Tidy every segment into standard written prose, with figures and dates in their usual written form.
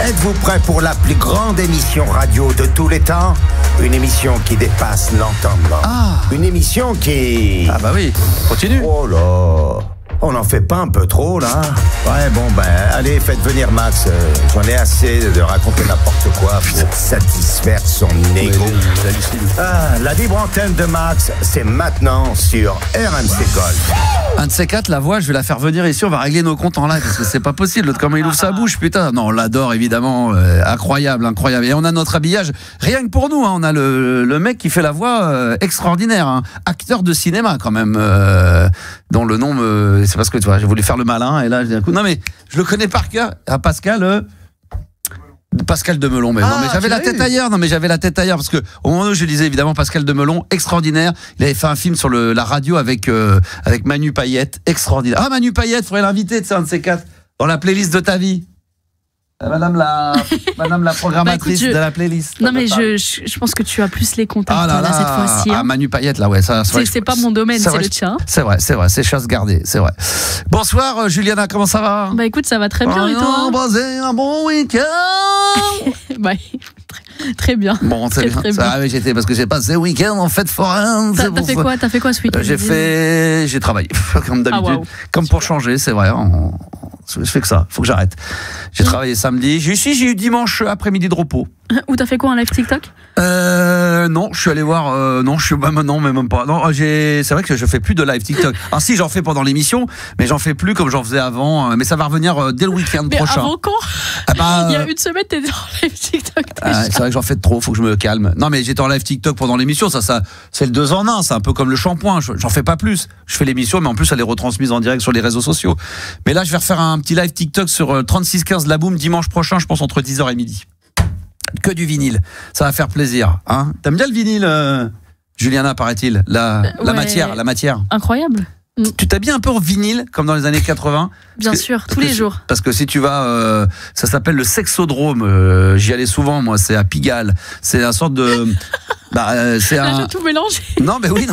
Êtes-vous prêts pour la plus grande émission radio de tous les temps? Une émission qui dépasse l'entendement. Une émission qui... Ah bah oui, continue. Oh là, on n'en fait pas un peu trop là? Ouais, bon ben, allez, faites venir Max. J'en ai assez de raconter n'importe quoi pour satisfaire son ego. La libre antenne de Max, c'est maintenant sur RMC Golf. Un de ces quatre, la voix, je vais la faire venir ici, on va régler nos comptes en live, parce que c'est pas possible. L'autre, comment il ouvre sa bouche, putain. Non, on l'adore évidemment, incroyable, incroyable. Et on a notre habillage, rien que pour nous, hein, on a le mec qui fait la voix extraordinaire, hein, acteur de cinéma quand même, dont le nom me... C'est parce que tu vois, j'ai voulu faire le malin, et là, je dis un coup, non mais, je le connais par cœur, à Pascal Demelon, mais j'avais la tête ailleurs. Non, mais j'avais la tête ailleurs parce que au moment où je disais évidemment Pascal Demelon, extraordinaire. Il avait fait un film sur la radio avec Manu Payette, extraordinaire. Ah, Manu Payette, faudrait l'inviter, tu sais, un de ces quatre, dans la playlist de ta vie. Madame la programmatrice de la playlist. Non mais je pense que tu as plus les contacts là cette fois-ci. Ah, Manu Payette là, ouais, ça. C'est pas mon domaine, c'est le tien. C'est vrai, c'est chasse gardée, c'est vrai. Bonsoir Juliana, comment ça va? Bah écoute, ça va très bien et toi? Passé un bon week-end. Bah, très bien. Bon, très bien. Ah oui, j'étais parce que j'ai passé le week-end en fête foraine. T'as fait quoi ce week-end? J'ai travaillé comme d'habitude, comme pour changer, c'est vrai. Je fais que ça, faut que j'arrête. J'ai travaillé samedi, j'ai eu dimanche après-midi de repos. Ou t'as fait quoi, un live TikTok? Non, je suis allé voir. Non, mais même pas. Non, c'est vrai que je fais plus de live TikTok. Alors si, j'en fais pendant l'émission, mais j'en fais plus comme j'en faisais avant. Mais ça va revenir dès le week-end prochain. Avant quand? Il y a une semaine, t'étais en live TikTok. C'est vrai que j'en fais trop, faut que je me calme. Non, mais j'étais en live TikTok pendant l'émission. Ça, c'est le 2 en 1. C'est un peu comme le shampoing. J'en fais pas plus. Je fais l'émission, mais en plus, elle est retransmise en direct sur les réseaux sociaux. Mais là, je vais refaire un petit live TikTok sur 3615 La Boum dimanche prochain, je pense entre 10h et midi. Que du vinyle, ça va faire plaisir, hein. T'aimes bien le vinyle, Juliana, paraît-il, la matière. Incroyable. Tu t'habilles un peu en vinyle comme dans les années 80? Bien sûr, tous les jours. Parce que si tu vas, ça s'appelle le Sexodrome. J'y allais souvent, moi. C'est à Pigalle. C'est une sorte de. C'est là, j'ai tout mélangé. Non, mais oui,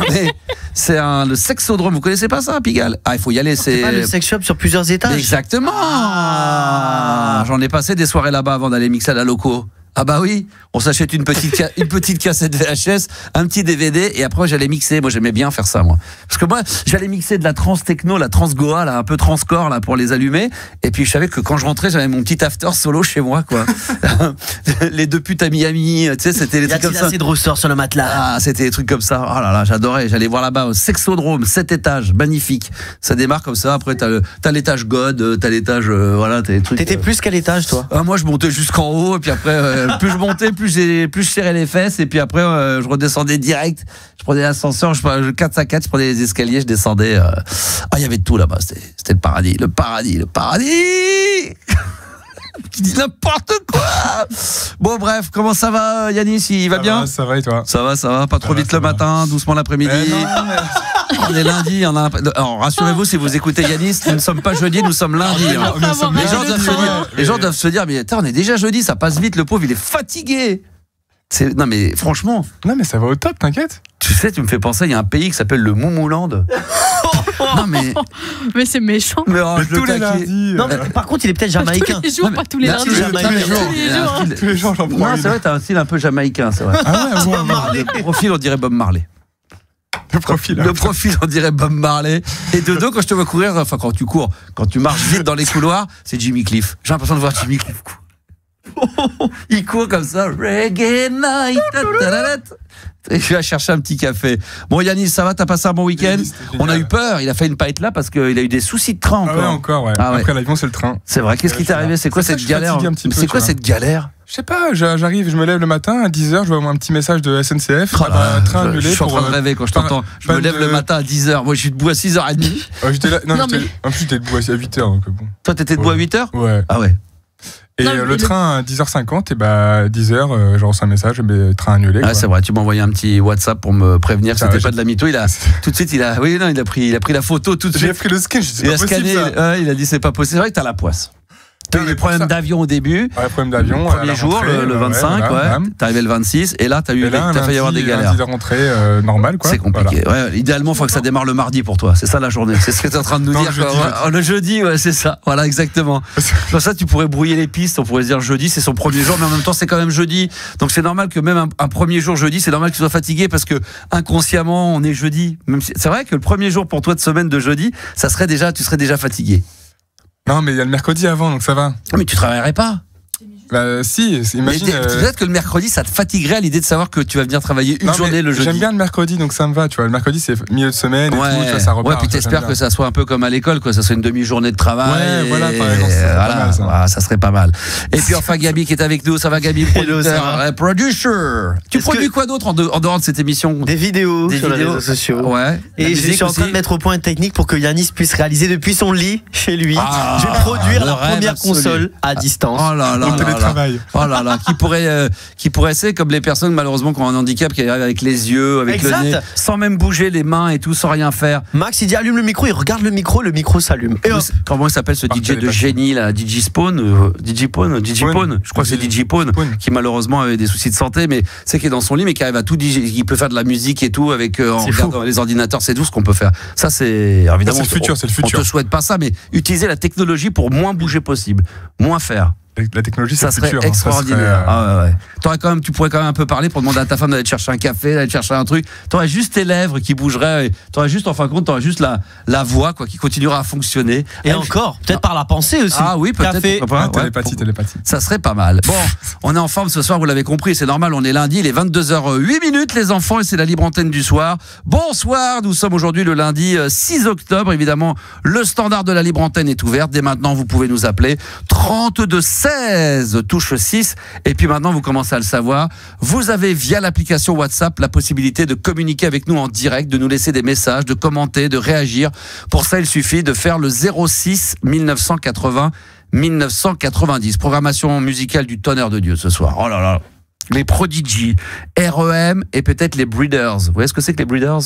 c'est le Sexodrome. Vous connaissez pas ça, à Pigalle? Ah, il faut y aller. C'est pas le sex shop sur plusieurs étages. Exactement. J'en ai passé des soirées là-bas avant d'aller mixer à la loco. Ah bah oui, on s'achète une petite cassette VHS, un petit DVD et après j'allais mixer. Moi j'aimais bien faire ça, moi. Parce que moi j'allais mixer de la trance techno, la trance goa, là, un peu transcore là pour les allumer. Et puis je savais que quand je rentrais j'avais mon petit after solo chez moi, quoi. Les deux putes à Miami, tu sais, c'était les trucs comme ça. Assez de ressort sur le matelas. Ah, c'était des trucs comme ça. Oh là là, j'adorais. J'allais voir là-bas au Sexodrome, 7 étages, magnifique. Ça démarre comme ça. Après t'as l'étage God, t'as l'étage voilà, t'as des trucs. T'étais plus qu'à l'étage, toi? Moi je montais jusqu'en haut et puis après plus je montais, plus je serrais les fesses et puis après je redescendais direct. Je prenais l'ascenseur, je 4x4, je prenais les escaliers, je descendais. Il y avait de tout là-bas. C'était le paradis, le paradis. Tu dis n'importe quoi. Bon bref, comment ça va Yanis? Il va bien? Ça va et toi? Ça va, pas trop vite le matin, doucement l'après-midi. On est lundi, alors rassurez-vous, si vous écoutez Yanis, nous ne sommes pas jeudi, nous sommes lundi. Les gens doivent se dire, mais attends, on est déjà jeudi, ça passe vite, le pauvre il est fatigué. Non mais franchement. Non mais ça va au top, t'inquiète. Tu sais, tu me fais penser, il y a un pays qui s'appelle le Moumouland. Non mais c'est méchant. Mais tous les lundis. Non mais par contre, il est peut-être jamaïcain. Tous les jours, pas tous les lundis. Tous les jours, j'en prends. Non, c'est vrai, t'as un style un peu jamaïcain, c'est vrai. Ah ouais, le profil, on dirait Bob Marley. Le profil, on dirait Bob Marley. Et de dos, quand je te vois courir, enfin quand tu cours, quand tu marches vite dans les couloirs, c'est Jimmy Cliff. J'ai l'impression de voir Jimmy Cliff. Il court comme ça. Reggae night. Et je vais chercher un petit café. Bon Yanis, ça va? T'as passé un bon week-end? On a eu peur, il a failli ne pas être là parce qu'il a eu des soucis de train encore. Ah ouais, encore, ouais. Après l'avion, c'est le train. C'est vrai, qu'est-ce qui t'est arrivé? C'est quoi cette galère? C'est quoi cette galère? Je sais pas, j'arrive, je me lève le matin à 10h, je vois un petit message de SNCF. Train annulé. Je suis en train de rêver quand je t'entends. Je me lève le matin à 10h. Moi, je suis debout à 6h30. J'étais là, en plus, j'étais debout à 8h. Donc bon. Toi, t'étais debout à 8h? Ouais. Ah ouais. Et le train à 10h50, et 10h, je reçois un message, train annulé. Ah, c'est vrai, tu m'as envoyé un petit WhatsApp pour me prévenir que c'était pas de la mytho. Tout de suite, il a pris la photo tout de suite. J'ai pris le scan, il a scanné, il a dit c'est pas possible. C'est vrai que t'as la poisse. T'as eu des problèmes d'avion au début. Ouais, problème d'avion. Premier jour, le 25, t'es arrivé le 26, et là, t'as failli avoir des galères. Lundi de rentrée normale, quoi. C'est compliqué. Voilà. Ouais, idéalement, il faut que ça démarre le mardi pour toi. C'est ça la journée. C'est ce que tu es en train de nous dire. Le jeudi, ouais, c'est ça. Voilà, exactement. Comme ça, tu pourrais brouiller les pistes. On pourrait se dire jeudi, c'est son premier jour, mais en même temps, c'est quand même jeudi. Donc, c'est normal que même un premier jour jeudi, c'est normal que tu sois fatigué parce que inconsciemment, on est jeudi. Même si, c'est vrai que le premier jour pour toi de semaine de jeudi, tu serais déjà fatigué. Non, mais il y a le mercredi avant, donc ça va. Mais tu travaillerais pas. Bah si, imagine. Peut-être que le mercredi, ça te fatiguerait à l'idée de savoir que tu vas venir travailler une journée le jeudi. J'aime bien le mercredi, donc ça me va. Tu vois, le mercedi c'est milieu de semaine et tout, tu vois, ça repart. Ouais, puis t'espères que ça soit un peu comme à l'école, quoi. Ça soit une demi-journée de travail. Ouais, voilà, par exemple, ça, voilà, ça serait pas mal. Et puis enfin Gabi qui est avec nous, ça va Gabi, producteur, producer. Tu produis quoi d'autre en dehors de cette émission? Des vidéos sur les réseaux sociaux. Ouais. Et je suis en train de mettre au point une technique pour que Yanis puisse réaliser depuis son lit chez lui. Je vais produire la première console à distance. Oh là là. Au télétravail. Oh là là, qui pourrait c'est comme les personnes malheureusement qui ont un handicap, qui arrivent avec les yeux, avec le nez, sans même bouger les mains et tout, sans rien faire. Max il dit allume le micro, il regarde le micro s'allume. Comment il s'appelle ce DJ de génie là, DJ Spawn, je crois que c'est DJ Spawn qui malheureusement avait des soucis de santé, mais c'est qui est dans son lit mais qui arrive à tout DJ, qui peut faire de la musique et tout avec en regardant les ordinateurs, c'est tout ce qu'on peut faire. Ça c'est évidemment c'est le futur. On te souhaite pas ça, mais utiliser la technologie pour moins bouger possible, moins faire. La technologie, c'est ça serait extraordinaire. Tu pourrais quand même un peu parler pour demander à ta femme d'aller te chercher un café, d'aller te chercher un truc. T'aurais juste tes lèvres qui bougeraient. T'aurais juste, en fin de compte, la voix quoi, qui continuera à fonctionner. Et encore, peut-être par la pensée aussi. Ah oui, peut-être. Télépathie. Ça serait pas mal. Bon, on est en forme ce soir, vous l'avez compris, c'est normal. On est lundi, il est 22h08 les enfants, et c'est la libre antenne du soir. Bonsoir, nous sommes aujourd'hui le lundi 6 octobre. Évidemment, le standard de la libre antenne est ouvert. Dès maintenant, vous pouvez nous appeler 3216 touche 6, et puis maintenant vous commencez à le savoir, vous avez via l'application WhatsApp la possibilité de communiquer avec nous en direct, de nous laisser des messages, de commenter, de réagir. Pour ça il suffit de faire le 06 1980 1990. Programmation musicale du tonnerre de Dieu ce soir. Oh là là, les Prodigy, REM et peut-être les Breeders. Vous voyez ce que c'est que les Breeders?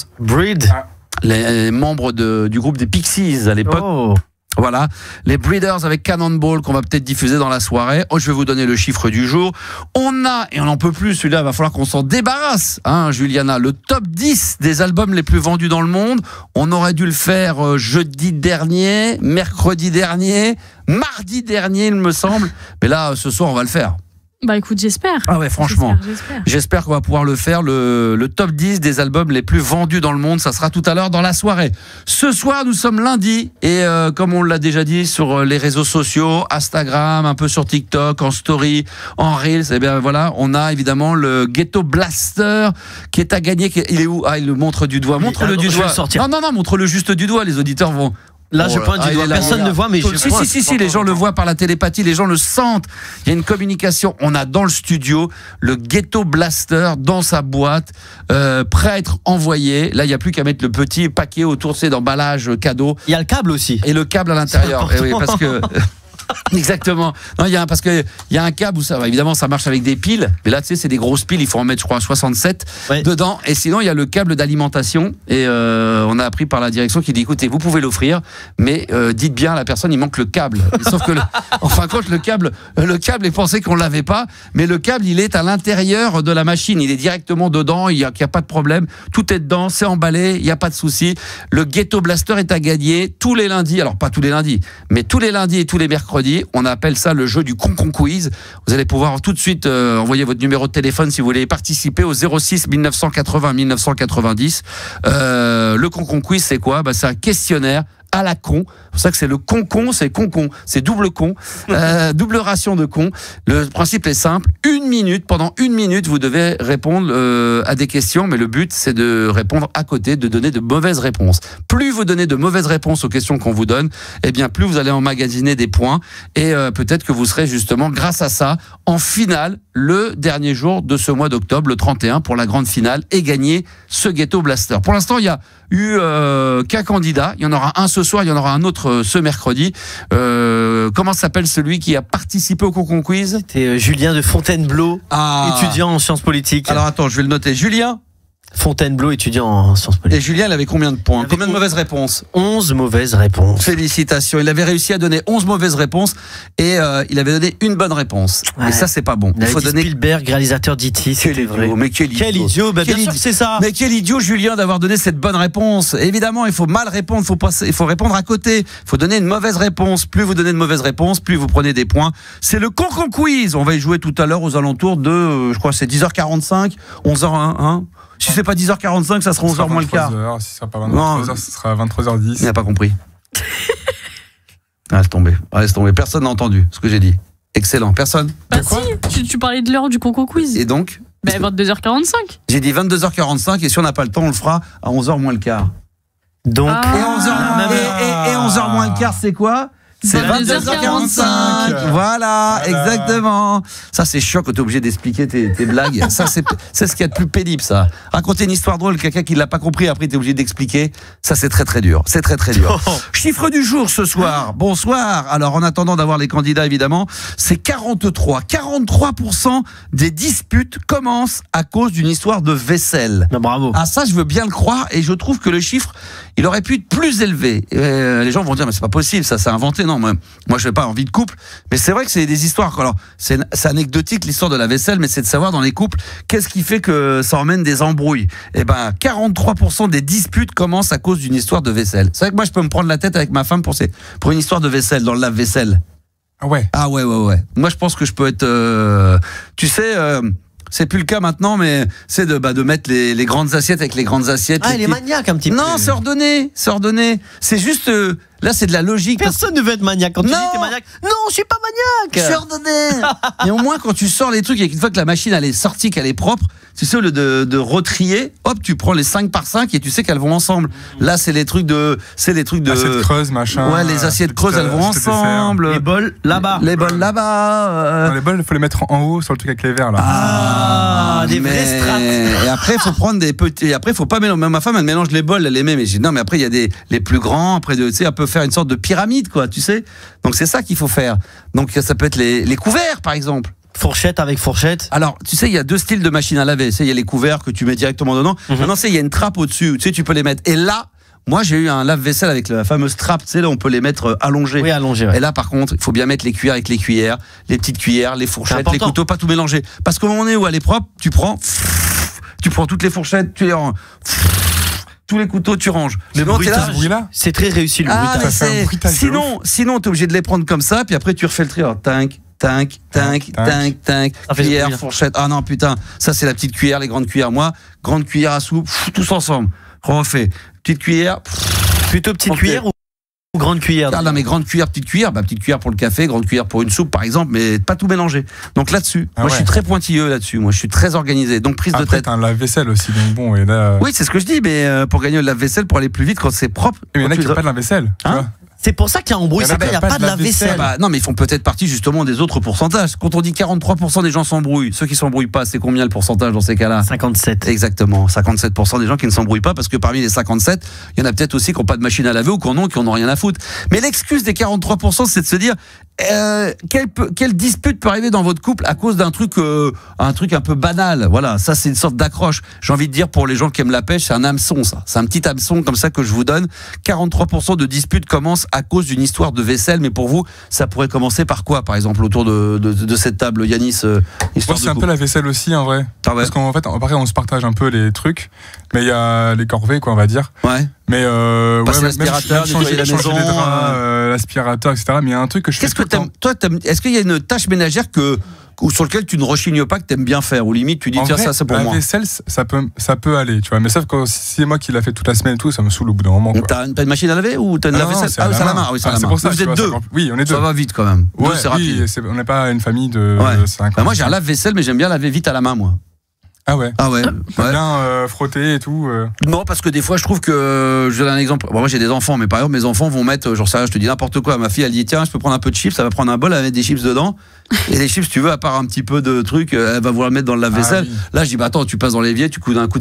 Les membres du groupe des Pixies à l'époque. Voilà, les Breeders avec Cannonball qu'on va peut-être diffuser dans la soirée. Je vais vous donner le chiffre du jour. On a, et on n'en peut plus, celui-là, il va falloir qu'on s'en débarrasse, hein, Juliana, le top 10 des albums les plus vendus dans le monde. On aurait dû le faire jeudi dernier, mercredi dernier, mardi dernier, il me semble. Mais là, ce soir, on va le faire. Bah écoute, j'espère. Ah ouais, franchement. J'espère qu'on va pouvoir le faire, le top 10 des albums les plus vendus dans le monde. Ça sera tout à l'heure dans la soirée. Ce soir, nous sommes lundi et comme on l'a déjà dit sur les réseaux sociaux, Instagram, un peu sur TikTok, en story, en Reels, et bien voilà, on a évidemment le Ghetto Blaster qui est à gagner. Il est où? Ah, il le montre du doigt. Montre-le du doigt. Non, montre-le juste du doigt. Les auditeurs vont... Là, je pointe du doigt. Personne ne voit, mais si, les gens le voient par la télépathie, les gens le sentent. Il y a une communication. On a dans le studio le Ghetto Blaster dans sa boîte, prêt à être envoyé. Là, il n'y a plus qu'à mettre le petit paquet autour, c'est d'emballage cadeau. Il y a le câble aussi. Et le câble à l'intérieur. Et oui, parce que... Exactement. Non, parce que il y a un câble où ça va. Évidemment, ça marche avec des piles. Mais là, tu sais, c'est des grosses piles. Il faut en mettre, je crois, 67 dedans. Et sinon, il y a le câble d'alimentation. Et on a appris par la direction qui dit écoutez, vous pouvez l'offrir, mais dites bien à la personne, il manque le câble. Sauf que, en fin de compte, le câble est pensé qu'on l'avait pas, mais le câble, il est à l'intérieur de la machine. Il est directement dedans. Il y a pas de problème. Tout est dedans. C'est emballé. Il n'y a pas de souci. Le Ghetto Blaster est à gagner tous les lundis. Alors pas tous les lundis, mais tous les lundis et tous les mercredis. On appelle ça le jeu du Concon Quiz. Vous allez pouvoir tout de suite envoyer votre numéro de téléphone si vous voulez participer au 06 1980 1990. Le Concon Quiz, c'est quoi? C'est un questionnaire à la con. C'est pour ça que c'est le concon, c'est concon, c'est double con, double ration de con. Le principe est simple. Pendant une minute, vous devez répondre à des questions, mais le but, c'est de répondre à côté, de donner de mauvaises réponses. Plus vous donnez de mauvaises réponses aux questions qu'on vous donne, eh bien, plus vous allez emmagasiner des points et peut-être que vous serez justement, grâce à ça, en finale, le dernier jour de ce mois d'octobre, le 31, pour la grande finale et gagner ce Ghetto Blaster. Pour l'instant, il y a eu qu'un candidat. Il y en aura un ce soir, il y en aura un autre ce mercredi. Comment s'appelle celui qui a participé au Concon Quiz? C'était Julien de Fontainebleau, étudiant en sciences politiques. Alors attends, je vais le noter. Julien Fontainebleau, étudiant en sciences Et politiques. Julien, il avait combien de points? Il avait Combien de mauvaises réponses? 11 mauvaises réponses. Félicitations. Il avait réussi à donner 11 mauvaises réponses et il avait donné une bonne réponse. Ouais. Et ça, c'est pas bon. Il faut donner Spielberg, réalisateur d'E.T. C'était vrai. Mais quel idiot. Bien sûr que c'est ça. Mais quel idiot, Julien, d'avoir donné cette bonne réponse. Évidemment, il faut mal répondre, il faut répondre à côté. Il faut donner une mauvaise réponse. Plus vous donnez de mauvaises réponses, plus vous prenez des points. C'est le Concon Quiz. On va y jouer tout à l'heure aux alentours de, je crois, c'est 10h45, 11h01. Hein. Si c'est pas 10h45, ça sera 11h moins le quart. Si ce sera pas 23h, ce sera 23h10. Il n'a pas compris. Laisse tomber. Personne n'a entendu ce que j'ai dit. Excellent. Personne? Bah si, tu parlais de l'heure du Concours Quiz. Et donc? 22h45. J'ai dit 22h45 et si on n'a pas le temps, on le fera à 11h moins le quart. Donc, Et 11h moins le quart, c'est quoi? C'est 22h45. Voilà, exactement. Ça, c'est chiant quand t'es obligé d'expliquer tes blagues. Ça, c'est ce qu'il y a de plus pénible, ça. Raconter une histoire drôle, quelqu'un qui l'a pas compris, après t'es obligé d'expliquer. Ça, c'est très très dur. C'est très très dur. Chiffre du jour ce soir. Bonsoir. Alors, en attendant d'avoir les candidats, évidemment, c'est 43. 43% des disputes commencent à cause d'une histoire de vaisselle. Bravo. Ah, ça, je veux bien le croire et je trouve que le chiffre, il aurait pu être plus élevé. Les gens vont dire, mais c'est pas possible, ça, c'est inventé. Non, moi, je n'ai pas envie de couple. Mais c'est vrai que c'est des histoires. Alors, c'est anecdotique, l'histoire de la vaisselle, mais c'est de savoir dans les couples, qu'est-ce qui fait que ça emmène des embrouilles. Eh ben, 43% des disputes commencent à cause d'une histoire de vaisselle. C'est vrai que moi, je peux me prendre la tête avec ma femme pour une histoire de vaisselle, dans le lave-vaisselle. Ah ouais. Ah ouais. Moi, je pense que je peux être... tu sais... c'est plus le cas maintenant, mais c'est de mettre les grandes assiettes avec les grandes assiettes. Ah, il est maniaque un petit peu. Non, c'est ordonné. C'est juste... là, c'est de la logique. Personne ne veut être maniaque. Quand tu dis Non. t'es maniaque, non, je suis pas maniaque. Je suis ordonné. Et au moins, quand tu sors les trucs, et qu'une fois que la machine elle est sortie, qu'elle est propre, tu sais, au lieu de retrier, hop, tu prends les 5 par 5 et tu sais qu'elles vont ensemble. Là, c'est les trucs de... Assiettes creuses, machin. Ouais, les assiettes creuses, elles vont ensemble. Les bols là-bas. Les bols là-bas. Non, les bols, il faut les mettre en haut sur le truc avec les verres là. Ah, des vrais strates. Et après, il faut prendre des petits. Et après, il faut pas mélanger. Ma femme, elle mélange les bols, elle les met. Mais j'ai dit non, mais après, il y a les plus grands. Après, tu sais, elle peut faire une sorte de pyramide, quoi, tu sais. Donc, c'est ça qu'il faut faire. Donc, ça peut être les couverts, par exemple. Fourchette avec fourchette. Alors, tu sais, il y a 2 styles de machines à laver. Tu sais, il y a les couverts que tu mets directement dedans. Maintenant, tu sais, il y a une trappe au-dessus. Tu sais, tu peux les mettre. Et là, moi, j'ai eu un lave-vaisselle avec la fameuse trappe. Tu sais, là, on peut les mettre allongés. Oui, allongés. Ouais. Et là, par contre, il faut bien mettre les cuillères avec les cuillères, les petites cuillères, les fourchettes, les couteaux, pas tout mélanger. Parce qu'au moment donné où elle est propre, tu prends toutes les fourchettes, tu les ranges. Tous les couteaux, tu ranges. Le bruitage, c'est très réussi le Ah, bruitage. mais sinon, t'es obligé de les prendre comme ça, puis après, tu refais le tri. Alors, tank, cuillère, fourchette. Ah non, putain, ça, c'est la petite cuillère, les grandes cuillères. Moi, grande cuillère à soupe, tous ensemble. Refait. Petite cuillère. Plutôt petite cuillère ou grande cuillère? Ah non, mais grande cuillère, petite cuillère. Petite cuillère pour le café, grande cuillère pour une soupe, par exemple, mais pas tout mélanger. Donc là-dessus, moi, je suis très pointilleux là-dessus. Moi, je suis très organisé. Donc, prise de tête. T'as un lave-vaisselle aussi, donc bon. Et là... Oui, c'est ce que je dis, mais pour gagner le lave-vaisselle, pour aller plus vite, quand c'est propre. Mais il y en a qui n'ont pas de lave-vaisselle. C'est pour ça qu'il y a embrouille, il n'y a pas de lave-vaisselle. Non, mais ils font peut-être partie justement des autres pourcentages. Quand on dit 43% des gens s'embrouillent, ceux qui s'embrouillent pas, c'est combien le pourcentage dans ces cas-là? 57. Exactement, 57% des gens qui ne s'embrouillent pas, parce que parmi les 57, il y en a peut-être aussi qui n'ont pas de machine à laver ou qui en ont rien à foutre. Mais l'excuse des 43%, c'est de se dire quelle dispute peut arriver dans votre couple à cause d'un truc un peu banal. Voilà, ça c'est une sorte d'accroche. J'ai envie de dire, pour les gens qui aiment la pêche, c'est un hameçon, ça. C'est un petit hameçon comme ça que je vous donne. 43% de disputes commencent à cause d'une histoire de vaisselle, mais pour vous, ça pourrait commencer par quoi, par exemple, autour de cette table, Yanis? Moi, c'est un peu la vaisselle aussi, en vrai. Ah ouais. Parce qu'en fait, on se partage un peu les trucs, mais il y a les corvées, quoi, on va dire. Ouais. Mais passer l'aspirateur, nettoyer la maison, les draps, l'aspirateur, etc. Mais il y a un truc que je fais tout le temps. Est-ce qu'il y a une tâche ménagère ou sur lequel tu ne rechignes pas, que t'aimes bien faire, ou limite tu dis tiens, ça c'est pour moi? La vaisselle, ça peut aller, tu vois. Mais sauf que si c'est moi qui l'a fait toute la semaine et tout, ça me saoule au bout d'un moment. T'as une machine à laver ou t'as une lave-vaisselle? C'est à la main. Oui, c'est à la main. Pour ça, vous êtes deux. Oui, on est deux. Ça va vite quand même. Ouais, c'est rapide. Oui, on n'est pas une famille de 5 ans. Moi j'ai un lave-vaisselle, mais j'aime bien laver vite à la main, moi. Ah ouais. Bien frotter et tout. Non, parce que des fois je trouve que, je donne un exemple. Bon, moi j'ai des enfants, mais par exemple mes enfants vont mettre, genre ça, je te dis n'importe quoi. Ma fille elle dit tiens, je peux prendre un peu de chips, ça va prendre un bol, elle va mettre des chips dedans. Et les chips, tu veux, à part un petit peu de trucs, elle va vouloir le mettre dans le lave-vaisselle. Là je dis bah attends, tu passes dans l'évier, tu coudes un coup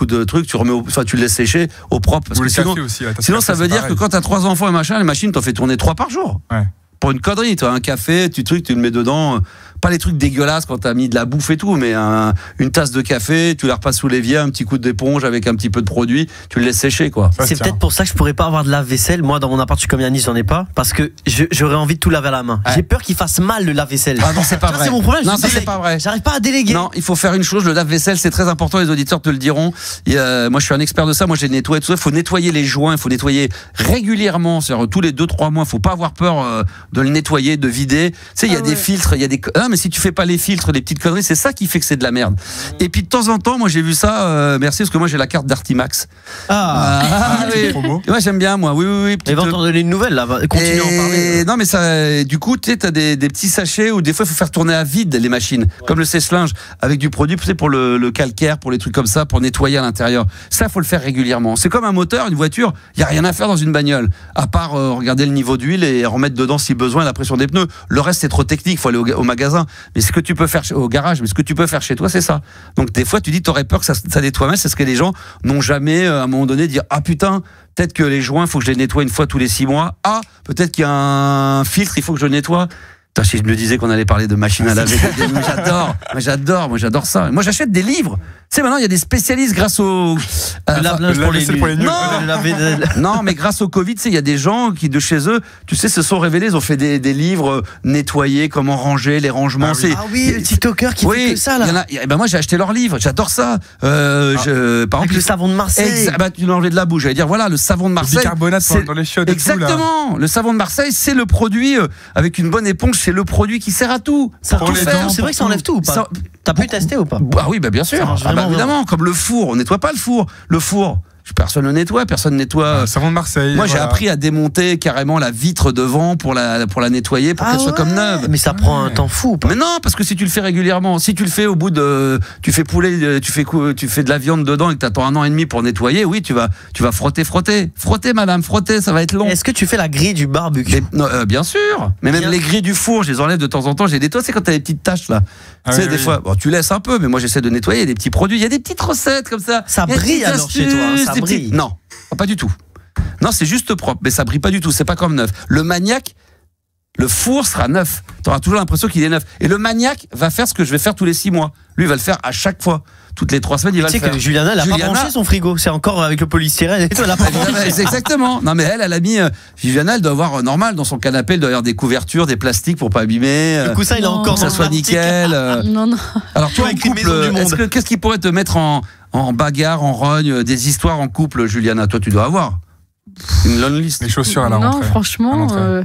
de truc, tu remets, tu le laisses sécher au propre, parce que sinon ça veut dire que quand t'as 3 enfants et machin, les machines t'en fais tourner 3 par jour. Ouais. Pour une connerie, tu as un café, tu le mets dedans. pas les trucs dégueulasses quand t'as mis de la bouffe et tout, mais une tasse de café, tu la repasses sous l'évier, un petit coup d'éponge avec un petit peu de produit, tu le laisses sécher, quoi. C'est peut-être pour ça que je pourrais pas avoir de lave-vaisselle. Moi, dans mon appart, je suis comme Yanis, j'en ai pas, parce que j'aurais envie de tout laver à la main. Ouais. J'ai peur qu'il fasse mal le lave-vaisselle. Ah non, c'est pas vrai. C'est mon problème. Non, ça c'est pas vrai. J'arrive pas à déléguer. Non, il faut faire une chose. Le lave-vaisselle, c'est très important. Les auditeurs te le diront. Moi, je suis un expert de ça. Moi, j'ai nettoyé tout ça. Il faut nettoyer les joints. Il faut nettoyer régulièrement. C'est-à-dire tous les 2-3 mois. Il faut pas avoir peur de le nettoyer, de vider. Tu sais, il y a des filtres. Il y a des. Ah, mais si tu fais pas les filtres, les petites conneries, c'est ça qui fait que c'est de la merde. Et puis de temps en temps, moi, j'ai vu ça. Merci, parce que moi, j'ai la carte d'Artimax. Oui. Moi, j'aime bien, moi. Oui. Et va t'en donner une nouvelle là. Continue à en parler. Non, mais ça. Du coup, tu sais, t'as des petits sachets où des fois, il faut faire tourner à vide les machines, comme le sèche-linge, avec du produit, tu sais, pour le calcaire, pour les trucs comme ça, pour nettoyer à l'intérieur. Ça, faut le faire régulièrement. C'est comme un moteur, une voiture. Il y a rien à faire dans une bagnole, à part regarder le niveau d'huile et remettre dedans si besoin la pression des pneus. Le reste, c'est trop technique. Faut aller au magasin. Mais ce que tu peux faire au garage, mais ce que tu peux faire chez toi, c'est ça. Donc des fois, tu dis, t'aurais peur que ça nettoie mal. C'est ce que les gens n'ont jamais, à un moment donné, dire ah putain. Peut-être que les joints, faut que je les nettoie une fois tous les 6 mois. Ah, peut-être qu'il y a un filtre, il faut que je le nettoie. Putain, si je me disais qu'on allait parler de machine à laver, j'adore ça. Moi, j'achète des livres. Tu sais, maintenant, il y a des spécialistes grâce au lave-linge pour les nuls. Non, mais grâce au Covid, tu sais, il y a des gens qui, de chez eux, tu sais, se sont révélés, ils ont fait des livres nettoyés, comment ranger, les rangements. Le TikToker qui fait que ça, là. Ben moi, j'ai acheté leurs livres. J'adore ça. Par exemple, le savon de Marseille. Tu l'as enlevé de la bouche. J'allais dire, voilà, le savon de Marseille. Le bicarbonate dans les chiottes. Exactement. Le savon de Marseille, c'est le produit avec une bonne éponge. C'est le produit qui sert à tout. C'est vrai que ça enlève tout ou pas? T'as pu tester ou pas? Ah oui, bien sûr. Évidemment, comme le four. On nettoie pas le four. Personne ne nettoie, personne nettoie. Savon de Marseille. Moi, j'ai appris à démonter carrément la vitre devant pour la nettoyer, pour qu'elle soit comme neuve. Mais ça prend un temps fou. Mais non, parce que si tu le fais régulièrement, si tu le fais au bout de, tu fais de la viande dedans et que t'attends 1 an et demi pour nettoyer, oui, tu vas frotter, madame, ça va être long. Est-ce que tu fais la grille du barbecue? Bien sûr. Mais même les grilles du four, je les enlève de temps en temps. J'ai des toits, c'est quand t'as des petites taches là. Tu sais, des fois, bon, tu laisses un peu, mais moi j'essaie de nettoyer. Il y a des petits produits, il y a des petites recettes comme ça. Ça brille alors chez toi, ça brille. Non, pas du tout. Non, c'est juste propre, mais ça brille pas du tout. C'est pas comme neuf. Le Maniac, le four sera neuf. T'auras toujours l'impression qu'il est neuf. Et le Maniac va faire ce que je vais faire tous les 6 mois. Lui, il va le faire à chaque fois. Toutes les 3 semaines, il va le faire. Tu sais que Juliana, elle a pas branché son frigo. C'est encore avec le polystyrène et tout. C'est exactement. Non, mais elle a mis. Juliana, elle doit avoir normal dans son canapé. Elle doit avoir des couvertures, des plastiques pour pas abîmer. Du coup, ça, il a encore. Que ça soit nickel. Non. Alors, toi, en couple, qu'est-ce qui pourrait te mettre en bagarre, en rogne, des histoires en couple, Juliana? Toi, tu dois avoir une longue liste. Les chaussures à la rentrée. Non, franchement.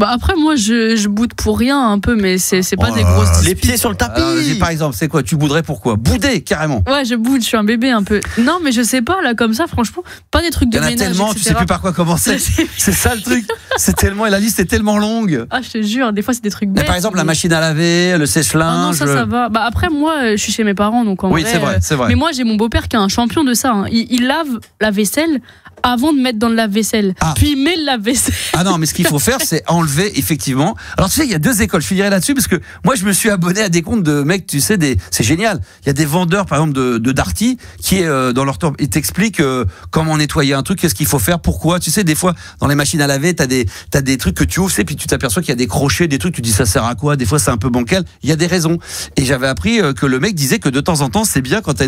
Après, moi, je boude pour rien un peu, mais c'est pas des grosses disputes. Les pieds sur le tapis. Par exemple, c'est quoi? Tu bouderais pourquoi? Bouder, carrément. Ouais, je boude, je suis un bébé un peu. Non, mais je sais pas, là, comme ça, franchement, pas des trucs de ménage. Il y en a tellement, etc. tu sais plus par quoi commencer. C'est ça le truc. C'est tellement, et la liste est tellement longue. Ah, je te jure, des fois, c'est des trucs bêtes. Par exemple, la machine à laver, le sèche-linge. Ah non, ça va. Après, moi, je suis chez mes parents, donc en vrai. Oui, c'est vrai. Mais moi, j'ai mon beau-père qui est un champion de ça. Il lave la vaisselle avant de mettre dans le lave-vaisselle. Puis il met le lave-vaisselle. Ah non, mais ce qu'il faut faire, c'est enlever, effectivement. Alors, tu sais, il y a 2 écoles. Je finirai là-dessus parce que moi, je me suis abonné à des comptes de mecs, tu sais, c'est génial. Il y a des vendeurs, par exemple, de Darty, qui est dans leur tour. Ils t'expliquent comment nettoyer un truc, qu'est-ce qu'il faut faire, pourquoi. Tu sais, des fois, dans les machines à laver, t'as des trucs que tu ouvres, puis tu t'aperçois qu'il y a des crochets, des trucs, tu dis ça sert à quoi? Des fois, c'est un peu bancal. Il y a des raisons. Et j'avais appris que le mec disait que de temps en temps, c'est bien quand t'as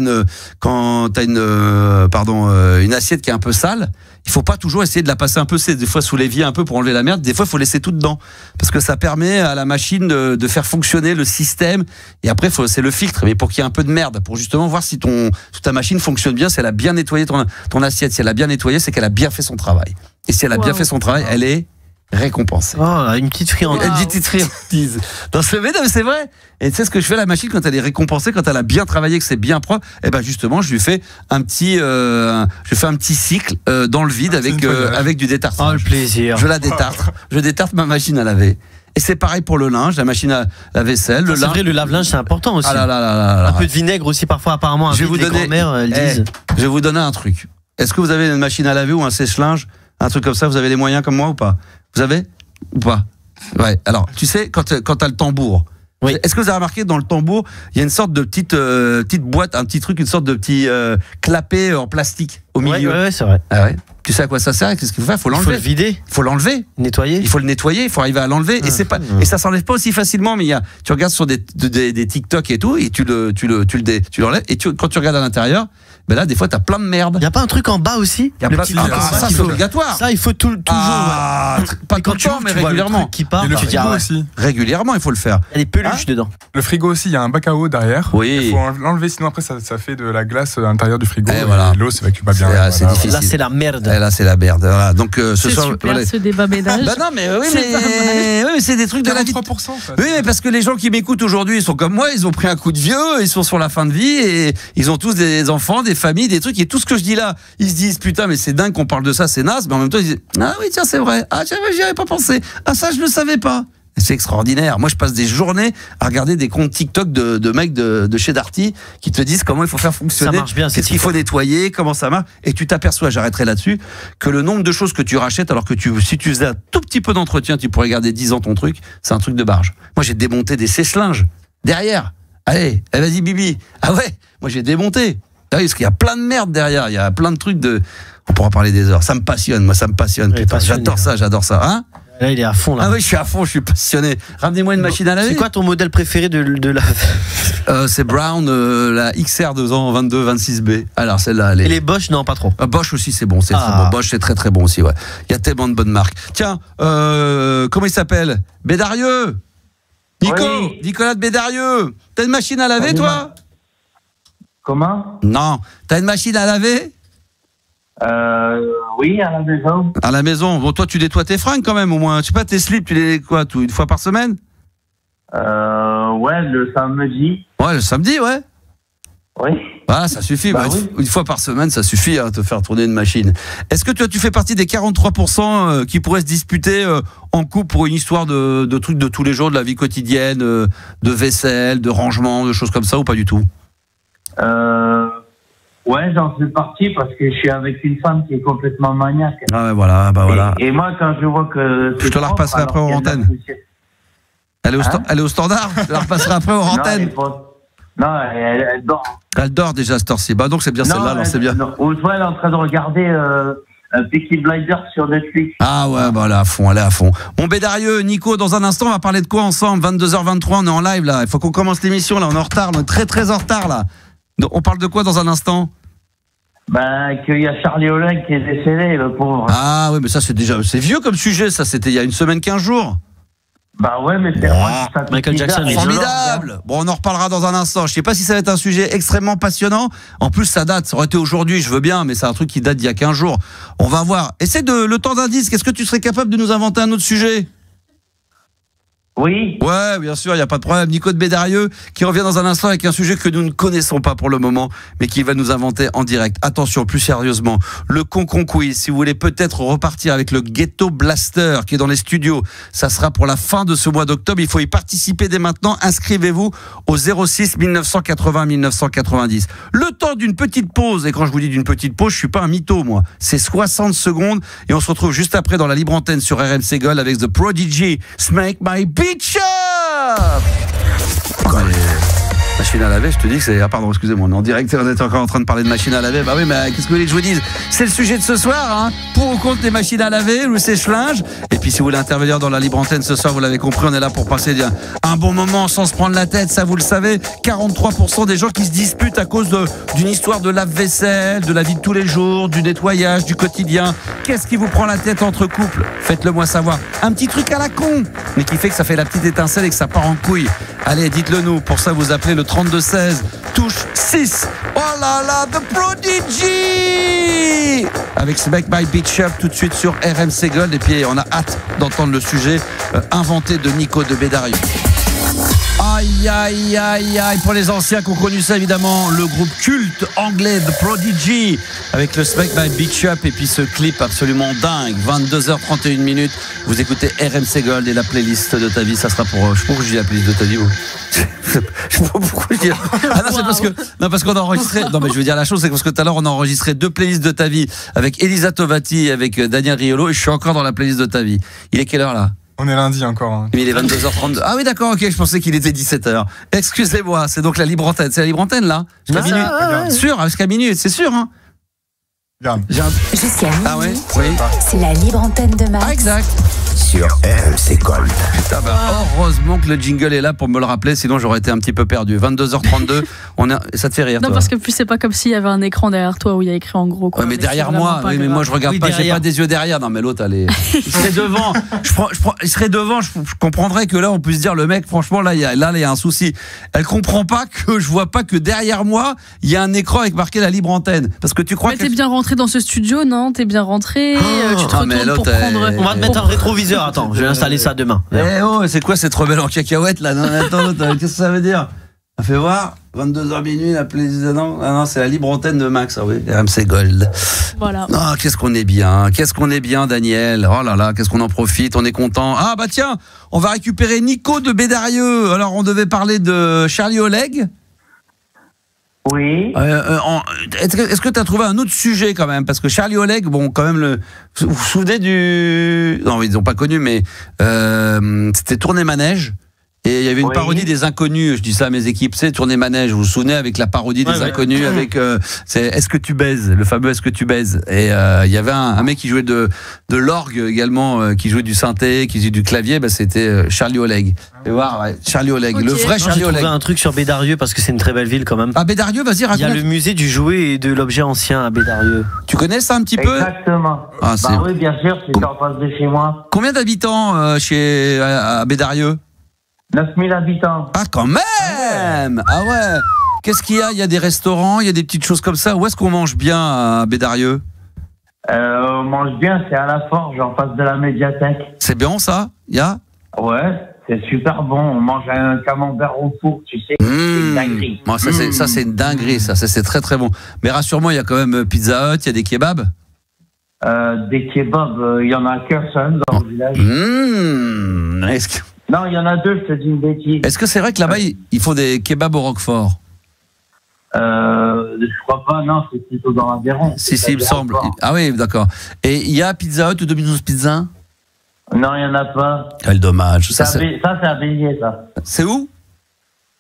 une assiette qui est un peu sale. Il faut pas toujours essayer de la passer un peu, c'est des fois sous l'évier un peu pour enlever la merde. Des fois, il faut laisser tout dedans parce que ça permet à la machine de faire fonctionner le système. Et après, c'est le filtre, mais pour qu'il y ait un peu de merde, pour justement voir si ta machine fonctionne bien, si elle a bien nettoyé ton assiette, si elle a bien nettoyé, c'est qu'elle a bien fait son travail. Et si elle a bien fait son travail, elle est récompensée. Une petite friandise. Une petite friandise. Non, c'est vrai. Et tu sais ce que je fais à la machine quand elle est récompensée, quand elle a bien travaillé, que c'est bien propre, et ben justement, je lui fais un petit cycle dans le vide avec du détartrage. Oh, le plaisir. Je la détartre. Je détartre ma machine à laver. Et c'est pareil pour le linge, la machine à la vaisselle, c'est vrai, le lave-linge, c'est important aussi. Un peu de vinaigre aussi parfois, apparemment. Les grand-mères, elles disent. Je vais vous donner un truc. Est-ce que vous avez une machine à laver ou un sèche-linge, un truc comme ça? Vous avez les moyens comme moi ou pas? Vous avez ou pas? Ouais. Alors, tu sais, quand t'as le tambour. Oui. Est-ce que vous avez remarqué dans le tambour, il y a une sorte de petite boîte, un petit truc, une sorte de petit clapet en plastique. au milieu. Ouais, c'est vrai. Ah ouais. Tu sais à quoi ça sert? Qu'est-ce qu'il faut faire? Faut Il faut l'enlever. le vider, Il faut l'enlever. nettoyer. Il faut le nettoyer, il faut arriver à l'enlever et c'est pas et ça s'enlève pas aussi facilement. Mais tu regardes sur des TikTok et tout et tu l'enlèves et quand tu regardes à l'intérieur, ben là des fois t'as plein de merde. Il y a pas un truc en bas aussi? Il y a plein ça c'est obligatoire. Ça il faut toujours. Pas tout le temps mais régulièrement. Qui part, Et le frigo aussi. Régulièrement il faut le faire. Il y a des peluches dedans. Le frigo aussi, il y a un bac à eau derrière. Oui. Il faut l'enlever, sinon après ça fait de la glace à l'intérieur du frigo. Et voilà. L'eau s'évacue pas bien. C'est difficile. Là c'est la merde. Et là c'est la merde. Voilà. Donc ce C'est soir super voilà. ce débat ménage. Bah non mais oui C'est pas mais c'est des trucs de la vie. 43%. Ça. Oui, mais parce que les gens qui m'écoutent aujourd'hui, ils sont comme moi, ils ont pris un coup de vieux, ils sont sur la fin de vie et ils ont tous des enfants, des familles, des trucs. Et tout ce que je dis là, ils se disent putain, mais c'est dingue qu'on parle de ça, c'est naze. Mais en même temps, ils disent ah oui, tiens, c'est vrai. Ah, j'y avais pas pensé. Ah, ça, je le savais pas. C'est extraordinaire. Moi, je passe des journées à regarder des comptes TikTok de mecs de chez Darty qui te disent comment il faut faire fonctionner. Ça marche bien, qu'est-ce qu'il faut nettoyer, comment ça marche. Et tu t'aperçois, j'arrêterai là-dessus, que le nombre de choses que tu rachètes, alors que si tu faisais un tout petit peu d'entretien, tu pourrais garder 10 ans ton truc, c'est un truc de barge. Moi, j'ai démonté des sèche-linges derrière. Allez, vas-y, Bibi. Ah ouais, moi, j'ai démonté. Ah oui, parce qu'il y a plein de merde derrière. Il y a plein de trucs on pourra parler des heures. Ça me passionne, moi, ça me passionne. Putain, j'adore ça. Hein? Là, il est à fond là. Ah oui, je suis à fond, je suis passionné. Ramenez-moi une machine à laver. C'est quoi ton modèle préféré de la c'est Brown, la XR 2226B. Alors celle-là, Et les Bosch, non, pas trop. Bosch aussi, c'est bon, c'est très bon. Bosch, c'est très très bon aussi, ouais. Il y a tellement de bonnes marques. Tiens, comment il s'appelle? Bédarieux. Nico, oui. Nicolas de Bédarieux. T'as une machine à laver, toi? Comment? Non. T'as une machine à laver? Oui, à la maison. À la maison. Bon, toi, tu nettoies tes fringues quand même, au moins. Je sais pas, tes slips, tu les quoi, une fois par semaine? Ouais, le samedi. Ouais, le samedi, ouais. Oui. Ah, ça suffit. Bah bah, oui. Une fois par semaine, ça suffit à te faire tourner une machine. Est-ce que tu fais partie des 43% qui pourraient se disputer en couple pour une histoire de trucs de tous les jours, de la vie quotidienne, de vaisselle, de rangement, de choses comme ça, ou pas du tout? Ouais, j'en fais partie parce que je suis avec une femme qui est complètement maniaque. Ah ouais, voilà, bah voilà. Et moi, quand je vois que... Je te la repasserai après aux antennes. Elle est au standard. Je la repasserai après aux antennes. Non, elle dort. Elle dort déjà cette heure-ci. Bah donc c'est bien celle-là, alors c'est bien. Ou soit elle est en train de regarder Peaky Blinders sur Netflix. Ah ouais, bah elle est à fond. Bon, Bédarieux, Nico, dans un instant, on va parler de quoi ensemble? 22h23, on est en live là. Il faut qu'on commence l'émission là, on est en retard, on est très très en retard là. On parle de quoi dans un instant? Ben, qu'il y a Charlie Oleg qui est décédé, le pauvre. Ah oui, mais ça c'est vieux comme sujet, ça c'était il y a une semaine, 15 jours. Bah ouais, mais c'est moi qui Michael Jackson, formidable. Bon, on en reparlera dans un instant. Je sais pas si ça va être un sujet extrêmement passionnant. En plus, ça date. Ça aurait été aujourd'hui, je veux bien, mais c'est un truc qui date d'il y a 15 jours. On va voir. Essaie le temps d'indice. Qu'est-ce que tu serais capable de nous inventer un autre sujet? Oui. Ouais, bien sûr, il n'y a pas de problème. Nico de Bédarieux qui revient dans un instant avec un sujet que nous ne connaissons pas pour le moment, mais qu'il va nous inventer en direct. Attention, plus sérieusement, le Concon Quiz, si vous voulez peut-être repartir avec le Ghetto Blaster qui est dans les studios, ça sera pour la fin de ce mois d'octobre. Il faut y participer dès maintenant. Inscrivez-vous au 06 1980 1990. Le temps d'une petite pause, et quand je vous dis d'une petite pause, je suis pas un mytho, moi. C'est 60 secondes et on se retrouve juste après dans la libre antenne sur RMC Gold avec The Prodigy, Smack My Beach Up. Machine à laver, je te dis que c'est... Ah pardon, excusez-moi, on est en direct, on est encore en train de parler de machine à laver. Bah oui, mais qu'est-ce que vous voulez que je vous dise? C'est le sujet de ce soir, hein. Pour ou contre les machines à laver ou le sèche-linge. Et puis si vous voulez intervenir dans la libre antenne ce soir, vous l'avez compris, on est là pour passer un bon moment sans se prendre la tête, ça vous le savez. 43% des gens qui se disputent à cause d'une histoire de lave-vaisselle, de la vie de tous les jours, du nettoyage, du quotidien. Qu'est-ce qui vous prend la tête entre couples? Faites-le moi savoir. Un petit truc à la con, mais qui fait que ça fait la petite étincelle et que ça part en couille. Allez, dites-le nous. Pour ça, vous appelez le 3216, touche 6. Oh là là, The Prodigy avec Smack My Beach Up tout de suite sur RMC Gold. Et puis, on a hâte d'entendre le sujet inventé de Nico de Bédarieux. Aïe, aïe, aïe, aïe. Pour les anciens qui ont connu ça, évidemment, le groupe culte anglais The Prodigy avec le Smack My Beach Up et puis ce clip absolument dingue. 22h31 minutes. Vous écoutez RMC Gold et la playlist de ta vie. Ça sera pour. Je sais pas pourquoi je dis la playlist de ta vie. Je sais pas pourquoi je dis. Ah non, c'est parce que. Non, parce qu'on a enregistré. Non, mais je veux dire la chose, c'est parce que tout à l'heure, on a enregistré 2 playlists de ta vie avec Elisa Tovati et avec Daniel Riolo et je suis encore dans la playlist de ta vie. Il est quelle heure là? On est lundi encore. Hein. Il est 22h32. Ah oui, d'accord, ok, je pensais qu'il était 17h. Excusez-moi, c'est donc la libre antenne. C'est la libre antenne, là? Jusqu'à minuit. Sûr, jusqu'à minuit, c'est sûr, hein? Jusqu'à minuit, Ah ouais, oui. c'est la libre antenne de Max. Ah, exact. Sur RMC Gold. Putain, heureusement que le jingle est là pour me le rappeler, sinon j'aurais été un petit peu perdu. 22h32, ça te fait rire, Non, toi? parce que plus c'est pas comme s'il y avait un écran derrière toi où il y a écrit en gros. Quoi, Ouais, mais derrière moi, oui, mais moi je regarde pas, j'ai pas des yeux derrière. Non, mais l'autre, elle est. Il serait devant. Il serait devant, je comprendrais que là, on puisse dire le mec, franchement, là, il y a un souci. Elle comprend pas que je vois pas que derrière moi, il y a un écran avec marqué la libre antenne. Parce que tu crois mais que. t'es bien rentré dans ce studio, non? T'es bien rentré. Tu te retournes pour prendre. On va te mettre un rétroviseur. Attends, je vais installer ça demain. Eh oh, c'est quoi cette rebelle en cacahuète là? Non, attends, qu'est-ce que ça veut dire? Fais voir, 22h minuit, la plaisir. Non, c'est la libre antenne de Max, ah oui, RMC Gold. Voilà. Ah, qu'est-ce qu'on est bien, Daniel. Oh là là, qu'est-ce qu'on en profite, on est content. Ah bah tiens, on va récupérer Nico de Bédarieux. Alors, on devait parler de Charlie Oleg. Oui. Est-ce que tu as trouvé un autre sujet quand même? Parce que Charlie Oleg, bon, quand même, vous vous souvenez du. Non, ils n'ont pas connu, mais c'était Tournée Manège. Et il y avait une parodie des Inconnus, je dis ça à mes équipes, c'est Tournée Manège, vous vous souvenez, avec la parodie des Inconnus, avec c'est Est-ce que tu baises, le fameux Est-ce que tu baises. Et il y avait un mec qui jouait de l'orgue également, qui jouait du synthé, qui jouait du clavier, bah, c'était Charlie Oleg. Et voir, Charlie Oleg, le vrai Charlie Oleg. J'ai trouvé un truc sur Bédarieux parce que c'est une très belle ville quand même. Ah, Bédarieux, vas-y, raconte. Il y a le musée du jouet et de l'objet ancien à Bédarieux. Tu connais ça un petit peu? Exactement. Ah, bah oui, bien sûr, c'est en face de chez moi. Combien d'habitants à Bédarieux? 9000 habitants. Ah, quand même. Ah ouais. Qu'est-ce qu'il y a? Il y a des restaurants, il y a des petites choses comme ça. Où est-ce qu'on mange bien à Bédarieux? On mange bien, c'est à la Forge, en face de la médiathèque. C'est bien ça? Il y a? Ouais, c'est super bon. On mange un camembert au four, tu sais. C'est une dinguerie. Bon, ça, c'est une dinguerie, ça. C'est très très bon. Mais rassure-moi, il y a quand même Pizza Hut, il y a des kebabs? Des kebabs, il y en a qu'un seul dans le village. Non, il y en a deux, je te dis une bêtise. Est-ce que c'est vrai que là-bas, ils font des kebabs au Roquefort? Je crois pas, non, c'est plutôt dans l'Aveyron. Si, il me semble. Ah oui, d'accord. Et il y a Pizza Hut ou Domino's Pizza? Non, il n'y en a pas. Quel dommage. Ça, c'est à Béziers, ça. C'est où?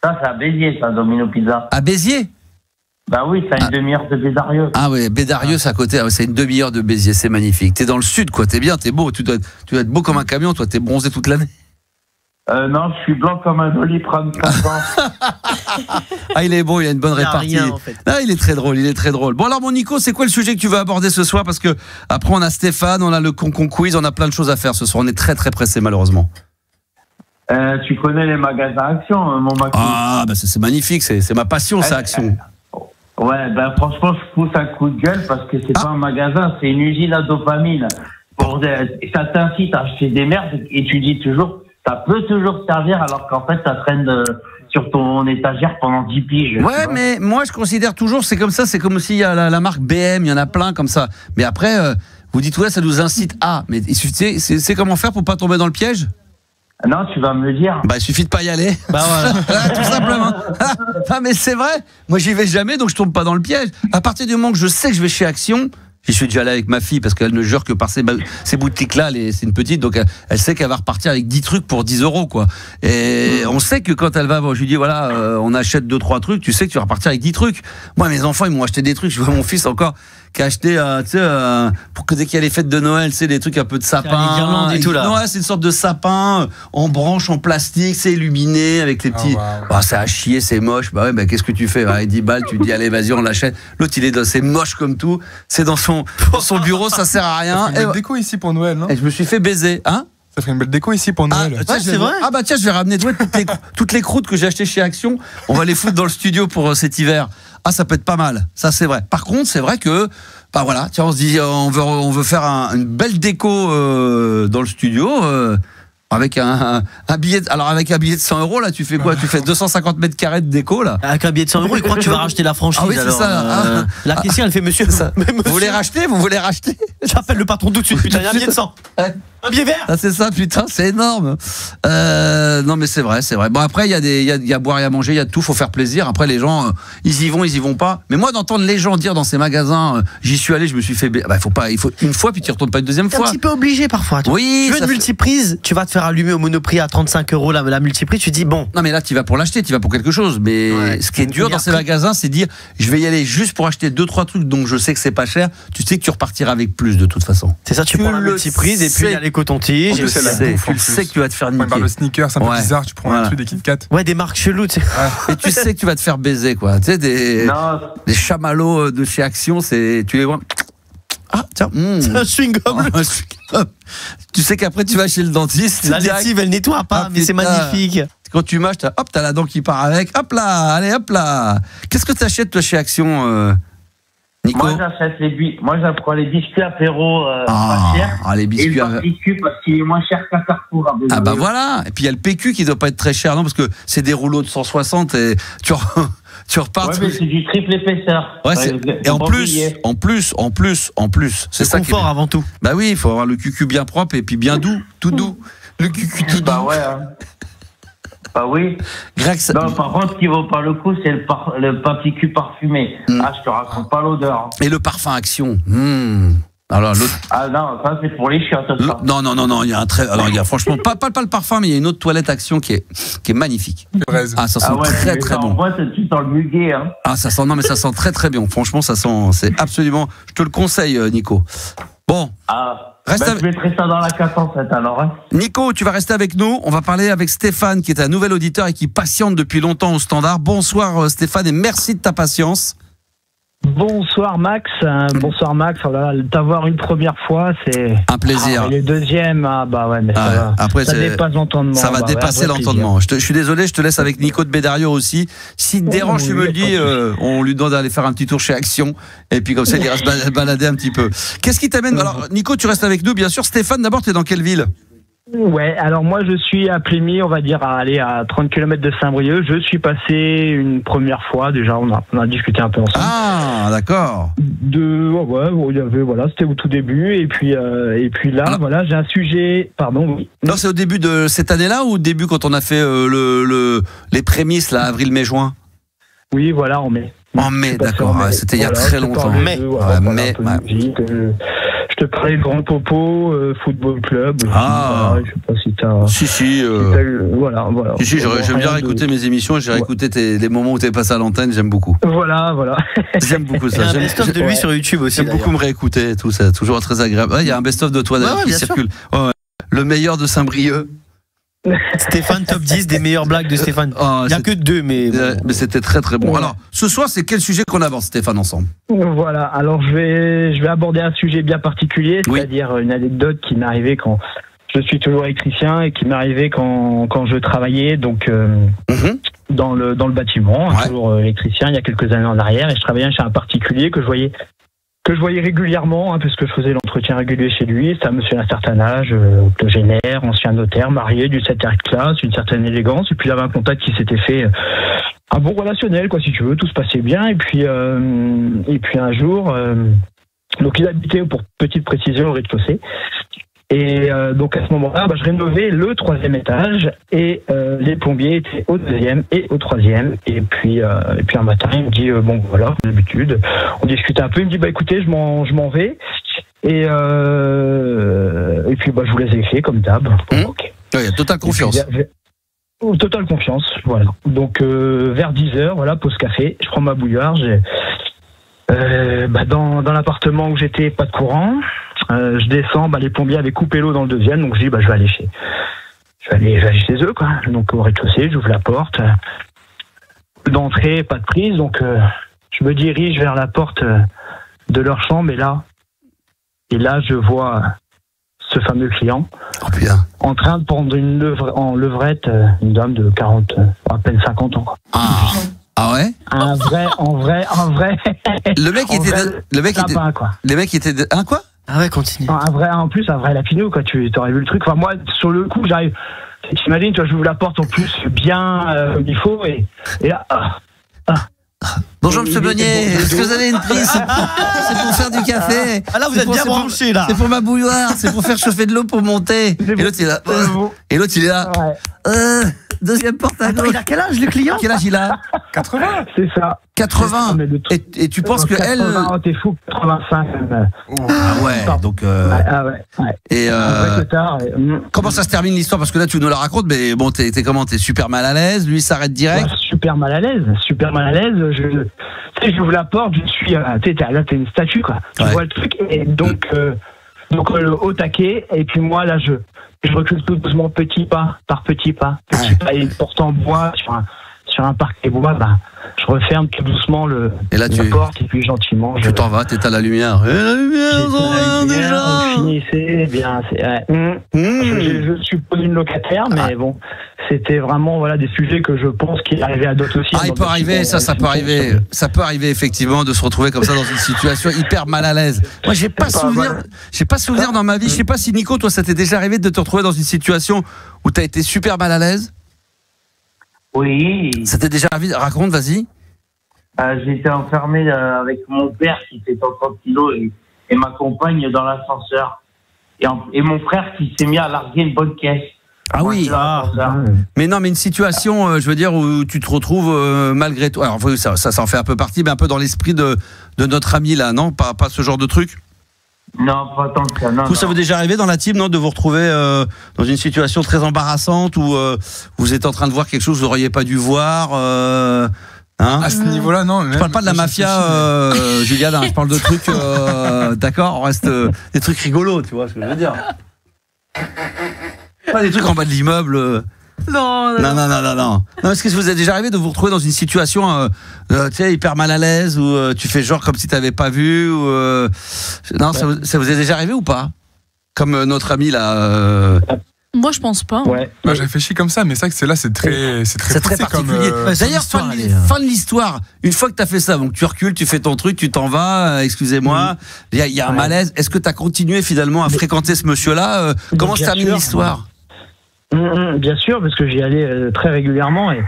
Ça, c'est à Béziers, ça, Domino Pizza. À Béziers? Bah oui, c'est à une demi-heure de Bédarieux. Ah oui, Bédarieux, c'est à côté. Ah, c'est une demi-heure de Béziers, c'est magnifique. T'es dans le sud, quoi. T'es bien, t'es beau. Tu dois être beau comme un camion, toi. T'es bronzé toute l'année. Non, je suis blanc comme un Doliprane. Ah, il est bon, il a une bonne répartie. Rien, en fait. Ah, il est très drôle, Bon, alors, mon Nico, c'est quoi le sujet que tu veux aborder ce soir? Parce que après, on a Stéphane, on a le Concon Quiz, on a plein de choses à faire ce soir. On est très, très pressé, malheureusement. Tu connais les magasins Action, mon Max? Ah, bah, c'est magnifique, c'est ma passion, ça, Action. Ouais, ben franchement, je pousse un coup de gueule parce que c'est pas un magasin, c'est une usine à dopamine. Ça t'incite à acheter des merdes et tu dis toujours, ça peut toujours servir alors qu'en fait, ça traîne sur ton étagère pendant 10 piges. Ouais, mais moi, je considère toujours, c'est comme ça, c'est comme s'il y a la marque BM, il y en a plein comme ça. Mais après, vous dites, ouais, ça nous incite à. Mais il suffit, c'est comment faire pour pas tomber dans le piège? Non, tu vas me le dire. Bah, il suffit de pas y aller. Bah, voilà. Tout simplement. Ah, mais c'est vrai. Moi, j'y vais jamais, donc je tombe pas dans le piège. À partir du moment que je sais que je vais chez Action, j'y suis déjà allé avec ma fille parce qu'elle ne jure que par ces boutiques-là, c'est une petite, donc elle sait qu'elle va repartir avec 10 trucs pour 10 €, quoi. Et on sait que quand elle va, je lui dis, voilà, on achète 2-3 trucs, tu sais que tu vas repartir avec 10 trucs. Moi, mes enfants, ils m'ont acheté des trucs. Je vois mon fils encore qui a acheté, tu sais, pour que dès qu'il y a les fêtes de Noël, c'est des trucs un peu de sapin. Les guirlandes et tout, là. Non, ouais, c'est une sorte de sapin en branche, en plastique, c'est illuminé avec les petits. Oh, c'est à chier, c'est moche. Bah ouais, bah qu'est-ce que tu fais? Avec 10 balles, tu dis, allez, vas-y, on l'achète. L'autre, c'est moche comme tout. C'est dans son bureau, ça sert à rien. Ça fait une belle déco ici pour Noël, non? Et je me suis fait baiser, hein? Ça ferait une belle déco ici pour Noël. Tiens, c'est vrai. Ah bah tiens, je vais ramener toutes les croûtes que j'ai achetées chez Action. On va les foutre dans le studio pour cet hiver. Ah, ça peut être pas mal. Ça, c'est vrai. Par contre, c'est vrai que, bah voilà, tiens, on se dit, on veut faire une belle déco dans le studio. Avec un billet, alors avec un billet de 100 €, là, tu fais quoi? Tu fais 250 mètres carrés de déco, là? Avec un billet de 100 €, il croit que tu vas racheter la franchise. Ah oui, c'est ça. La caissière, elle fait monsieur. Vous voulez racheter? J'appelle le patron tout de suite, putain, il y a un billet de 100. Un billet vert. Ah, c'est ça, putain, c'est énorme. Non, mais c'est vrai. Bon, après, il y a à boire et à manger, il y a de tout, faut faire plaisir. Après, les gens, ils y vont pas. Mais moi, d'entendre les gens dire dans ces magasins, j'y suis allé, je me suis fait. Bah, il faut une fois, puis tu y retournes pas une deuxième fois. C'est un petit peu obligé parfois. Oui. Tu veux une multiprise, tu vas te faire allumer au Monoprix à 35 € la multiprise, tu dis bon. Non, mais là, tu vas pour l'acheter, tu vas pour quelque chose. Mais ce qui est dur dans ces magasins, c'est dire, je vais y aller juste pour acheter 2-3 trucs, donc je sais que c'est pas cher. Tu sais que tu repartiras avec plus de toute façon. C'est ça, tu prends la multiprise et puis il y a les cotons-tiges. Tu sais que tu vas te faire niquer. Par le sneaker, c'est un peu bizarre, tu prends un truc des Kit Kat. Ouais, des marques cheloues, tu sais. Et tu sais que tu vas te faire baiser, quoi. Tu sais, des chamallows de chez Action, tu les vois. Ah, tiens, c'est un chewing-gum. Tu sais qu'après, tu vas chez le dentiste. La lessive, elle nettoie pas, mais c'est magnifique. Quand tu mâches, t'as la dent qui part avec. Hop là, allez, hop là. Qu'est-ce que tu achètes, toi, chez Action, Nico? Moi, j'apprends les biscuits apéro pas chers. Les biscuits. Et le PQ parce qu'il est moins cher qu'à Carrefour. Ah bah voilà. Et puis il y a le PQ qui doit pas être très cher, non, parce que c'est des rouleaux de 160 et tu repars. Ouais, mais c'est du triple épaisseur. Ouais, et en plus, c'est ça. Confort avant tout. Bah oui, il faut avoir le cucu bien propre et puis bien doux, tout doux. Le cucu tout doux. Bah ouais. Bah oui. Greg, non, par contre, ce qui vaut pas le coup, c'est le papier cul parfumé. Ah, je te raconte pas l'odeur. Et le parfum Action. Alors, ah non, ça c'est pour les chiottes. Non, il y a un très. Alors, il y a franchement pas le parfum, mais il y a une autre toilette Action qui est magnifique. Ah, ça sent très très bon. Moi, tu sens le muguet. Hein. Ah, ça sent. Non, mais ça sent très très bien. Franchement, ça sent. C'est absolument. Je te le conseille, Nico. Bon. Je mettrai ça dans la casse en fait alors. Hein. Nico, tu vas rester avec nous. On va parler avec Stéphane, qui est un nouvel auditeur et qui patiente depuis longtemps au standard. Bonsoir Stéphane et merci de ta patience. Bonsoir Max. Bonsoir Max. Voilà, t'avoir une première fois, c'est un plaisir. Et le deuxième, bah ouais, mais ça dépasse l'entendement. Ça va dépasser l'entendement. Je suis désolé, je te laisse avec Nico de Bédario aussi. S'il te dérange, tu me le dis, on lui demande d'aller faire un petit tour chez Action. Et puis comme ça, il ira se balader un petit peu. Qu'est-ce qui t'amène? Alors Nico, tu restes avec nous, bien sûr. Stéphane, d'abord, t'es dans quelle ville? Ouais, alors moi je suis à Plémy, on va dire à 30 km de Saint-Brieuc. Je suis passé une première fois, déjà on a discuté un peu ensemble. Ah, d'accord. C'était au tout début et puis là, voilà, j'ai un sujet, pardon. Oui. Non, c'est au début de cette année-là ou au début quand on a fait les prémices là, avril, mai, juin? Oui, voilà, en mai. En mai, d'accord. C'était il y a très longtemps. Mai. Je te parlais de Grand Popo, football club. Ah. Je sais pas si t'as. Si. Voilà. Si, j'aime bien réécouter mes émissions. J'ai réécouté les moments où t'es passé à l'antenne. J'aime beaucoup. Voilà. J'aime beaucoup ça. Il y a un best-of de lui sur YouTube aussi. J'aime beaucoup me réécouter. Tout ça, toujours très agréable. Il y a un best-of de toi d'ailleurs qui circule. Le meilleur de Saint-Brieuc. Stéphane, top 10 des meilleures blagues de Stéphane. Il n'y a que 2, mais c'était très très bon. Alors, ce soir, c'est quel sujet qu'on avance, Stéphane, ensemble? Voilà, alors je vais aborder un sujet bien particulier, c'est-à-dire une anecdote qui m'est arrivée quand je suis toujours électricien et qui m'est arrivée quand je travaillais donc dans le bâtiment, toujours électricien, il y a quelques années en arrière, et je travaillais chez un particulier que je voyais régulièrement, puisque je faisais l'entretien régulier chez lui. C'est un monsieur d'un certain âge, octogénaire, ancien notaire, marié, d'une certaine classe, une certaine élégance. Et puis il avait un contact qui s'était fait un bon relationnel, quoi, si tu veux. Tout se passait bien. Et puis un jour, donc il habitait, pour petite précision, au rez-de-chaussée. Et donc à ce moment-là, je rénovais le 3e étage et les plombiers étaient au 2e et au 3e. Et puis un matin, il me dit bon voilà, comme d'habitude, on discute un peu. Il me dit écoutez, je m'en vais. Et puis je vous laisse écrire comme d'hab. Ok. Il y a totale confiance. Totale confiance, voilà. Donc vers 10h, voilà, pause café. Je prends ma bouilloire. Dans l'appartement où j'étais, pas de courant. Je descends, les plombiers avaient coupé l'eau dans le 2e, donc je dis je vais aller chez eux, quoi. Donc au rez-de-chaussée, j'ouvre la porte. D'entrée, pas de prise, donc je me dirige vers la porte de leur chambre, et là je vois ce fameux client en train de prendre en levrette une dame de 40, à peine 50 ans, quoi. Ah ouais? En vrai. Le mec était un quoi? Ah ouais, continue. Un vrai lapinou, quoi. Tu aurais vu le truc. Enfin, moi, sur le coup, j'arrive. T'imagines, j'ouvre la porte en plus bien comme il faut, et là. Bonjour Monsieur Meunier, est-ce que vous avez une prise? C'est pour faire du café. Ah là, vous êtes bien branché là. C'est pour ma bouilloire, c'est pour faire chauffer de l'eau pour monter. Et l'autre il est là. Et l'autre il est là. Deuxième porte à gauche. Il a quel âge le client? Quel âge il a? 80. C'est ça. 80. Et tu penses que 80, elle. t'es fou, 85. Ah ouais, donc. Et comment ça se termine l'histoire? Parce que là tu nous la racontes, mais bon, t'es comment? T'es super mal à l'aise, lui il s'arrête direct. Ouais, super mal à l'aise. J'ouvre la porte, je suis. Là, t'es une statue, quoi. Tu vois le truc, et donc au taquet, et puis moi, là, je recule tout doucement, petit pas par petit pas. Petit pas, et une porte en bois sur un parquet bois, je referme tout doucement la porte, et puis gentiment. Tu t'en vas, t'éteins la lumière. Et la lumière, déjà. Finissez, bien. Je suis pas une locataire, mais bon, c'était vraiment des sujets que je pense qu'il arrivait à d'autres aussi. Il peut arriver, ça peut arriver. Ça peut arriver effectivement de se retrouver comme ça dans une situation hyper mal à l'aise. Moi, j'ai pas souvenir dans ma vie. Je sais pas si Nico, toi, ça t'est déjà arrivé de te retrouver dans une situation où t'as été super mal à l'aise? Oui. Ça t'est déjà arrivé? Raconte, vas-y. J'étais enfermé avec mon père qui fait 130 kilos et ma compagne dans l'ascenseur. Et mon frère qui s'est mis à larguer une bonne caisse. Ah oui. Mais non, mais une situation, je veux dire, où tu te retrouves malgré toi. Alors ça en fait un peu partie, mais un peu dans l'esprit de notre ami là, non? Pas ce genre de truc? Non, pas tant que ça. Non, ça vous est déjà arrivé dans la team, non, de vous retrouver dans une situation très embarrassante où vous êtes en train de voir quelque chose que vous n'auriez pas dû voir à ce niveau-là, non. Je parle pas de la mafia, Juliane, je parle de trucs, d'accord, on reste des trucs rigolos, tu vois ce que je veux dire. Pas des trucs en bas de l'immeuble. Non. Est-ce que ça vous est déjà arrivé de vous retrouver dans une situation hyper mal à l'aise où tu fais genre comme si tu n'avais pas vu Non, ça vous est déjà arrivé ou pas? Comme notre ami là. Moi, je pense pas. Ouais. Moi, j'ai réfléchi comme ça, mais c'est vrai que c'est très particulier. D'ailleurs, fin de l'histoire. Une fois que tu as fait ça, donc tu recules, tu fais ton truc, tu t'en vas, excusez-moi, il y a un malaise. Est-ce que tu as continué finalement à fréquenter ce monsieur-là? Comment se termine l'histoire? Bien sûr, parce que j'y allais très régulièrement et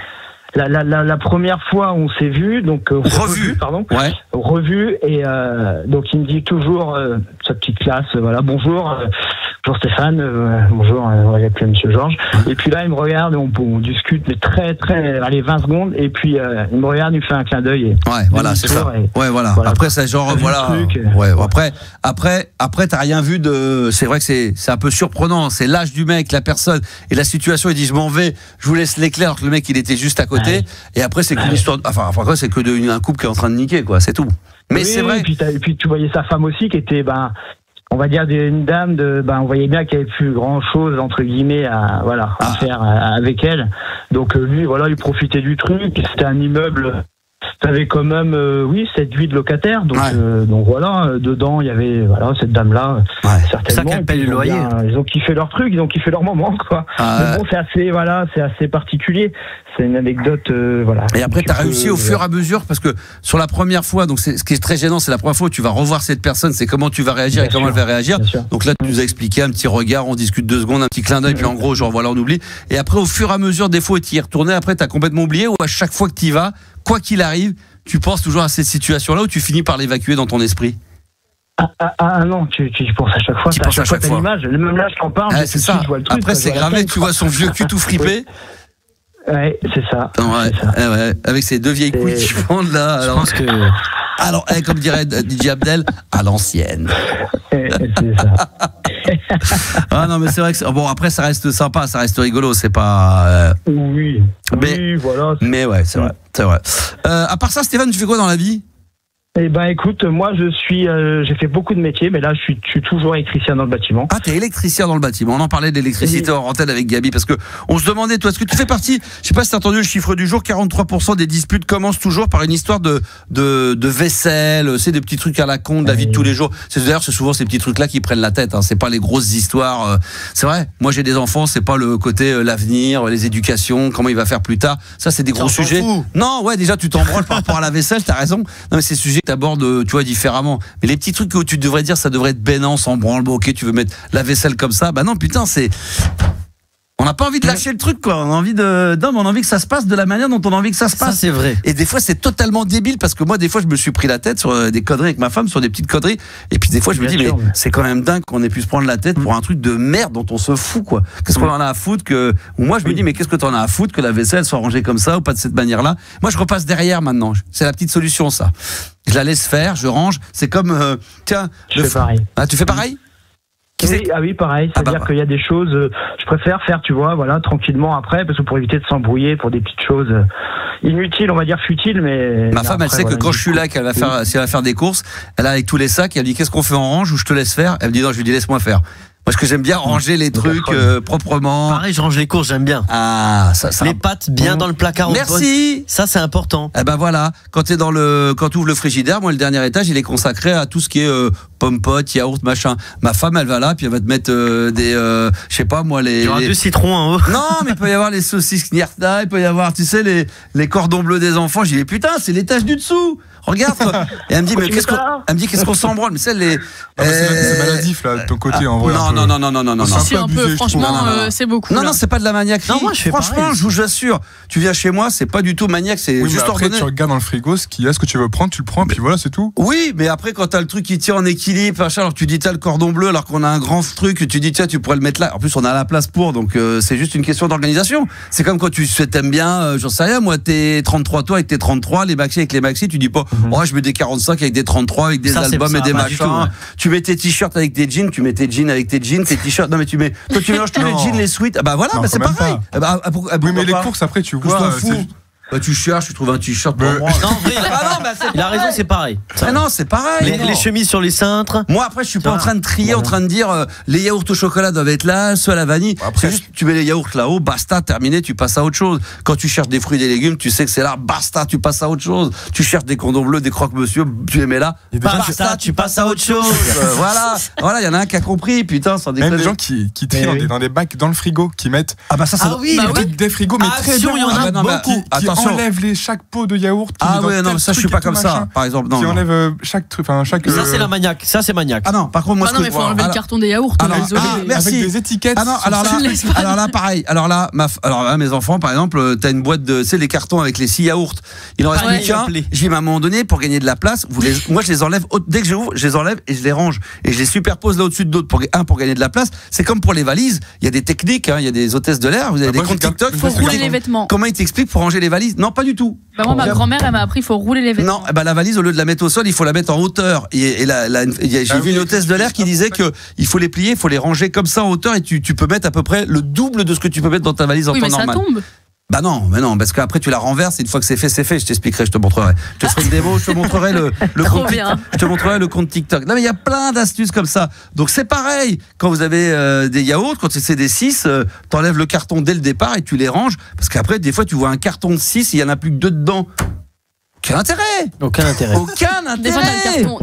la première fois où on s'est vu, donc revu, et donc il me dit toujours sa petite classe, bonjour Stéphane, bonjour, j'appelle Monsieur Georges. Et puis là, il me regarde, on discute, mais très, 20 secondes. Et puis, il me regarde, il me fait un clin d'œil. C'est ça. Voilà. Après, c'est genre, Après, t'as rien vu de. C'est vrai que c'est un peu surprenant. C'est l'âge du mec, la personne et la situation. Il dit, je m'en vais, je vous laisse l'éclair, alors que le mec, il était juste à côté. Et après, c'est qu'une histoire. Enfin, après, c'est que un couple qui est en train de niquer, quoi. C'est tout. Mais c'est vrai. Et puis, tu voyais sa femme aussi qui était, on va dire une dame on voyait bien qu'il n'y avait plus grand chose entre guillemets à faire avec elle. Donc lui, il profitait du truc. C'était un immeuble. T'avais quand même 7-8 locataires. Donc dedans il y avait cette dame là. Certainement. C'est ça qu'elle paye le loyer. Ils ont kiffé leur truc, ils ont kiffé leur moment, quoi. Mais bon, c'est assez particulier. C'est une anecdote, Et après, tu as réussi au fur et à mesure, parce que sur la première fois, donc ce qui est très gênant, c'est la première fois où tu vas revoir cette personne, c'est comment tu vas réagir et comment elle va réagir. Donc là, tu nous as expliqué un petit regard, on discute 2 secondes, un petit clin d'œil, puis en gros, genre voilà, on oublie. Et après, au fur et à mesure, des fois, tu y es retourné, après, tu as complètement oublié, ou à chaque fois que tu y vas, quoi qu'il arrive, tu penses toujours à cette situation-là, où tu finis par l'évacuer dans ton esprit? Non, tu penses à chaque fois. Tu penses à chaque fois. L'image, même là, je t'en parle. C'est ça. Après, c'est gravé, tu vois son vieux cul tout fripé. Ouais, c'est ça. Avec ces 2 vieilles couilles qui fondent là. Je pense que. Alors, comme dirait DJ Abdel, à l'ancienne. C'est ça. Non, mais c'est vrai que bon, après ça reste sympa, ça reste rigolo, c'est pas. Oui, voilà. Mais ouais, c'est vrai. À part ça, Stéphane, tu fais quoi dans la vie? Eh ben écoute, moi j'ai fait beaucoup de métiers, mais là je suis toujours électricien dans le bâtiment. Ah, t'es électricien dans le bâtiment. On en parlait d'électricité en antenne avec Gabi, parce que on se demandait, toi, est-ce que tu fais partie, je sais pas si t'as entendu le chiffre du jour, 43% des disputes commencent toujours par une histoire de vaisselle, c'est des petits trucs à la con de la vie de tous les jours. D'ailleurs, c'est souvent ces petits trucs-là qui prennent la tête, hein. C'est pas les grosses histoires. C'est vrai, moi j'ai des enfants, c'est pas le côté l'avenir, les éducations, comment il va faire plus tard. Ça, c'est des gros sujets. Non, déjà tu t'en branles par rapport à la vaisselle, t'as raison. Non, mais c'est sujets t'abordes, tu vois, différemment. Mais les petits trucs où tu devrais dire, ça devrait être bénin, sans branle, ok, tu veux mettre la vaisselle comme ça, non, putain, c'est On n'a pas envie de lâcher le truc, quoi. On a envie on a envie que ça se passe de la manière dont on a envie que ça se passe. Ça, c'est vrai. Et des fois, c'est totalement débile parce que moi, des fois, je me suis pris la tête sur des conneries avec ma femme, sur des petites conneries. Et puis, des fois, je me dis, mais c'est quand même dingue qu'on ait pu se prendre la tête pour un truc de merde dont on se fout, quoi. Qu'est-ce qu'on en a à foutre ou moi, je me dis, mais qu'est-ce que t'en as à foutre que la vaisselle soit rangée comme ça ou pas de cette manière-là? Moi, je repasse derrière maintenant. C'est la petite solution, ça. Je la laisse faire, je range. C'est comme, tiens. Je fais pareil. Ah, tu fais pareil? Oui, pareil. C'est-à-dire qu'il y a des choses, je préfère faire, tu vois, voilà, tranquillement après, parce que pour éviter de s'embrouiller pour des petites choses inutiles, on va dire futiles, mais. Ma femme, elle sait que quand je suis là, si elle va faire des courses, elle a avec tous les sacs, elle me dit qu'est-ce qu'on fait, en range ou je te laisse faire? Elle me dit non, je lui dis laisse-moi faire. Parce que j'aime bien ranger les trucs proprement. Pareil, je range les courses, j'aime bien. Ah, ça. Les pâtes bien dans le placard. Merci. Ça, c'est important. Eh ben voilà, quand tu ouvres le frigidaire, moi le dernier étage, il est consacré à tout ce qui est pommes potes, yaourt, machin. Ma femme, elle va là, puis elle va te mettre je sais pas moi Il y aura 2 citrons en haut. Non, mais il peut y avoir les saucisses Knierta, il peut y avoir, tu sais, les cordons bleus des enfants. J'ai dit putain, c'est l'étage du dessous. Regarde. Et elle me dit mais qu'est-ce qu'on s'en branle? Mais c'est c'est maladif là de ton côté en vrai. Non. Si un peu, franchement, c'est beaucoup. Non, c'est pas de la maniaquerie. Non, moi je fais franchement, je vous assure. Tu viens chez moi, c'est pas du tout maniaque, c'est juste ordonné. Après, tu regardes dans le frigo ce qu'il y a, ce que tu veux prendre, tu le prends, puis voilà, c'est tout. Oui, mais après quand t'as le truc qui tient en équilibre, machin, alors tu dis t'as le cordon bleu, alors qu'on a un grand truc, tu dis tiens, tu pourrais le mettre là. En plus, on a la place pour, donc c'est juste une question d'organisation. C'est comme quand tu t'aimes bien, j'en sais rien, moi t'es 33 toi avec tes 33, les maxi avec les maxi, tu dis pas je mets des 45 avec des 33 avec des albums et des machins. Tu mets tes t-shirts avec tes jeans, tu mets tes jeans avec tes jeans, tes t-shirts. Non mais tu mélanges tous les jeans, les sweats. Bah voilà, c'est pareil. Oui, mais les courses après tu vois. Bah tu cherches, tu trouves un t-shirt pour moi. Non, vrai, il a raison, c'est pareil. Non, c'est pareil. Les chemises sur les cintres. Moi après, je suis pas en train de trier, en train de dire les yaourts au chocolat doivent être là, ceux à la vanille. C'est juste tu mets les yaourts là-haut, basta, terminé, tu passes à autre chose. Quand tu cherches des fruits et des légumes, tu sais que c'est là, basta, tu passes à autre chose. Tu cherches des condoms bleus, des croque-monsieur, tu les mets là, basta, tu passes à autre chose. Voilà, il y en a un qui a compris, putain, sans déconner. Même des gens qui trient dans des bacs dans le frigo, qui mettent. Ah bah ça des frigos, mais très bien. Il y en a beaucoup. Qui enlève chaque pot de yaourt. Ah ouais, non, ça je suis pas comme ça, par exemple. Non, qui enlève chaque truc, Ça c'est la maniaque, ça c'est maniaque. Ah non, par contre moi non, mais faut enlever le carton des yaourts. Merci. Avec des étiquettes. Ah non, alors là pareil. Alors là mes enfants par exemple, t'as une boîte de, tu sais, les cartons avec les 6 yaourts. Il en reste plus qu'un. J'ai à un moment donné pour gagner de la place, moi je les enlève dès que j'ouvre, je les enlève et je les range et je les superpose là au-dessus de d'autres pour gagner de la place. C'est comme pour les valises, il y a des techniques, il y a des hôtesses de l'air, vous avez des comptes TikTok, faut rouler les vêtements. Comment ils t'expliquent pour ranger les valises? Non, pas du tout. Bah moi ma grand-mère elle m'a appris il faut rouler les vêtements. Non, la valise au lieu de la mettre au sol, il faut la mettre en hauteur. Et j'ai vu une hôtesse de l'air qui disait que il faut les plier, il faut les ranger comme ça en hauteur et tu peux mettre à peu près le double de ce que tu peux mettre dans ta valise en temps normal. Oui, mais ça tombe. Bah non, parce qu'après tu la renverses et une fois que c'est fait, je t'expliquerai, je te montrerai. Je te ferai une démo, je te montrerai le compte TikTok. Je te montrerai le compte TikTok. Non mais il y a plein d'astuces comme ça. Donc c'est pareil, quand vous avez des yaourts, quand c'est des 6, t'enlèves le carton dès le départ et tu les ranges, parce qu'après des fois tu vois un carton de 6, il y en a plus que 2 dedans. Aucun intérêt. Des fois,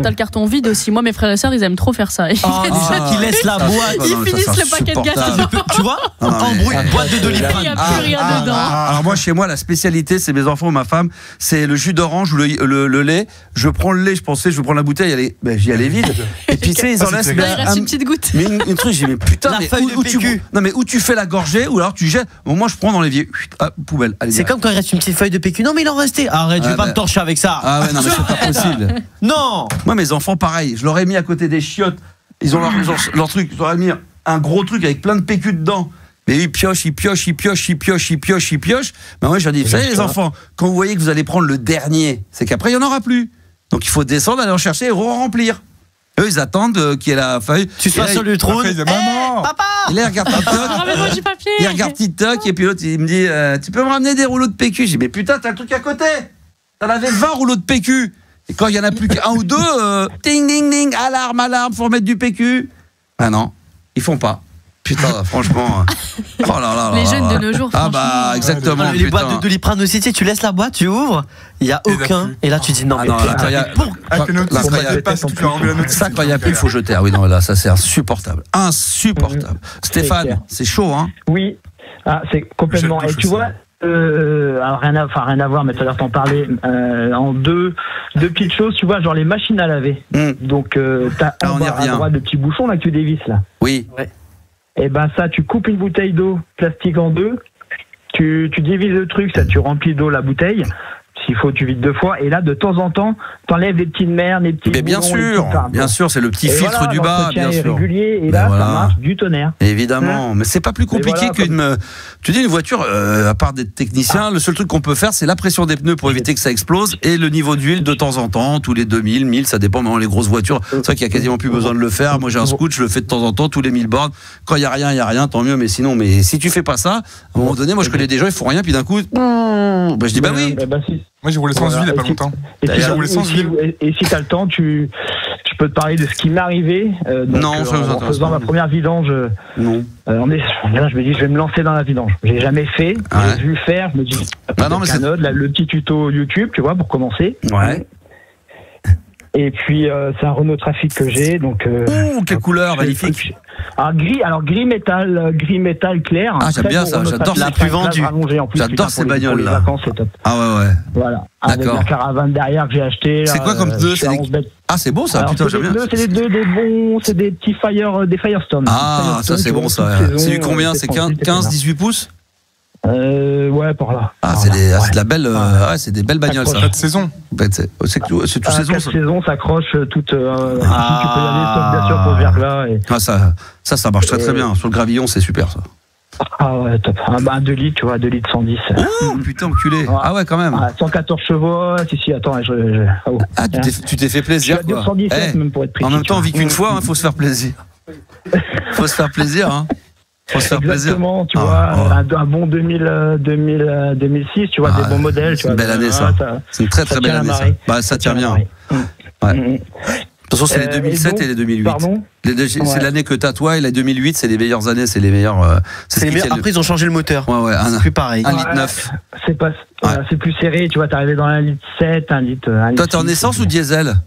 t'as le carton vide aussi. Moi, mes frères et sœurs, ils aiment trop faire ça. Ils qui laissent la boîte. Ils finissent le paquet de gâteaux. Tu vois, embrouille boîte de Doliprane. Il n'y a plus rien dedans. Alors moi, chez moi, la spécialité, c'est mes enfants ou ma femme, c'est le jus d'orange ou le lait. Je prends le lait, je prends la bouteille, j'y allais vide. Et puis tu sais, ils en laissent. Il reste une petite goutte. Mais une truc, j'ai dit mais putain, où tu fais la gorgée ou alors tu jettes. Moi, je prends dans l'évier. Poubelle. C'est comme quand il reste une petite feuille de PQ. Non, mais il en restait. Arrête, je vais pas me torcher avec ça. Ah ouais, non, mais c'est pas possible. Non. Moi, mes enfants, pareil, je leur ai mis à côté des chiottes. Ils ont leur truc, je leur ai mis un gros truc avec plein de PQ dedans. Mais ils piochent. Mais moi, je leur dis, vous savez, les enfants, quand vous voyez que vous allez prendre le dernier, c'est qu'après, il n'y en aura plus. Donc, il faut descendre, aller en chercher et remplir. Eux, ils attendent qu'il y ait la feuille. Tu sois sur le trône. Papa. Et là, il regarde TikTok. Ramène-moi du papier. Il regarde TikTok et puis l'autre, il me dit, tu peux me ramener des rouleaux de PQ? J'ai dit, mais putain, t'as le truc à côté. T'en avais 20 rouleaux de PQ. Et quand il y en a plus qu'un ou deux, ding, ding, ding, alarme, faut remettre du PQ. Ah non, ils font pas. Putain, franchement. Oh là là. Les jeunes de nos jours. Ah bah, exactement. Les boîtes de Doliprane aussi, tu laisses la boîte, tu ouvres, il n'y a aucun. Et là, tu dis non, mais ça, quand il n'y a plus, il faut jeter. Ah oui, non, là, ça, c'est insupportable. Stéphane, c'est chaud, hein? Oui, c'est complètement. Et tu vois. Alors rien à voir, mais tout à l'heure t'en parlais en deux petites choses, tu vois, genre les machines à laver. Donc t'as en bas à droite de petits bouchons là que tu dévisses là. Oui. Ouais. Et ben ça, tu coupes une bouteille d'eau plastique en deux, tu divises le truc, ça, tu remplis d'eau la bouteille. S'il faut, tu vides 2 fois. Et là, de temps en temps, t'enlèves des petites merdes, des petits. Mais bien sûr, c'est le petit filtre du bas, bien sûr. Régulier, et là, ça marche du tonnerre. Évidemment, mais c'est pas plus compliqué qu'une. Tu dis une voiture, à part des techniciens, le seul truc qu'on peut faire, c'est la pression des pneus pour éviter que ça explose et le niveau d'huile de temps en temps, tous les 2000, 1000, ça dépend. Mais les grosses voitures, c'est vrai qu'il y a quasiment plus besoin de le faire. Moi, j'ai un scoot, je le fais de temps en temps, tous les 1000 bornes. Quand il y a rien, tant mieux. Mais sinon, si tu fais pas ça, à un moment donné, moi, je connais des gens, ils font rien, puis d'un coup, je dis bah oui. Moi, j'ai roulé sans huile il n'y a pas longtemps. Et si tu as le temps, je peux te parler de ce qui m'est arrivé. En faisant ma première vidange. Non. Là, je me dis, je vais me lancer dans la vidange. J'ai jamais fait. J'ai vu faire. Je me dis, le petit tuto YouTube, tu vois, pour commencer. Ouais. Et puis c'est un Renault Trafic que j'ai, donc. Quelle couleur magnifique. Gris métal clair. Ah, j'aime bien ça. J'adore la plus vendue. J'adore ces bagnoles là. Vacances, c'est top. Ah ouais. Voilà. Avec la caravane derrière que j'ai acheté. C'est quoi comme pneus? Ah, c'est beau ça. Alors, putain, j'aime bien. C'est des bons, c'est des petits des Firestone. Ah, ça c'est bon ça. C'est du combien? C'est 15, 18 pouces? Ouais, par là. Ah, c'est de la belle. C'est des belles bagnoles ça. 4 saisons. C'est tout saison. 4 saisons, ça accroche toute. Tu peux y aller, sauf bien sûr pour le verglas. Ça marche très bien. Sur le gravillon, c'est super ça. Ah ouais, top. 2 litres, tu vois, 2 litres 110. Oh putain, enculé. Ah ouais, quand même. 114 chevaux. Si, attends, tu t'es fait plaisir. Je vais dire 117 même pour être précis. En même temps, on vit qu'une fois, faut se faire plaisir. Faut se faire plaisir, hein. Exactement, tu vois, un bon 2006, tu vois, des bons modèles. C'est une belle année, ça. C'est une très très belle année, ça. Ça tient bien. Ouais. De toute façon, c'est les 2007 et les 2008. C'est l'année que t'as toi, et les 2008, c'est les meilleures années, c'est les meilleurs. Après, ils ont changé le moteur. Ouais, c'est plus pareil. 1,9 litre. C'est plus serré, tu vois, t'es arrivé dans 1,7 litre, 1 litre. Toi, t'es en essence ou diesel?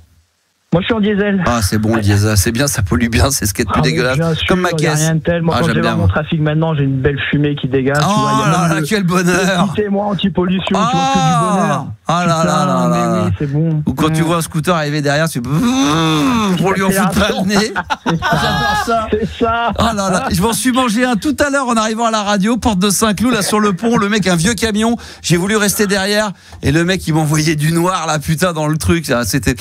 Moi, je suis en diesel. Ah, c'est bon, le diesel. C'est bien, ça pollue bien, c'est ce qui est le plus dégueulasse. Comme ma caisse. Rien de tel. Moi, quand j'ai dans mon trafic maintenant, j'ai une belle fumée qui dégage. Oh là là, quel bonheur! Moi anti-pollution, tu vois, que du bonheur. Ah là là. Oui, c'est bon. Ou quand tu vois un scooter arriver derrière, tu pour lui en foutre plein le nez. J'adore ça. C'est ça. Oh là là. Je m'en suis mangé un tout à l'heure en arrivant à la radio, porte de Saint-Cloud, là sur le pont. Le mec, un vieux camion. J'ai voulu rester derrière. Et le mec, il m'envoyait du noir, là, putain, dans le truc. C'était.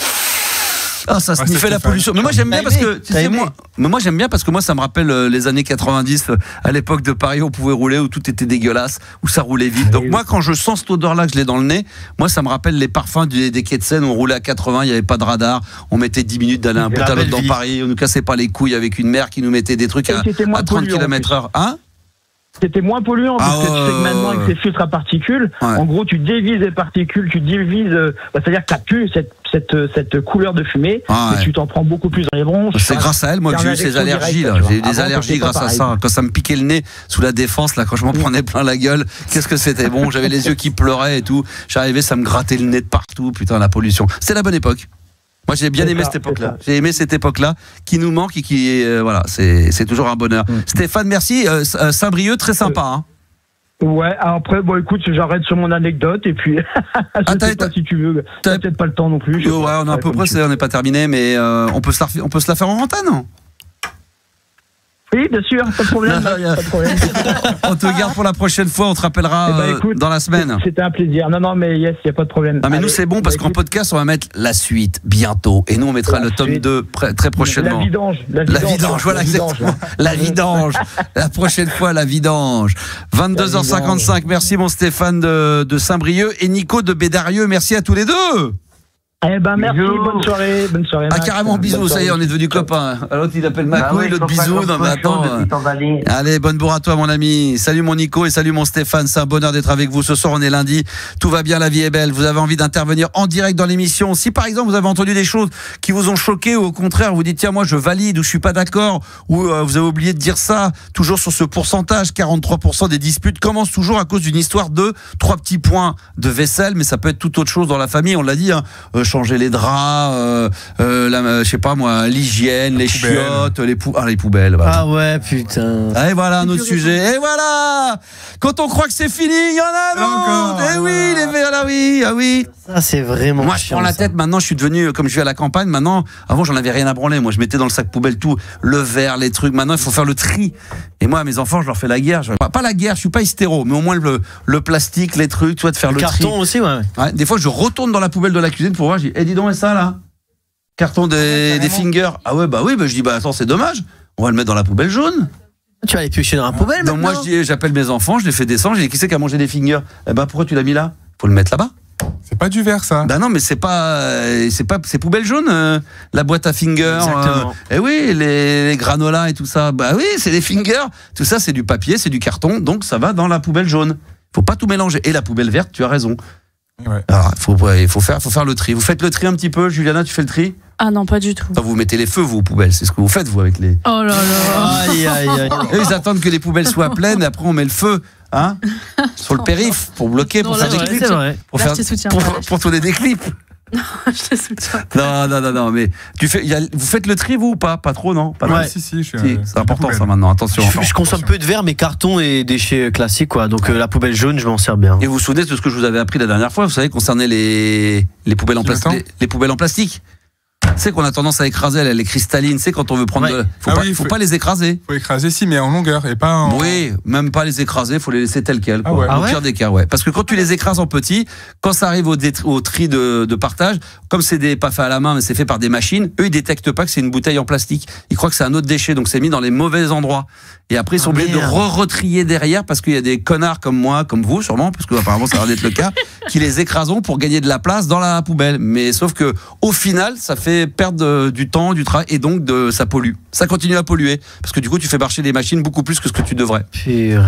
Ah, ça sniffait la pollution. Mais moi j'aime bien parce que j'aime bien parce que moi ça me rappelle les années 90, à l'époque de Paris, on pouvait rouler où tout était dégueulasse, où ça roulait vite. Donc moi quand je sens cette odeur là que je l'ai dans le nez, moi ça me rappelle les parfums des quais de Seine où on roulait à 80, il n'y avait pas de radar, on mettait 10 minutes d'aller un bout à l'autre dans Paris, on nous cassait pas les couilles avec une mère qui nous mettait des trucs à 30 km/h. Hein? C'était moins polluant parce que tu sais que maintenant avec ces filtres à particules, en gros tu dévises les particules, c'est-à-dire que tu n'as plus cette couleur de fumée et tu t'en prends beaucoup plus dans les bronches. C'est grâce à elle, moi, que j'ai eu ces allergies là. J'ai eu des allergies grâce à ça. Quand ça me piquait le nez sous la Défense, là, quand je m'en prenais plein la gueule, qu'est-ce que c'était bon. J'avais les yeux qui pleuraient et tout. J'arrivais, ça me grattait le nez de partout. Putain, la pollution. C'était la bonne époque. Moi, j'ai bien aimé cette époque-là. J'ai aimé cette époque-là qui nous manque et qui est, c'est toujours un bonheur. Stéphane, merci. Saint-Brieuc, très sympa. Hein. Ouais, après, écoute, j'arrête sur mon anecdote et puis, je sais pas si tu veux. T'as peut-être pas le temps non plus. On est à peu près, on n'est pas terminé, mais on peut se la faire en antenne. Oui, bien sûr, pas de problème. On te garde pour la prochaine fois, on te rappellera écoute, dans la semaine. C'était un plaisir. Non, mais yes, il n'y a pas de problème. Non, mais nous, c'est bon parce qu'en podcast, on va mettre la suite bientôt. Et nous, on mettra le tome 2 très prochainement. La vidange, voilà, exactement. La vidange. La prochaine fois, la vidange. 22h55. Merci, mon Stéphane de Saint-Brieuc et Nico de Bédarieux. Merci à tous les deux. Merci, bonne soirée. Ah, carrément, bisous, ça y est, on est devenus copains. L'autre, il appelle Macouille, l'autre bisous. Non, mais attends. Allez, bonne bourre à toi, mon ami. Salut, mon Nico, et salut, mon Stéphane. C'est un bonheur d'être avec vous. Ce soir, on est lundi. Tout va bien, la vie est belle. Vous avez envie d'intervenir en direct dans l'émission. Si, par exemple, vous avez entendu des choses qui vous ont choqué, ou au contraire, vous dites, tiens, moi, je valide, ou je suis pas d'accord, ou vous avez oublié de dire ça, toujours sur ce pourcentage, 43% des disputes commencent toujours à cause d'une histoire de 3 petits points de vaisselle, mais ça peut être tout autre chose dans la famille. On l'a dit, changer les draps, je sais pas moi, l'hygiène, les chiottes, les poubelles. Voilà. Ah ouais, putain. Et voilà un autre sujet. Et voilà. Quand on croit que c'est fini, il y en a d'autres. Eh oui, les verres là, oui, ah oui. Ça c'est vraiment. Moi, je prends la tête. Maintenant, je suis devenu, comme je vais à la campagne. Maintenant, avant, j'en avais rien à branler. Moi, je mettais dans le sac poubelle tout, le verre, les trucs. Maintenant, il faut faire le tri. Et moi, à mes enfants, je leur fais la guerre. Pas la guerre. Je suis pas hystéro, mais au moins le plastique, les trucs, tu vois, de faire le tri. Carton aussi, ouais. Des fois, je retourne dans la poubelle de la cuisine pour voir. Je dis, dis donc, et ça là, carton des fingers. Ah ouais, bah oui. Je dis, attends, c'est dommage. On va le mettre dans la poubelle jaune. Tu vas aller piocher dans la poubelle maintenant. Donc moi, j'appelle mes enfants, je les fais descendre. Je dis, qui c'est qui a mangé des fingers? Pourquoi tu l'as mis là? Faut le mettre là-bas. C'est pas du verre, ça. Non, mais c'est poubelle jaune, la boîte à fingers. Exactement. Et oui, les granolas et tout ça. Bah oui, c'est des fingers. Tout ça, c'est du papier, c'est du carton, donc ça va dans la poubelle jaune. Faut pas tout mélanger. Et la poubelle verte, tu as raison. Ouais. Alors, il faut faire le tri. Vous faites le tri un petit peu, Juliana, tu fais le tri? Ah non, pas du tout. Vous mettez les feux, vous, aux poubelles. C'est ce que vous faites, vous, avec les. Oh là là. Aïe, aïe, aïe. Eux, ils attendent que les poubelles soient pleines, et après, on met le feu. Sur le périph' pour bloquer, pour faire des clips, pour tourner des clips. Non, je te soutiens. Non, mais vous faites le tri, vous, ou pas? Pas trop, non? Pas ouais, si, c'est important ça maintenant, attention. Je consomme peu de verre, mais carton et déchets classiques, quoi. Donc la poubelle jaune, je m'en sers bien. Et vous vous souvenez de ce que je vous avais appris la dernière fois, vous savez, concernant les poubelles en plastique? Les poubelles en plastique. C'est qu'on a tendance à écraser, elle est cristalline, c'est quand on veut prendre faut pas les écraser. Faut écraser si, mais en longueur et pas en... Oui, même pas les écraser, faut les laisser tels quels, quoi. Ouais. Au pire des cas, ouais. Parce que quand tu les écrases en petits, quand ça arrive au tri de partage, comme c'est pas fait à la main mais c'est fait par des machines, eux ils détectent pas que c'est une bouteille en plastique. Ils croient que c'est un autre déchet, donc c'est mis dans les mauvais endroits. Et après ils sont obligés de retrier derrière parce qu'il y a des connards comme moi, comme vous sûrement, parce que apparemment ça va être le cas, qui les écraseront pour gagner de la place dans la poubelle. Mais sauf que au final, ça fait perdre du temps, du travail, et donc ça pollue. Ça continue à polluer parce que du coup tu fais marcher les machines beaucoup plus que ce que tu devrais.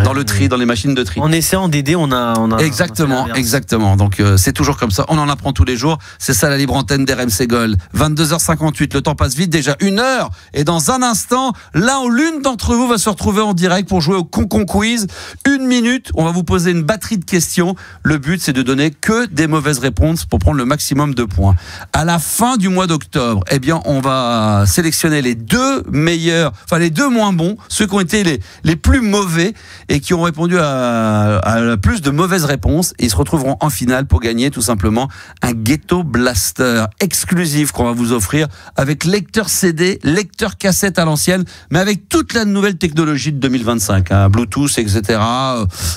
Dans le tri, dans les machines de tri. En essayant d'aider, on a exactement. Donc c'est toujours comme ça. On en apprend tous les jours. C'est ça la libre antenne d'RMC Gold. 22h58. Le temps passe vite. Déjà 1 heure. Et dans un instant, l'un ou l'une d'entre vous va se retrouver en direct pour jouer au Concon Quiz. 1 minute. On va vous poser une batterie de questions. Le but, c'est de donner que des mauvaises réponses pour prendre le maximum de points. À la fin du mois d'octobre, on va sélectionner les 2 meilleurs, enfin les 2 moins bons, ceux qui ont été les plus mauvais et qui ont répondu à plus de mauvaises réponses. Et ils se retrouveront en finale pour gagner tout simplement un Ghetto Blaster exclusif qu'on va vous offrir avec lecteur CD, lecteur cassette à l'ancienne, mais avec toute la nouvelle technologie de 2025, Bluetooth, etc.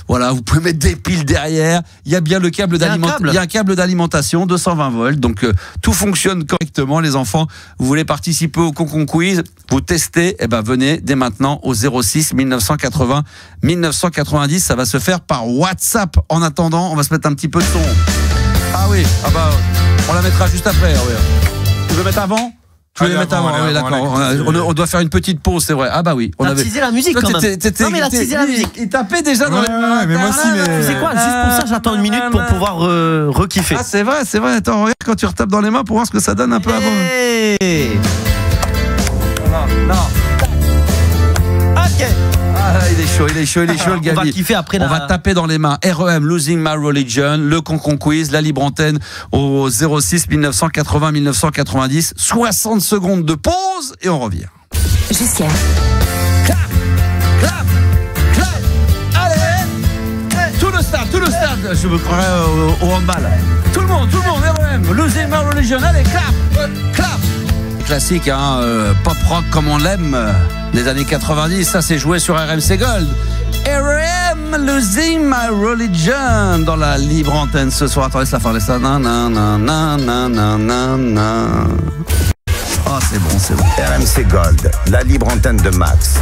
Voilà, vous pouvez mettre des piles derrière. Il y a bien le câble d'alimentation. Il y a un câble d'alimentation 220 volts, donc tout fonctionne correctement. Les enfants, vous voulez participer au Concon Quiz, vous testez, venez dès maintenant au 06 1980 1990. Ça va se faire par WhatsApp. En attendant, on va se mettre un petit peu de son. Ah oui, on la mettra juste après. Tu veux mettre avant? Tu veux les mettre avant? Oui, d'accord. On doit faire une petite pause, c'est vrai. Ah bah oui. On a teasé la musique quand même. Non mais il a teasé la musique. Il tapait déjà dans les... mais moi aussi, mais... Tu sais quoi? Juste pour ça, j'attends 1 minute pour pouvoir re-kiffer. Ah c'est vrai. Attends, regarde quand tu retapes dans les mains pour voir ce que ça donne un peu avant. Non. Ok. Il est chaud, le gars. On va kiffer après. On va taper dans les mains. REM, Losing My Religion, le Concon Quiz, la libre antenne au 06 1980 1990. 60 secondes de pause et on revient. Jusqu'à... Clap. Allez. Tout le stade. Je me croirais au handball. Tout le monde, REM, Losing My Religion. Allez, clap. Classique, pop rock comme on l'aime des années 90, ça c'est joué sur RMC Gold. R.E.M. Losing My Religion dans la libre antenne ce soir. Attends, laisse la faire, laisse ça. Ah, c'est bon. RMC Gold, la libre antenne de Max.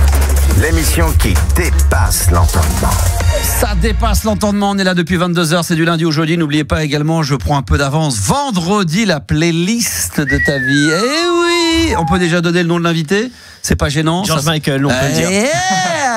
L'émission qui dépasse l'entendement. Ça dépasse l'entendement, on est là depuis 22h, c'est du lundi au jeudi. N'oubliez pas également, je prends un peu d'avance, vendredi, la playlist de ta vie. Eh oui, on peut déjà donner le nom de l'invité? C'est pas gênant? George Michael, on peut le dire.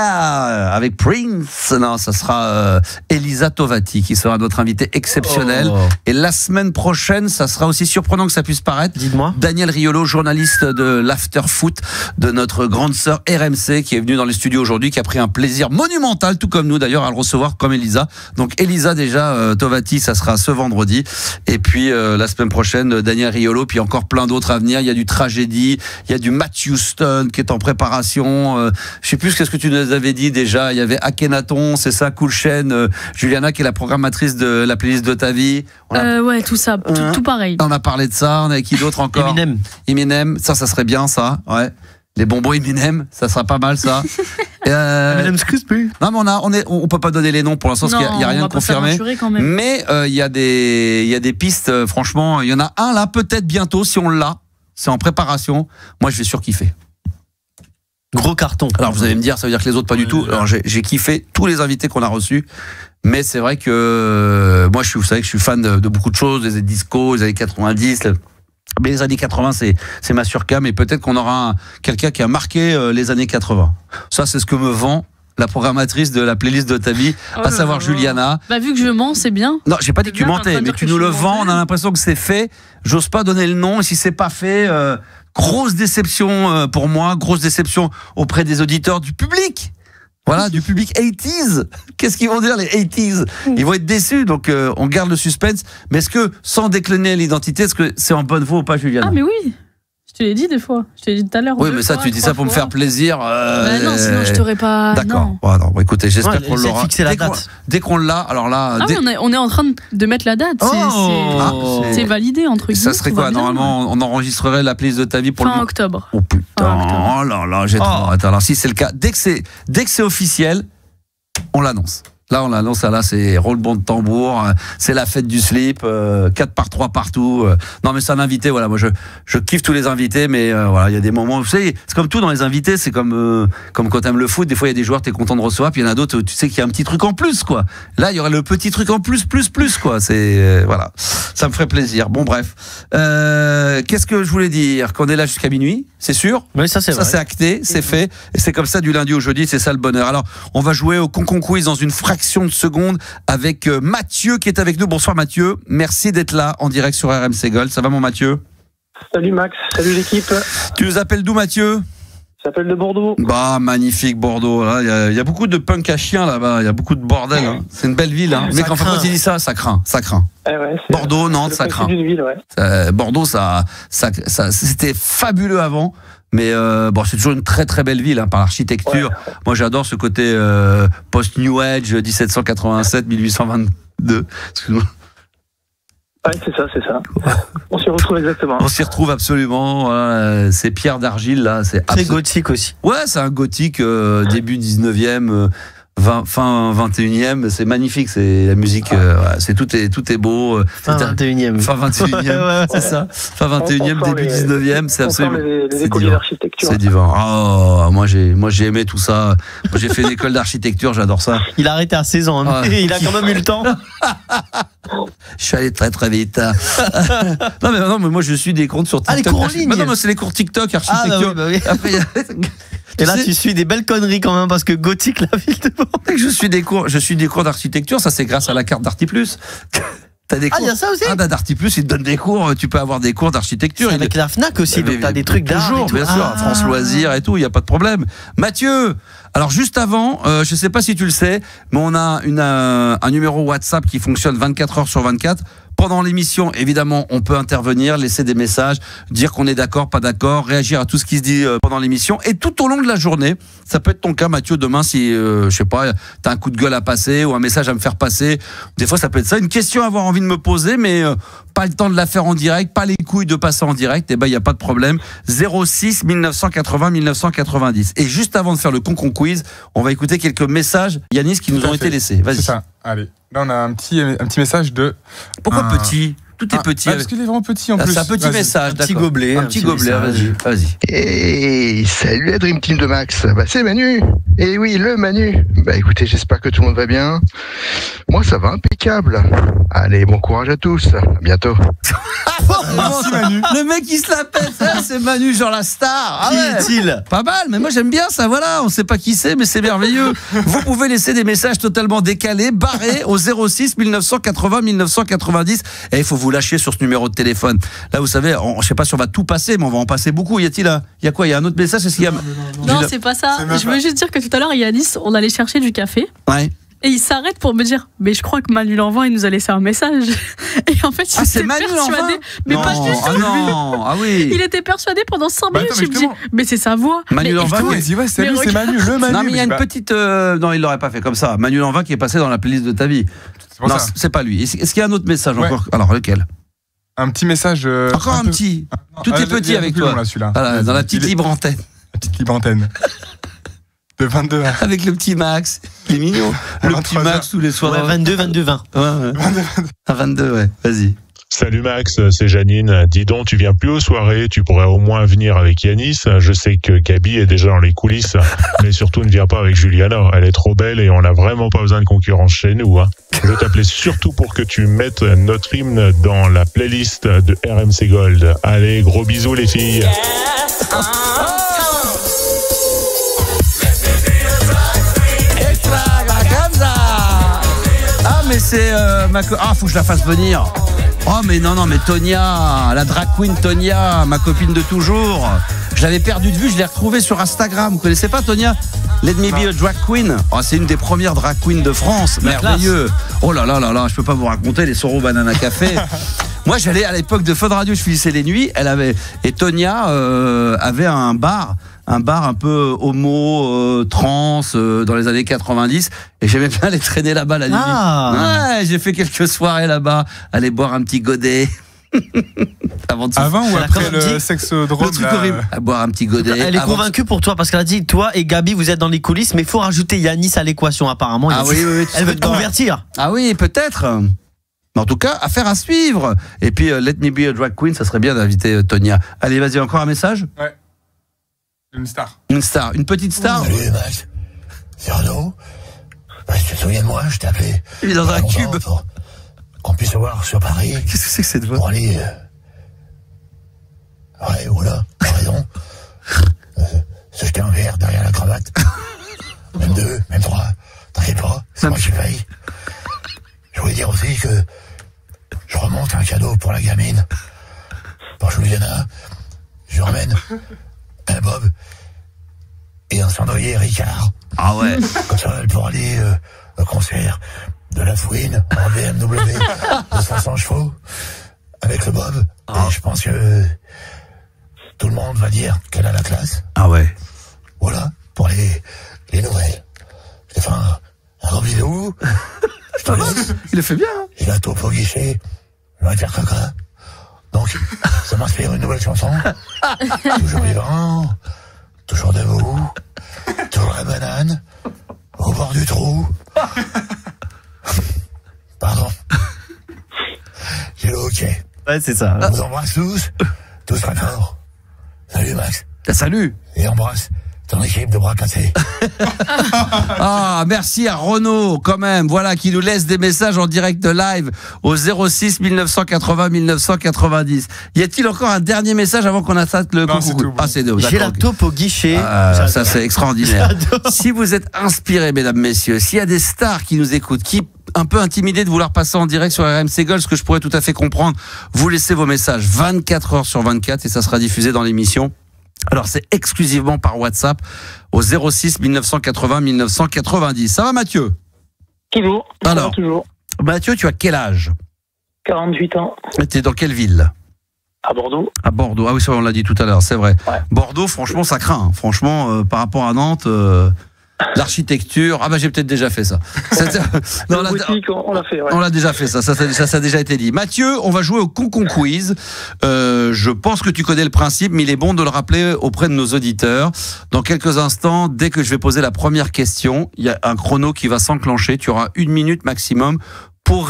avec Prince. Non, ça sera Elisa Tovati qui sera notre invitée exceptionnelle. Et la semaine prochaine, ça sera aussi surprenant que ça puisse paraître. Dites-moi. Daniel Riolo, journaliste de l'After Foot de notre grande sœur RMC, qui est venue dans les studios aujourd'hui, qui a pris un plaisir monumental, tout comme nous d'ailleurs, à le recevoir comme Elisa. Donc Elisa déjà, Tovati, ça sera ce vendredi. Et puis la semaine prochaine, Daniel Riolo, puis encore plein d'autres à venir. Il y a du Tragédie, il y a du Matt Houston qui est en préparation. Je sais plus ce que tu nous avais dit déjà. Il y avait Akhenaton, c'est ça, Cool Chain, Juliana qui est la programmatrice de la playlist de ta vie. Ouais, tout ça, tout pareil. On a parlé de ça. On a qui d'autre encore? Eminem, ça serait bien ça. Ouais. Les bonbons Eminem, ça sera pas mal ça. Eminem, excuse plus. Non mais on peut pas donner les noms pour l'instant parce qu'il y a rien de confirmé. Mais il y a des pistes. Franchement, il y en a un là peut-être bientôt si on l'a. C'est en préparation. Moi je vais surkiffer. Gros carton. Alors vous allez me dire, ça veut dire que les autres pas du tout. Alors j'ai kiffé tous les invités qu'on a reçus. Mais c'est vrai que moi vous savez que je suis fan de beaucoup de choses, des disco, des années 90. Mais les années 80, c'est ma surcam, et peut-être qu'on aura quelqu'un qui a marqué les années 80. Ça, c'est ce que me vend la programmatrice de la playlist de ta vie, à savoir Juliana. Bah, vu que je mens, c'est bien. Non, j'ai pas dit que tu mentais, mais tu nous le vends, on a l'impression que c'est fait. J'ose pas donner le nom, et si c'est pas fait, grosse déception pour moi, grosse déception auprès des auditeurs, du public. Voilà, du public 80s. Qu'est-ce qu'ils vont dire les 80s? Ils vont être déçus, donc on garde le suspense. Mais est-ce que, sans décliner l'identité, est-ce que c'est en bonne voie ou pas, Juliana? Ah mais oui, je te l'ai dit des fois. Je te l'ai dit tout à l'heure. Oui, mais ça, tu dis ça pour me faire plaisir. Non, sinon je t'aurais pas. D'accord. Bon, écoutez, j'espère qu'on l'aura. Dès qu'on l'a, alors là. Ah oui, on est en train de mettre la date. C'est validé entre guillemets. Ça serait quoi? Normalement, on enregistrerait la playlist de ta vie pour fin octobre. Oh putain, oh là là, j'ai trop hâte. Alors si c'est le cas, dès que c'est officiel, on l'annonce. Là, on l'annonce, là, c'est roule-bon de tambour, c'est la fête du slip, 4x3 partout. Non, mais c'est un invité, voilà, moi, je kiffe tous les invités, mais voilà, il y a des moments, vous savez, c'est comme tout dans les invités, c'est comme quand t'aimes le foot, des fois, il y a des joueurs, t'es content de recevoir, puis il y en a d'autres, tu sais qu'il y a un petit truc en plus, quoi. Là, il y aurait le petit truc en plus, quoi. C'est, voilà. Ça me ferait plaisir. Bon, bref. Qu'est-ce que je voulais dire? Qu'on est là jusqu'à minuit, c'est sûr? Oui, ça, c'est vrai. Ça, c'est acté, c'est fait. Et c'est comme ça du lundi au jeudi, c'est ça le bonheur. Alors, on va jouer au Concon Quiz dans une fraction de seconde avec Mathieu qui est avec nous. Bonsoir Mathieu, merci d'être là en direct sur RMC Gold. Ça va mon Mathieu? Salut Max, salut l'équipe. Tu nous appelles d'où Mathieu? Je t'appelle de Bordeaux. Bah magnifique Bordeaux, il y a beaucoup de punk à chiens là-bas, il y a beaucoup de bordel. Hein. C'est une belle ville, hein. Mais quand tu dis ça craint. Ouais, Bordeaux, Nantes, ça craint. Ville, ouais. Bordeaux, ça c'était fabuleux avant. Mais bon, c'est toujours une très très belle ville hein, par l'architecture. Ouais. Moi, j'adore ce côté post-New Age, 1787, 1822. Excuse-moi. Ouais, c'est ça. Ouais. On s'y retrouve exactement. On s'y retrouve absolument. Ces pierres d'argile là, c'est très gothique aussi. Ouais, c'est un gothique début 19e. Fin 21e, c'est magnifique, c'est la musique, c'est tout est beau. Fin 21e. Fin 21e, c'est ça. Fin 21e, début 19e, c'est absolument. Les écoliers d'architecture. C'est divin. Oh, moi j'ai aimé tout ça. Moi, j'ai fait une école d'architecture, j'adore ça. Il a arrêté à 16 ans, hein. Il a quand même eu le temps. Je suis allé très très vite. non mais moi je suis des cours sur TikTok. Ah, les cours en ligne. Non, c'est les cours TikTok architecture. Ah, bah oui. Après, et là, tu suis des belles conneries quand même parce que gothique, la ville de Bordeaux. Je suis des cours d'architecture, ça c'est grâce à la carte d'Arty Plus. T'as des cours. Ah, il y a ça aussi. D'Arty Plus, ils te donnent des cours, tu peux avoir des cours d'architecture. Avec la Fnac aussi, donc t'as des trucs d'art. Toujours, bien sûr, France Loisirs et tout, il n'y a pas de problème. Mathieu, alors juste avant, je sais pas si tu le sais, mais on a un numéro WhatsApp qui fonctionne 24 heures sur 24. Pendant l'émission, évidemment, on peut intervenir, laisser des messages, dire qu'on est d'accord, pas d'accord, réagir à tout ce qui se dit pendant l'émission. Et tout au long de la journée, ça peut être ton cas, Mathieu, demain, si, je sais pas, t'as un coup de gueule à passer ou un message à me faire passer. Des fois, ça peut être ça. Une question à avoir envie de me poser, mais pas le temps de la faire en direct, pas les couilles de passer en direct. Eh ben, il n'y a pas de problème. 06 1980 1990. Et juste avant de faire le Concon Quiz, on va écouter quelques messages, Yanis, qui nous ont été laissés. Vas-y. C'est ça. Allez. Là, on a un petit message de. Pourquoi petit? Tout est petit. Parce qu'il est vraiment petit en plus. C'est un petit message, d'accord. Un petit gobelet, vas-y. Hey, salut la Dream Team de Max. Bah, c'est Manu. Et oui, le Manu. Bah écoutez, j'espère que tout le monde va bien. Moi, ça va impeccable. Allez, bon courage à tous. À bientôt. Merci Manu. Le mec il se la pète, c'est Manu, genre la star. Ah ouais. Qui est-il ? Pas mal, mais moi j'aime bien ça, voilà. On sait pas qui c'est, mais c'est merveilleux. Vous pouvez laisser des messages totalement décalés, barrés au 06 1980 1990. Et il faut vous lâcher sur ce numéro de téléphone. Là, vous savez, je sais pas si on va tout passer, mais on va en passer beaucoup. Il y a quoi ? Il y a un autre message ? Est-ce qu'il y a... Non, c'est pas ça. Je veux juste dire que tout à l'heure, Yanis, on allait chercher du café. Ouais. Et il s'arrête pour me dire, mais je crois que Manu Lanvin, il nous a laissé un message. Et en fait, il était persuadé. Mais non, pas juste ah non, ah oui. Il était persuadé pendant 5 minutes. attends, Je me dis, mais c'est sa voix. Manu Lanvin, il dit, ouais, c'est lui, c'est Manu, le Manu. Non, mais il y a une petite. Non, il l'aurait pas fait comme ça. Manu Lanvin qui est passé dans la playlist de ta vie. Non, c'est pas lui. Est-ce qu'il y a un autre message encore ? Alors, lequel ? Un petit message. Encore un petit. Tout est petit avec toi. Voilà, dans la petite libre antenne. La petite libre antenne. De 22 heures. Avec le petit Max. Il est mignon. Le petit Max tous les soirs. Ouais, 22-20. Ouais. À 22, ouais. Vas-y. Salut Max, c'est Janine. Dis donc, tu viens plus aux soirées, tu pourrais au moins venir avec Yanis. Je sais que Gabi est déjà dans les coulisses, mais surtout ne viens pas avec Juliana. Elle est trop belle et on n'a vraiment pas besoin de concurrence chez nous. Hein. Je t'appelais surtout pour que tu mettes notre hymne dans la playlist de RMC Gold. Allez, gros bisous les filles. Ah mais c'est faut que je la fasse venir. Oh mais non mais Tonia, la drag queen Tonia, ma copine de toujours. Je l'avais perdue de vue, je l'ai retrouvée sur Instagram. Vous connaissez pas Tonia ? Let me be a drag queen. Oh, c'est une des premières drag queens de France, merveilleux. Oh là, je peux pas vous raconter les Soro Banana Café. Moi j'allais à l'époque de Fun Radio, je finissais les nuits, et Tonia avait un bar un peu homo, trans, dans les années 90, et j'aimais bien aller traîner là-bas la nuit. Ouais, j'ai fait quelques soirées là-bas, aller boire un petit godet. Avant ou après le sexodrome, le truc horrible. À boire un petit godet. Elle est convaincue pour toi parce qu'elle a dit, toi et Gabi, vous êtes dans les coulisses, mais il faut rajouter Yanis à l'équation apparemment. Oui, elle veut te convertir. Ah oui, peut-être. Mais en tout cas, affaire à suivre. Et puis, Let Me Be a Drag Queen, ça serait bien d'inviter Tonia. Allez, vas-y, encore un message ? Ouais. Une star. Une petite star. Salut Max, c'est Renaud. Si tu te souviens de moi, je t'ai appelé. Il est dans un cube. Pour qu'on puisse se voir sur Paris. Qu'est-ce que c'est que cette voix ? Pour aller. Ouais, voilà, t'as raison. Se jeter un verre derrière la cravate. Même 2, même 3. T'inquiète pas, c'est moi qui paye. Je voulais dire aussi que je remonte un cadeau pour la gamine. Pour Juliana. Je lui ramène un bob et un cendrier Ricard. Ah ouais. Comme ça, elle pourra aller au concert de la fouine en BMW de 500 chevaux avec le bob. Et je pense que tout le monde va dire qu'elle a la classe. Ah ouais. Voilà, pour les nouvelles. Je te fais un gros bisou. Je te laisse. Il le fait bien. Hein. J'ai la taupe au guichet. Je vais te faire caca. Donc, ça m'inspire une nouvelle chanson. Toujours vivant, toujours debout, toujours la banane, au bord du trou. Pardon. J'ai le hockey. Ouais, c'est ça. On vous embrasse tous très fort. Salut Max. Salut. Et embrasse ton équipe de bras cassés. Merci à Renaud quand même, voilà, qui nous laisse des messages en direct de live au 06 1980 1990. Y a-t-il encore un dernier message avant qu'on attaque le coucou ? C'est tout. J'ai la taupe au guichet. Ça c'est extraordinaire. Si vous êtes inspirés, mesdames, messieurs, s'il y a des stars qui nous écoutent, qui un peu intimidés de vouloir passer en direct sur RMC Gold, ce que je pourrais tout à fait comprendre, vous laissez vos messages 24 heures sur 24 et ça sera diffusé dans l'émission. Alors c'est exclusivement par WhatsApp au 06 1980 1990. Ça va Mathieu ? Toujours. Alors, toujours. Mathieu, tu as quel âge ? 48 ans. T'es dans quelle ville ? À Bordeaux. À Bordeaux. Ah oui, ça on l'a dit tout à l'heure, c'est vrai. Ouais. Bordeaux, franchement, ça craint. Franchement, par rapport à Nantes, l'architecture. J'ai peut-être déjà fait ça. On l'a fait. Ouais. On l'a déjà fait ça a déjà été dit. Mathieu, on va jouer au Concon Quiz. Je pense que tu connais le principe, mais il est bon de le rappeler auprès de nos auditeurs. Dans quelques instants, dès que je vais poser la première question, il y a un chrono qui va s'enclencher. Tu auras 1 minute maximum pour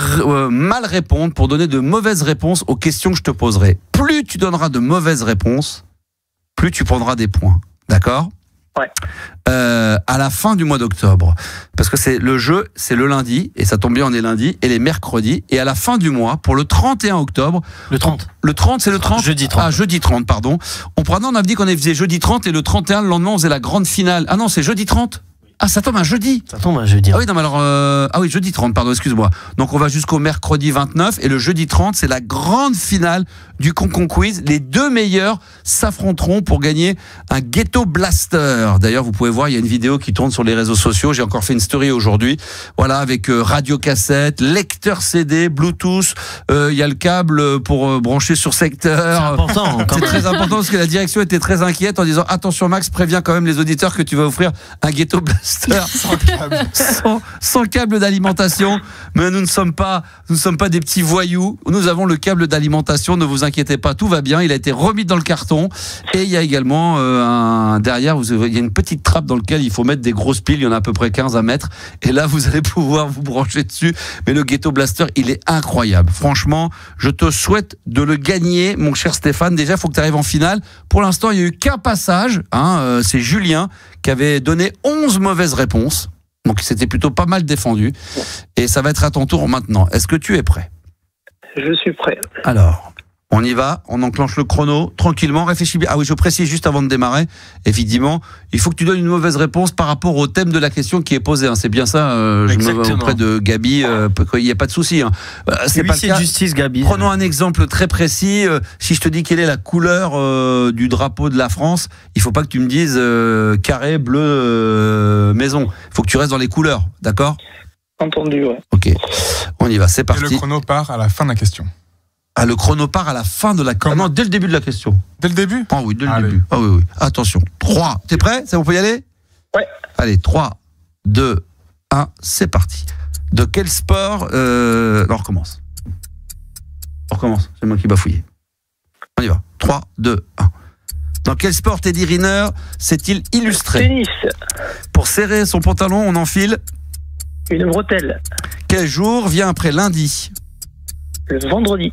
mal répondre, pour donner de mauvaises réponses aux questions que je te poserai. Plus tu donneras de mauvaises réponses, plus tu prendras des points. D'accord ? Ouais. À la fin du mois d'octobre, parce que le jeu, c'est le lundi, et ça tombe bien, on est lundi, et les mercredis, et à la fin du mois, pour le 31 octobre... Le 30. Le 30, c'est le 30 Jeudi 30. Ah, jeudi 30, pardon. On avait dit qu'on faisait jeudi 30, et le 31, le lendemain, on faisait la grande finale. Ah non, c'est jeudi 30 ? Ah, ça tombe un jeudi. Ça tombe un jeudi. Ah oui, non, mais alors, ah oui, jeudi 30, pardon, excuse-moi. Donc, on va jusqu'au mercredi 29, et le jeudi 30, c'est la grande finale du Concon Quiz. Les deux meilleurs s'affronteront pour gagner un Ghetto Blaster. D'ailleurs, vous pouvez voir, il y a une vidéo qui tourne sur les réseaux sociaux. J'ai encore fait une story aujourd'hui. Voilà, avec radio-cassette, lecteur CD, Bluetooth. Il y a le câble pour brancher sur secteur. C'est important. C'est très important parce que la direction était très inquiète en disant attention Max, préviens quand même les auditeurs que tu vas offrir un Ghetto Blaster sans câble d'alimentation. Mais nous ne sommes pas des petits voyous. Nous avons le câble d'alimentation. Ne vous inquiétez pas, tout va bien. Il a été remis dans le carton et il y a également derrière, il y a une petite trappe dans laquelle il faut mettre des grosses piles. Il y en a à peu près 15 à mettre. Et là, vous allez pouvoir vous brancher dessus. Mais le Ghetto Blaster, il est incroyable. Franchement, je te souhaite de le gagner, mon cher Stéphane. Déjà, il faut que tu arrives en finale. Pour l'instant, il n'y a eu qu'un passage. C'est Julien qui avait donné 11 mauvaises réponses. Donc, c'était plutôt pas mal défendu. Et ça va être à ton tour maintenant. Est-ce que tu es prêt ? Je suis prêt. Alors, on y va, on enclenche le chrono, tranquillement, réfléchis bien. Ah oui, je précise juste avant de démarrer, évidemment, il faut que tu donnes une mauvaise réponse par rapport au thème de la question qui est posée. C'est bien ça, je me vois auprès de Gabi, il n'y a pas de souci. C'est pas le cas. Justice, Gabi. Prenons un exemple très précis. Si je te dis quelle est la couleur du drapeau de la France, il ne faut pas que tu me dises carré, bleu, maison. Il faut que tu restes dans les couleurs, d'accord ? Entendu, ouais. Ok, on y va, c'est parti. Et le chrono part à la fin de la question. Ah, le chrono part à la fin de la question. Non, dès le début de la question. Dès le début ? Ah oui, dès le début. Ah oui. Attention. 3. T'es prêt ? Ça, on peut y aller ? Ouais. Allez, 3, 2, 1, c'est parti. De quel sport on recommence. C'est moi qui bafouille. On y va. 3, 2, 1. Dans quel sport Teddy Riner s'est-il illustré ? Tennis. Pour serrer son pantalon, on enfile une bretelle. Quel jour vient après lundi ? Le vendredi.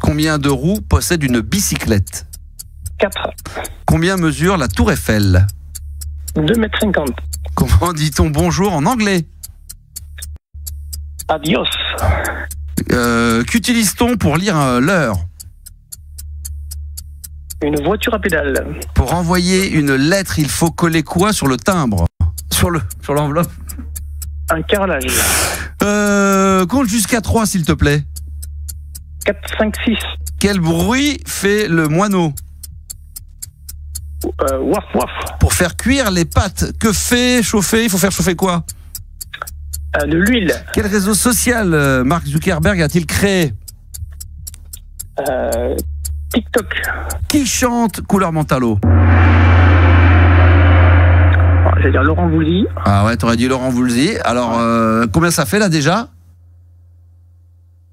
Combien de roues possède une bicyclette ? 4. Combien mesure la Tour Eiffel ? 2,50 m. Comment dit-on bonjour en anglais ? Adios. Qu'utilise-t-on pour lire l'heure ? Une voiture à pédale. Pour envoyer une lettre, il faut coller quoi sur le timbre ? Sur l'enveloppe ? Un carrelage. Compte jusqu'à 3, s'il te plaît. 4, 5, 6. Quel bruit fait le moineau ? Waf, waf. Pour faire cuire les pâtes, que fait chauffer ? Il faut faire chauffer quoi ? De l'huile. Quel réseau social Mark Zuckerberg a-t-il créé ? TikTok. Qui chante Couleur Mentalo ? J'allais dire Laurent Voulzy. Ah ouais, t'aurais dit Laurent Voulzy. Alors, combien ça fait là déjà ?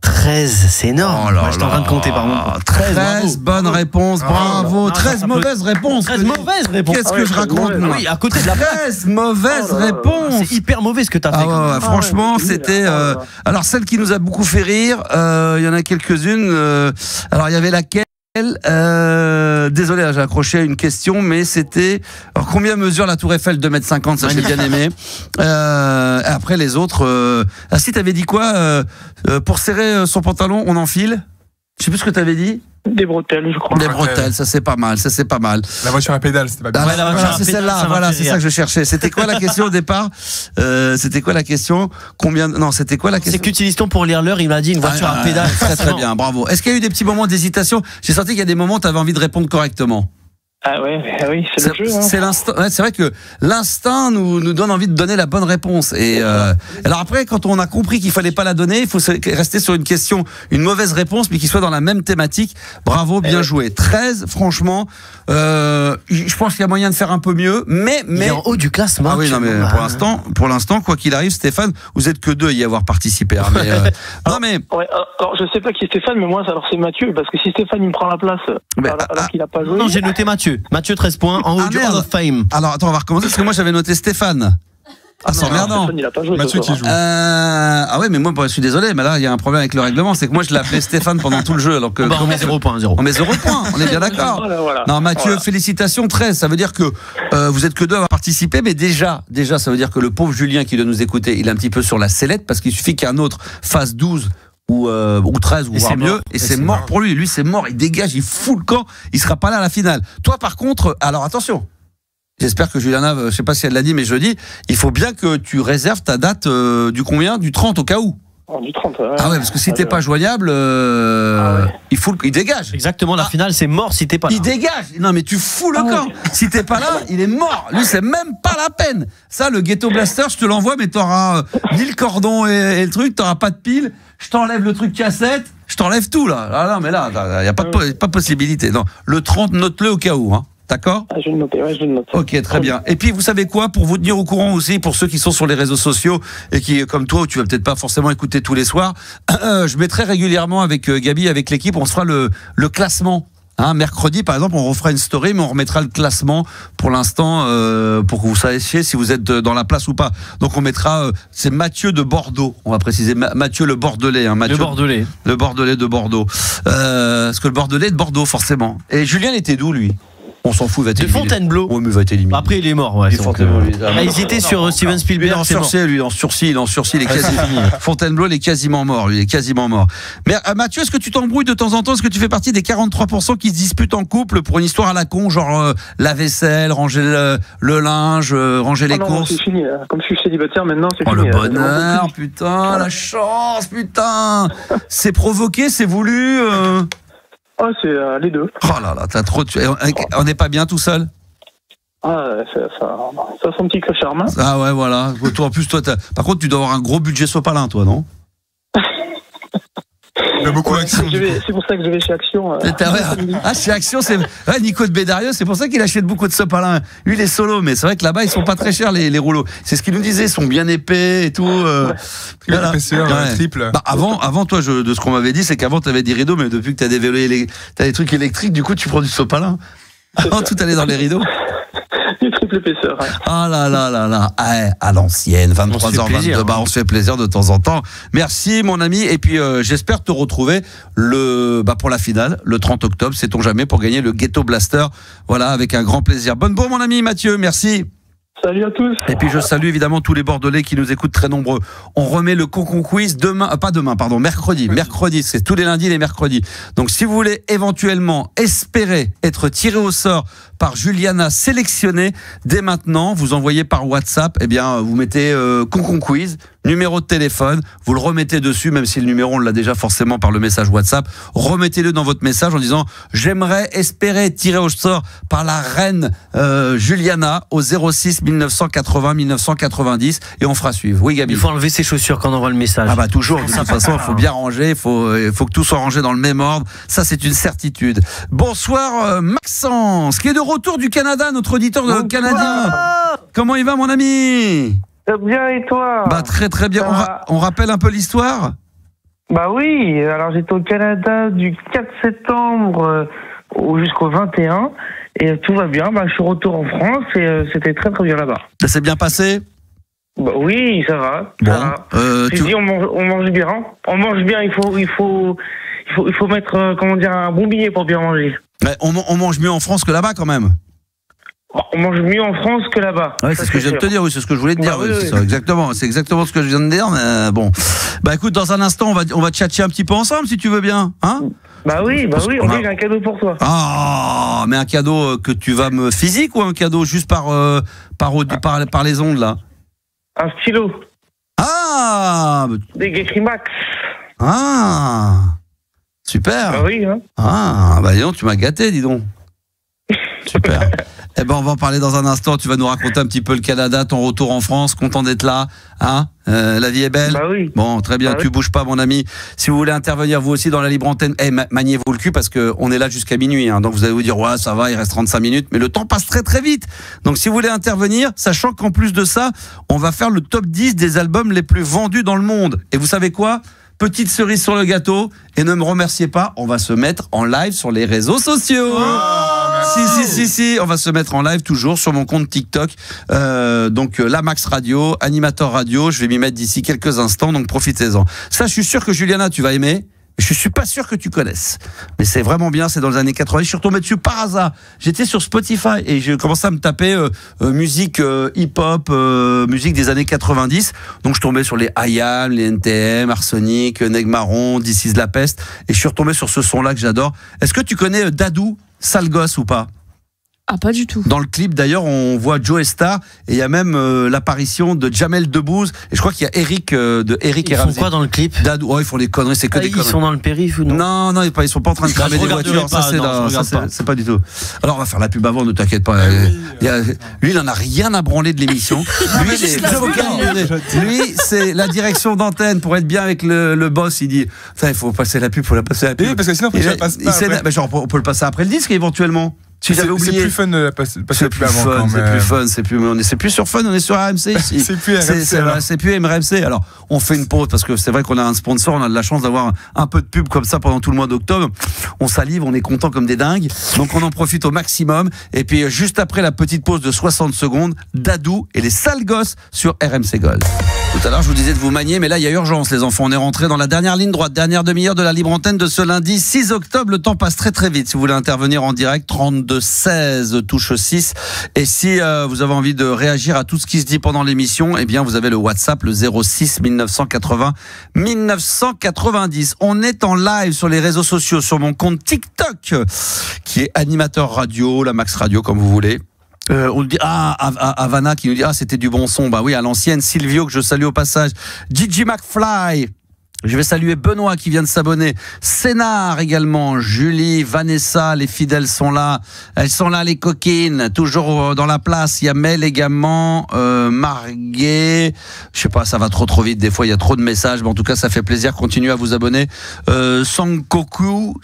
13, c'est énorme. Oh là moi, je suis en train de compter par contre. 13 bonnes réponses, bravo. 13 mauvaises réponses. 13 mauvaises réponses. Qu'est-ce que je raconte moi ? Oui, à côté de la 13 mauvaises réponses. C'est hyper mauvais ce que t'as fait. Ouais, franchement, c'était. Alors, celle qui nous a beaucoup fait rire, il y en a quelques-unes. Alors, il y avait laquelle ? Désolé, j'ai accroché à une question, mais c'était. Alors, combien mesure la Tour Eiffel ? 2,50 m, ça j'ai bien aimé. Après les autres. Ah si, t'avais dit quoi ? Pour serrer son pantalon, on enfile ? Je sais plus ce que t'avais dit. Des bretelles, je crois. Des bretelles, ça c'est pas mal, La voiture à pédale, c'était pas bien. Voilà, c'est celle-là, voilà, c'est ça que je cherchais. C'était quoi la question au départ ? C'était quoi la question ? C'était quoi la question ? C'est qu'utilise-t-on pour lire l'heure ? Il m'a dit une voiture à pédale. Très bien, bravo. Est-ce qu'il y a eu des petits moments d'hésitation ? J'ai senti qu'il y a des moments où tu avais envie de répondre correctement. Ah ouais, oui, c'est le jeu. Hein. C'est l'instinct. Ouais, c'est vrai que l'instinct nous donne envie de donner la bonne réponse. Et alors après, quand on a compris qu'il fallait pas la donner, il faut rester sur une question, une mauvaise réponse, mais qui soit dans la même thématique. Bravo, bien joué. 13, franchement, je pense qu'il y a moyen de faire un peu mieux, mais il est en haut du classement. Ah oui, non, mais pour l'instant, quoi qu'il arrive, Stéphane, vous êtes que 2 à y avoir participé. Hein, mais, non mais. Ouais, alors je sais pas qui est Stéphane, mais moi, alors c'est Mathieu, parce que si Stéphane il me prend la place, alors qu'il a pas joué. Non, j'ai noté Mathieu. Mathieu 13 points en haut du Hall of Fame. Alors attends, on va recommencer parce que moi j'avais noté Stéphane. Ah, c'est emmerdant. Il a pas joué. Mathieu qui joue. Ah ouais, mais moi, je suis désolé, mais là, il y a un problème avec le règlement. C'est que moi, je l'ai appelé Stéphane pendant tout le jeu. Alors que, on met 0 points. On met 0 points, on est bien d'accord. Voilà. Non, Mathieu, félicitations, 13. Ça veut dire que vous êtes que 2 à participer, mais déjà, ça veut dire que le pauvre Julien qui doit nous écouter, il est un petit peu sur la sellette parce qu'il suffit qu'un autre fasse 12 ou 13 ou voire mieux, et c'est mort pour lui. Lui, c'est mort, il dégage, il fout le camp, il sera pas là à la finale. Toi, par contre, alors attention. J'espère que Juliana, je sais pas si elle l'a dit, mais jeudi, il faut bien que tu réserves ta date du combien ? Du 30 au cas où. Du 30, Ah ouais, parce que si t'es pas joignable, il dégage. Exactement, la finale, c'est mort si t'es pas là. Il dégage. Non, mais tu fous le camp. Si t'es pas là, il est mort. Lui, c'est même pas la peine. Ça, le Ghetto Blaster, je te l'envoie, mais t'auras ni le cordon et le truc, t'auras pas de pile. Je t'enlève le truc cassette, je t'enlève tout, là. Ah non, mais là, il y a pas de possibilité. Non. Le 30, note-le au cas où, hein. D'accord ? Je vais le noter, je vais le noter. Ok, très bien. Et puis, vous savez quoi ? Pour vous tenir au courant aussi, pour ceux qui sont sur les réseaux sociaux et qui, comme toi, où tu vas peut-être pas forcément écouter tous les soirs, je mettrai régulièrement avec Gabi, avec l'équipe, on se fera le classement. Hein, mercredi, par exemple, on refera une story, mais on remettra le classement pour l'instant, pour que vous sachiez si vous êtes dans la place ou pas. Donc, on mettra, c'est Mathieu de Bordeaux. On va préciser Mathieu le Bordelais. Hein, Mathieu, le Bordelais de Bordeaux. Parce que le Bordelais est de Bordeaux, forcément. Et Julien, il était d'où, lui ? On s'en fout, il va être éliminé. De Fontainebleau. Oui, mais il va être éliminé. Après, il est mort. Ouais, ils étaient sur Steven Spielberg. Il est en sursis, il est quasiment fini. Fontainebleau, il est quasiment mort. Mais Mathieu, est-ce que tu t'embrouilles de temps en temps ? Est-ce que tu fais partie des 43% qui se disputent en couple pour une histoire à la con, genre la vaisselle, ranger le linge, ranger les courses ? Non, c'est fini. Comme je suis célibataire maintenant, c'est fini. Oh, le bonheur, putain, la chance, putain. C'est provoqué, c'est voulu. Oh, c'est les deux. Oh là là, t'as trop. On n'est pas bien tout seul ? Ah, ça a son petit charme. Ah ouais, voilà. Toi, en plus, par contre, tu dois avoir un gros budget sopalin, toi, non ? Il y a beaucoup Action. C'est pour ça que je vais chez Action. Chez Action, c'est. Ouais, Nico de Bédarieux, c'est pour ça qu'il achète beaucoup de sopalin. Lui, il est solo, mais c'est vrai que là-bas, ils sont pas très chers, les rouleaux. C'est ce qu'il nous disait, ils sont bien épais et tout. Voilà. Triple. Bah, avant, toi, de ce qu'on m'avait dit, c'est qu'avant, t'avais des rideaux, mais depuis que t'as des vélos, t'as des trucs électriques, du coup, tu prends du sopalin. Avant, tout allait dans les rideaux. Du triple épaisseur. Ah là là là là. À l'ancienne, 23h22. On se fait plaisir de temps en temps. Merci, mon ami. Et puis, j'espère te retrouver pour la finale, le 30 octobre, sait-on jamais, pour gagner le Ghetto Blaster. Voilà, avec un grand plaisir. Bonne bourre, mon ami Mathieu. Merci. Salut à tous. Et puis je salue évidemment tous les Bordelais qui nous écoutent très nombreux. On remet le Concon Quiz mercredi. Mercredi, c'est tous les lundis et les mercredis. Donc si vous voulez éventuellement espérer être tiré au sort par Juliana sélectionnée, dès maintenant, vous envoyez par WhatsApp, vous mettez Concon Quiz, numéro de téléphone, vous le remettez dessus, même si le numéro on l'a déjà forcément par le message WhatsApp, remettez-le dans votre message en disant j'aimerais espérer être tiré au sort par la reine Juliana au 06 1980 1990 et on fera suivre. Oui Gabi. Il faut enlever ses chaussures quand on envoie le message. Ah bah toujours, de toute façon il faut bien ranger, il faut que tout soit rangé dans le même ordre, ça c'est une certitude. Bonsoir Maxence, qui est de retour du Canada, notre auditeur canadien. Comment il va mon ami ? Bien et toi ? Bah très très bien. On rappelle un peu l'histoire ? Bah oui, alors j'étais au Canada du 4 septembre jusqu'au 21 et tout va bien. Bah je suis retour en France et c'était très très bien là-bas. Ça s'est bien passé ? Bah oui, ça va. Bon, ça va. On mange bien. On mange bien. Il faut mettre un bon billet pour bien manger. Ouais, on mange mieux en France que là-bas quand même. On mange mieux en France que là-bas. Ouais, c'est ce que je viens de te dire, oui, c'est ce que je voulais te dire. Oui. C'est exactement ce que je viens de dire, mais bon. Bah écoute, dans un instant, on va tchatcher un petit peu ensemble si tu veux bien, hein ? Bah oui, j'ai un cadeau pour toi. Ah, mais un cadeau que tu vas me physique ou un cadeau juste par les ondes là ? Un stylo. Ah, des Getrimax. Ah, super. Bah oui, hein. Ah, bah dis donc, tu m'as gâté, dis donc. Super. On va en parler dans un instant. Tu vas nous raconter un petit peu le Canada, ton retour en France. Content d'être là, hein ? La vie est belle. Bah oui. Bon, très bien. Tu bouges pas, mon ami. Si vous voulez intervenir vous aussi dans la libre antenne, maniez-vous le cul parce que on est là jusqu'à minuit. Hein. Donc vous allez vous dire ouais, ça va, il reste 35 minutes, mais le temps passe très très vite. Donc si vous voulez intervenir, sachant qu'en plus de ça, on va faire le top 10 des albums les plus vendus dans le monde. Et vous savez quoi ? Petite cerise sur le gâteau. Et ne me remerciez pas, on va se mettre en live sur les réseaux sociaux. Si, on va se mettre en live toujours sur mon compte TikTok. Donc la Max Radio, animateur radio, je vais m'y mettre d'ici quelques instants, donc profitez-en. Ça, je suis sûr que Juliana, tu vas aimer. Je suis pas sûr que tu connaisses, mais c'est vraiment bien, c'est dans les années 80. Je suis retombé dessus par hasard. J'étais sur Spotify et j'ai commencé à me taper musique hip-hop, musique des années 90. Donc je tombais sur les IAM, les NTM, Arsenic, Neg Marron, This Is La Peste, et je suis retombé sur ce son-là que j'adore. Est-ce que tu connais Dadou, sale gosse ou pas? Ah, pas du tout. Dans le clip, d'ailleurs, on voit Joe Star et il y a même l'apparition de Jamel Debbouze. Et je crois qu'il y a Eric et Ramsey. Ils font quoi dans le clip? Ils font des conneries, c'est que des conneries. Ils sont dans le périph' ou non? Non, ils sont pas en train de cramer des voitures. C'est pas du tout. Alors, on va faire la pub avant, ne t'inquiète pas. Lui, il en a rien à branler de l'émission. Lui, c'est la direction d'antenne pour être bien avec le boss. Il dit, il faut passer la pub, faut la passer la pub. Oui, parce que sinon, ça passe pas. On peut le passer après le disque, éventuellement. Si j'avais oublié. C'est plus fun de passer plus avant. C'est plus sur Fun, on est sur RMC ici. C'est plus RMC. C'est plus MRMC. Alors, on fait une pause parce que c'est vrai qu'on a un sponsor, on a de la chance d'avoir un peu de pub comme ça pendant tout le mois d'octobre. On salive, on est content comme des dingues. Donc, on en profite au maximum. Et puis, juste après la petite pause de 60 secondes, Dadou et les sales gosses sur RMC Gold. Tout à l'heure, je vous disais de vous manier, mais là, il y a urgence, les enfants. On est rentré dans la dernière ligne droite, dernière demi-heure de la libre antenne de ce lundi 6 octobre. Le temps passe très très vite. Si vous voulez intervenir en direct, 32-16, touche 6. Et si vous avez envie de réagir à tout ce qui se dit pendant l'émission, eh bien, vous avez le WhatsApp, le 06 1980 1990. On est en live sur les réseaux sociaux, sur mon compte TikTok, qui est animateur radio, la Max Radio, comme vous voulez. On le dit, Havana qui nous dit, c'était du bon son. Bah oui, à l'ancienne. Silvio, que je salue au passage. Gigi McFly. Je vais saluer Benoît qui vient de s'abonner. Sénard également. Julie, Vanessa, les fidèles sont là. Elles sont là, les coquines. Toujours dans la place. Il y a Mel également. Marguet. Je sais pas, ça va trop vite. Des fois, il y a trop de messages. Mais en tout cas, ça fait plaisir. Continuez à vous abonner. Sankoku.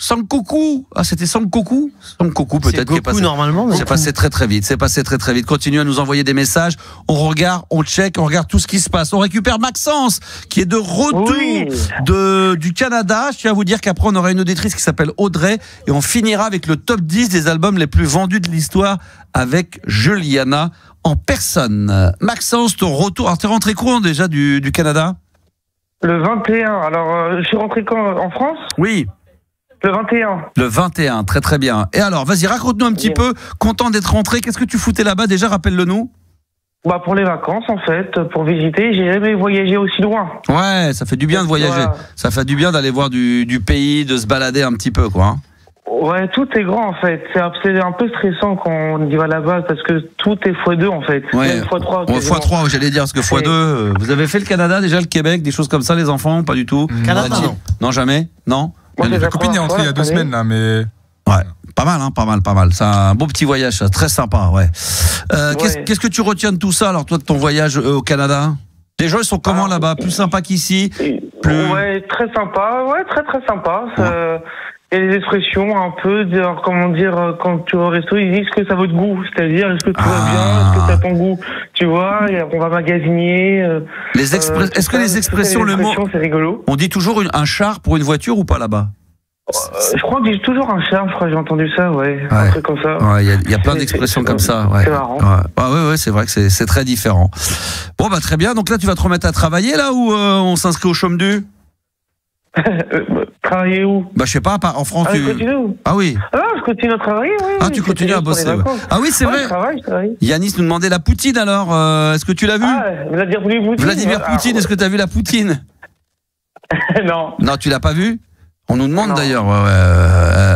Ah, c'était Sankoku? Sankoku, peut-être. C'est Goku, normalement. C'est passé très vite. Continuez à nous envoyer des messages. On regarde, on check, on regarde tout ce qui se passe. On récupère Maxence, qui est de retour. Oui. Du Canada. Je tiens à vous dire qu'après on aura une auditrice qui s'appelle Audrey et on finira avec le top 10 des albums les plus vendus de l'histoire avec Juliana en personne. Maxence, ton retour. Alors t'es rentré quand déjà du Canada? Le 21. Alors je suis rentré quand en France? Oui. Le 21. Le 21, très bien. Et alors, vas-y, raconte-nous un petit peu. Content d'être rentré. Qu'est-ce que tu foutais là-bas déjà? Rappelle-le nous. Pour les vacances, en fait, pour visiter. J'ai jamais voyagé aussi loin. Ouais, ça fait du bien de voyager. Voilà. Ça fait du bien d'aller voir du pays, de se balader un petit peu, quoi. Ouais, tout est grand, en fait. C'est un peu stressant quand on y va là-bas, parce que tout est x2, en fait. Ouais, x3. x3, j'allais dire, parce que x2... Vous avez fait le Canada, déjà, le Québec, des choses comme ça, les enfants? Pas du tout? Canada, non. Non, jamais? Non? Ma copine est rentrée il y a 2 semaines, là, mais... Ouais, pas mal. C'est un beau petit voyage, ça. Très sympa, ouais. Qu'est-ce que tu retiens de tout ça, alors, toi, de ton voyage au Canada? Les gens, ils sont comment là-bas? Plus sympas qu'ici? Ouais, très sympa. Ouais, très sympa. Il y a des expressions un peu, comment dire, quand tu vas au resto, ils disent que ça vaut de goût. C'est-à-dire, est-ce que tout va bien? Est-ce que ça a ton goût? Tu vois, on va magasiner. Est-ce que les expressions, le mot... C'est rigolo. On dit toujours un char pour une voiture ou pas là-bas? Je crois qu'on dit toujours un char, j'ai entendu ça, un truc comme ça. Ouais, il y a plein d'expressions comme ça. Ouais. C'est marrant. Ouais, c'est vrai que c'est très différent. Bon, très bien. Donc là, tu vas te remettre à travailler, là, ou on s'inscrit au chôme du? Travailler où? Je sais pas, en France. Je continue où? Ah oui. Je continue à travailler, oui. Tu continues à bosser. Ah oui, c'est vrai. Je travaille. Yanis nous demandait la poutine, alors. Est-ce que tu l'as vu? Vladimir Poutine, est-ce que tu as vu la poutine? Non. Non, tu l'as pas vu? On nous demande d'ailleurs,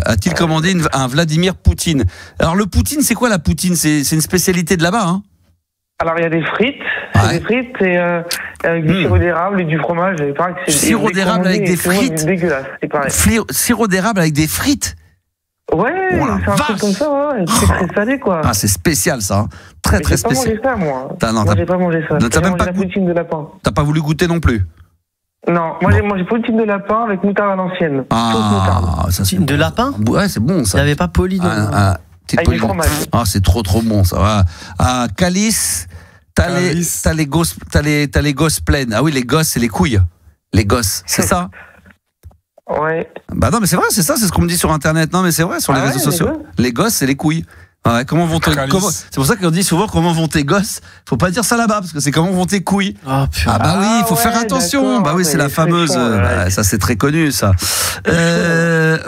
a-t-il commandé un Vladimir Poutine? Alors le poutine, c'est quoi la poutine? C'est une spécialité de là-bas, hein? Alors il y a des frites, et avec du sirop d'érable et du fromage. Il paraît que c'est sirop d'érable avec des frites. C'est dégueulasse, c'est pareil. Sirop d'érable avec des frites. Ouais, c'est un truc comme ça, c'est très salé, quoi. Ah, c'est spécial, ça. Très spécial. J'ai pas mangé ça, moi. Moi, j'ai pas mangé ça. T'as même pas la poutine de lapin. T'as pas voulu goûter non plus? Non, moi j'ai mangé poutine de lapin avec moutarde à l'ancienne. Ça c'est de lapin? Ouais, c'est bon ça. Il n'y avait pas poli avec du fromage. C'est trop bon ça. Va. À Calice, t'as les gosses pleines. Ah oui, les gosses, c'est les couilles. Les gosses, c'est ça? Ouais. Bah non, mais c'est vrai, c'est ça, c'est ce qu'on me dit sur Internet. Non, mais c'est vrai, sur les réseaux sociaux. Les gosses, c'est les couilles. Ouais, c'est pour ça qu'on dit souvent comment vont tes gosses. Faut pas dire ça là-bas parce que c'est comment vont tes couilles. Ah bah oui, il faut faire attention. Bah oui, c'est la fameuse. Ça c'est très connu ça.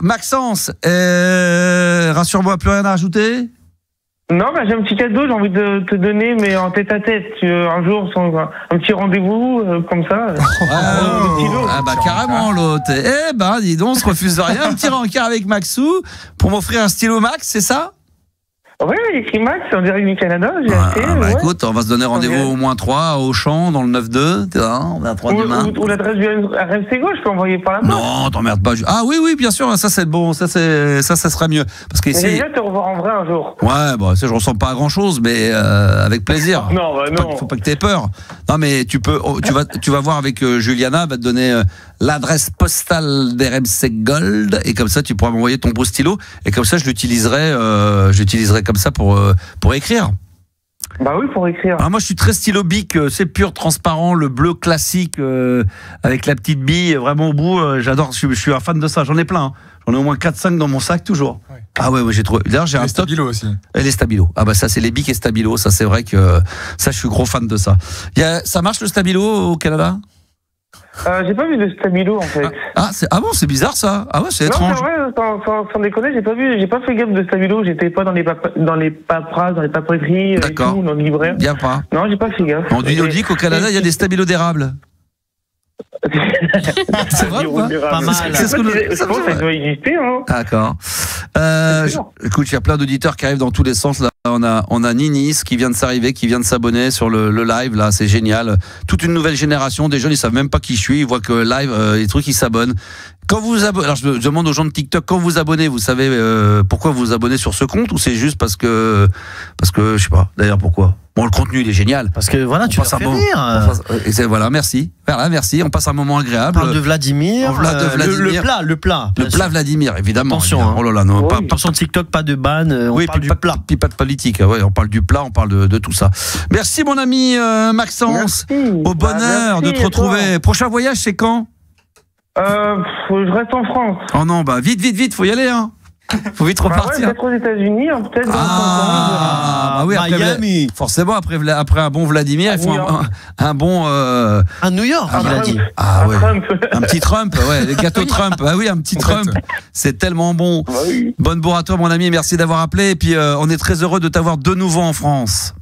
Maxence, rassure-moi, plus rien à rajouter. Non, bah, j'ai un petit cadeau, j'ai envie de te donner, mais en tête à tête. Un jour, un petit rendez-vous comme ça. Ah bah carrément l'autre. Eh ben dis donc, on se refuse de rien. Un petit rencard avec Maxou pour m'offrir un stylo Max, c'est ça? Oui, écrit Max, on dirait du Canada, j'ai acheté. Écoute, on va se donner rendez-vous au moins 3 au champ, dans le 9-2, on a 3 demain. Ou l'adresse du RMC Gauche, je peux envoyer par la poste. Non, t'emmerdes pas. Ah oui, bien sûr, ça c'est bon, ça sera mieux. Parce qu'ici. J'ai déjà te revoir en vrai un jour. Ouais, bon, je ressens pas à grand chose, mais avec plaisir. Non, non. Faut pas que t'aies peur. Non, mais tu vas voir avec Juliana, va te donner l'adresse postale d'RMC Gold, et comme ça tu pourras m'envoyer ton beau stylo, et comme ça je l'utiliserai comme ça pour écrire. Bah oui, pour écrire. Moi je suis très stylo bic, c'est pur, transparent, le bleu classique avec la petite bille vraiment au bout, j'adore, je suis un fan de ça, j'en ai plein. J'en ai au moins 4-5 dans mon sac toujours. Ouais. Ah ouais, j'ai trouvé. D'ailleurs, j'ai un stock. Stabilo aussi. Et les Stabilo. Ah bah ça c'est les bics et Stabilo, ça c'est vrai que ça je suis gros fan de ça. Ça marche le Stabilo au Canada? J'ai pas vu de Stabilo en fait. Bon, c'est bizarre ça. Ah ouais, c'est étrange. Non, c'est vrai, sans déconner, j'ai pas fait gaffe de Stabilo, j'étais pas dans les paperasses, dans les papeteries, dans le libraire. Bien pas. Non, j'ai pas fait gaffe. On dit qu'au Canada, il y a des Stabilo d'érable. C'est vrai ou pas? Pas mal. Je pense que ça doit exister. Hein. D'accord. Écoute, il y a plein d'auditeurs qui arrivent dans tous les sens. Là, on a Ninis qui vient de s'arriver, qui vient de s'abonner sur le live. Là, c'est génial. Toute une nouvelle génération. Des jeunes, ils savent même pas qui je suis. Ils voient que live, les trucs, ils s'abonnent. Quand vous vous abonnez, alors je demande aux gens de TikTok, quand vous vous abonnez, vous savez pourquoi vous vous abonnez sur ce compte, ou c'est juste parce que je sais pas. D'ailleurs, pourquoi? Bon, le contenu, il est génial. Parce que voilà, tu passes un bon rire. Voilà, merci. Voilà, merci. On passe un moment agréable. On parle de Vladimir. Le plat. Le plat Vladimir, évidemment. Attention. Hein. Oh là là, non, pas sur TikTok, pas de ban. On parle du plat. Puis pas de politique. Ouais, on parle du plat, on parle de tout ça. Merci, mon ami Maxence. Merci. Au bonheur de te retrouver. Prochain voyage, c'est quand? Je reste en France. Oh non, bah vite, faut y aller, hein. Faut vite repartir. Peut-être aux États-Unis, peut-être. Bah oui, Miami. Forcément, après un bon Vladimir, il faut un bon. Un New York, il a dit. Ah ouais. Un petit Trump, ouais, les gâteaux Trump. Ah oui, un petit Trump. C'est tellement bon. Bah oui. Bonne bourre à toi, mon ami. Merci d'avoir appelé. Et puis, on est très heureux de t'avoir de nouveau en France.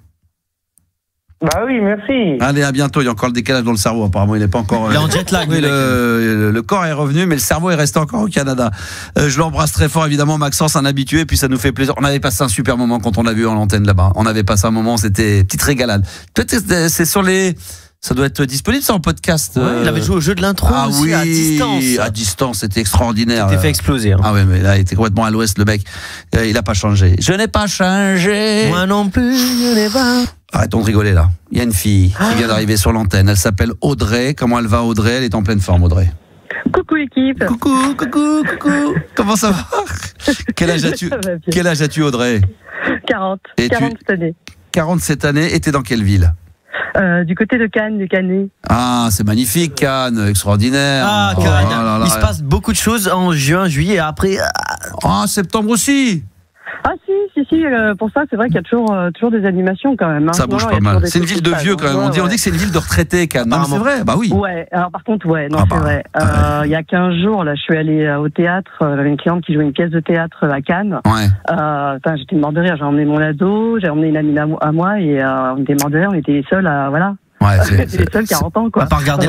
Bah oui, merci. Allez, à bientôt. Il y a encore le décalage dans le cerveau. Apparemment, il n'est pas encore. Il est en jet lag. Oui, le corps est revenu, mais le cerveau est resté encore au Canada. Je l'embrasse très fort, évidemment. Maxence, un habitué, puis ça nous fait plaisir. On avait passé un super moment quand on l'a vu en l'antenne là-bas. On avait passé un moment, c'était petite régalade. Peut-être c'est sur les. Ça doit être disponible ça en podcast. Ouais, il avait joué au jeu de l'intro aussi, à distance. À distance, c'était extraordinaire. Il s'était fait exploser. Hein. Ah ouais, mais là, il était complètement à l'ouest, le mec. Il n'a pas changé. Je n'ai pas changé. Moi non plus, je n'ai pas. Arrêtons de rigoler là. Il y a une fille qui vient d'arriver sur l'antenne. Elle s'appelle Audrey. Comment elle va, Audrey? Elle est en pleine forme, Audrey. Coucou équipe. Coucou. Comment ça va? Quel âge as-tu, Audrey? 40. 40 cette année. 40 cette année. Et t'es dans quelle ville? Du côté de Cannes, du Canet. Ah, c'est magnifique, Cannes, extraordinaire. Ah, Cannes. Il se passe beaucoup de choses en juin, juillet, après. Septembre aussi. Ah si, pour ça, c'est vrai qu'il y a toujours des animations quand même. Hein. Ça bouge pas mal. C'est une ville de vieux quand même. On dit que c'est une ville de retraités, Cannes. Non, mais c'est vrai, bah oui. Ouais, alors par contre, c'est vrai. Il y a 15 jours, là, je suis allée au théâtre. J'avais une cliente qui jouait une pièce de théâtre à Cannes. Ouais. J'étais morte de rire. J'ai emmené mon ado, j'ai emmené une amie à moi et on était morte de rire. On était les seuls à, voilà. Ouais, c'est les seuls 40 ans, quoi. On va pas regarder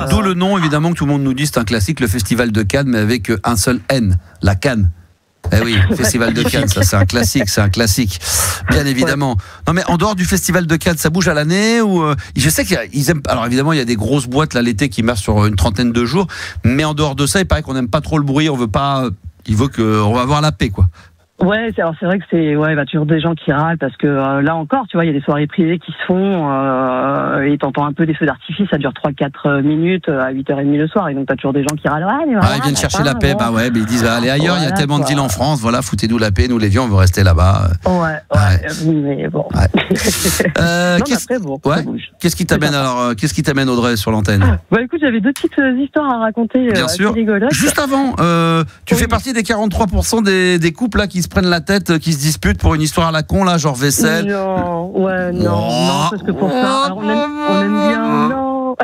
d'où le nom, évidemment, que tout le monde nous dit, c'est un classique, le Festival de Cannes, mais avec un seul N, la Cannes. Eh oui, Festival de Cannes, ça c'est un classique, bien évidemment. Non mais en dehors du Festival de Cannes, ça bouge à l'année ou je sais qu'ils aiment. Alors évidemment, il y a des grosses boîtes là l'été qui marchent sur une trentaine de jours, mais en dehors de ça, il paraît qu'on n'aime pas trop le bruit. On va avoir la paix, quoi. Ouais, c'est vrai que c'est bah toujours des gens qui râlent parce que là encore, tu vois, il y a des soirées privées qui se font et t'entends un peu des feux d'artifice, ça dure 3-4 minutes à 8h30 le soir et donc t'as toujours des gens qui râlent. Ouais, mais voilà, ils viennent chercher la paix, bon. mais ils disent allez ailleurs, il y a tellement de villes en France, voilà, foutez-nous la paix, nous les vieux on veut rester là-bas. Mais bon. Qu'est-ce qui t'amène Audrey sur l'antenne? Bah écoute, j'avais 2 petites histoires à raconter. Bien sûr. Rigolotes. Juste avant, tu fais partie des 43% des couples là qui se prennent la tête, qui se disputent pour une histoire à la con là, genre vaisselle. Non, parce que pour ça, alors on aime bien.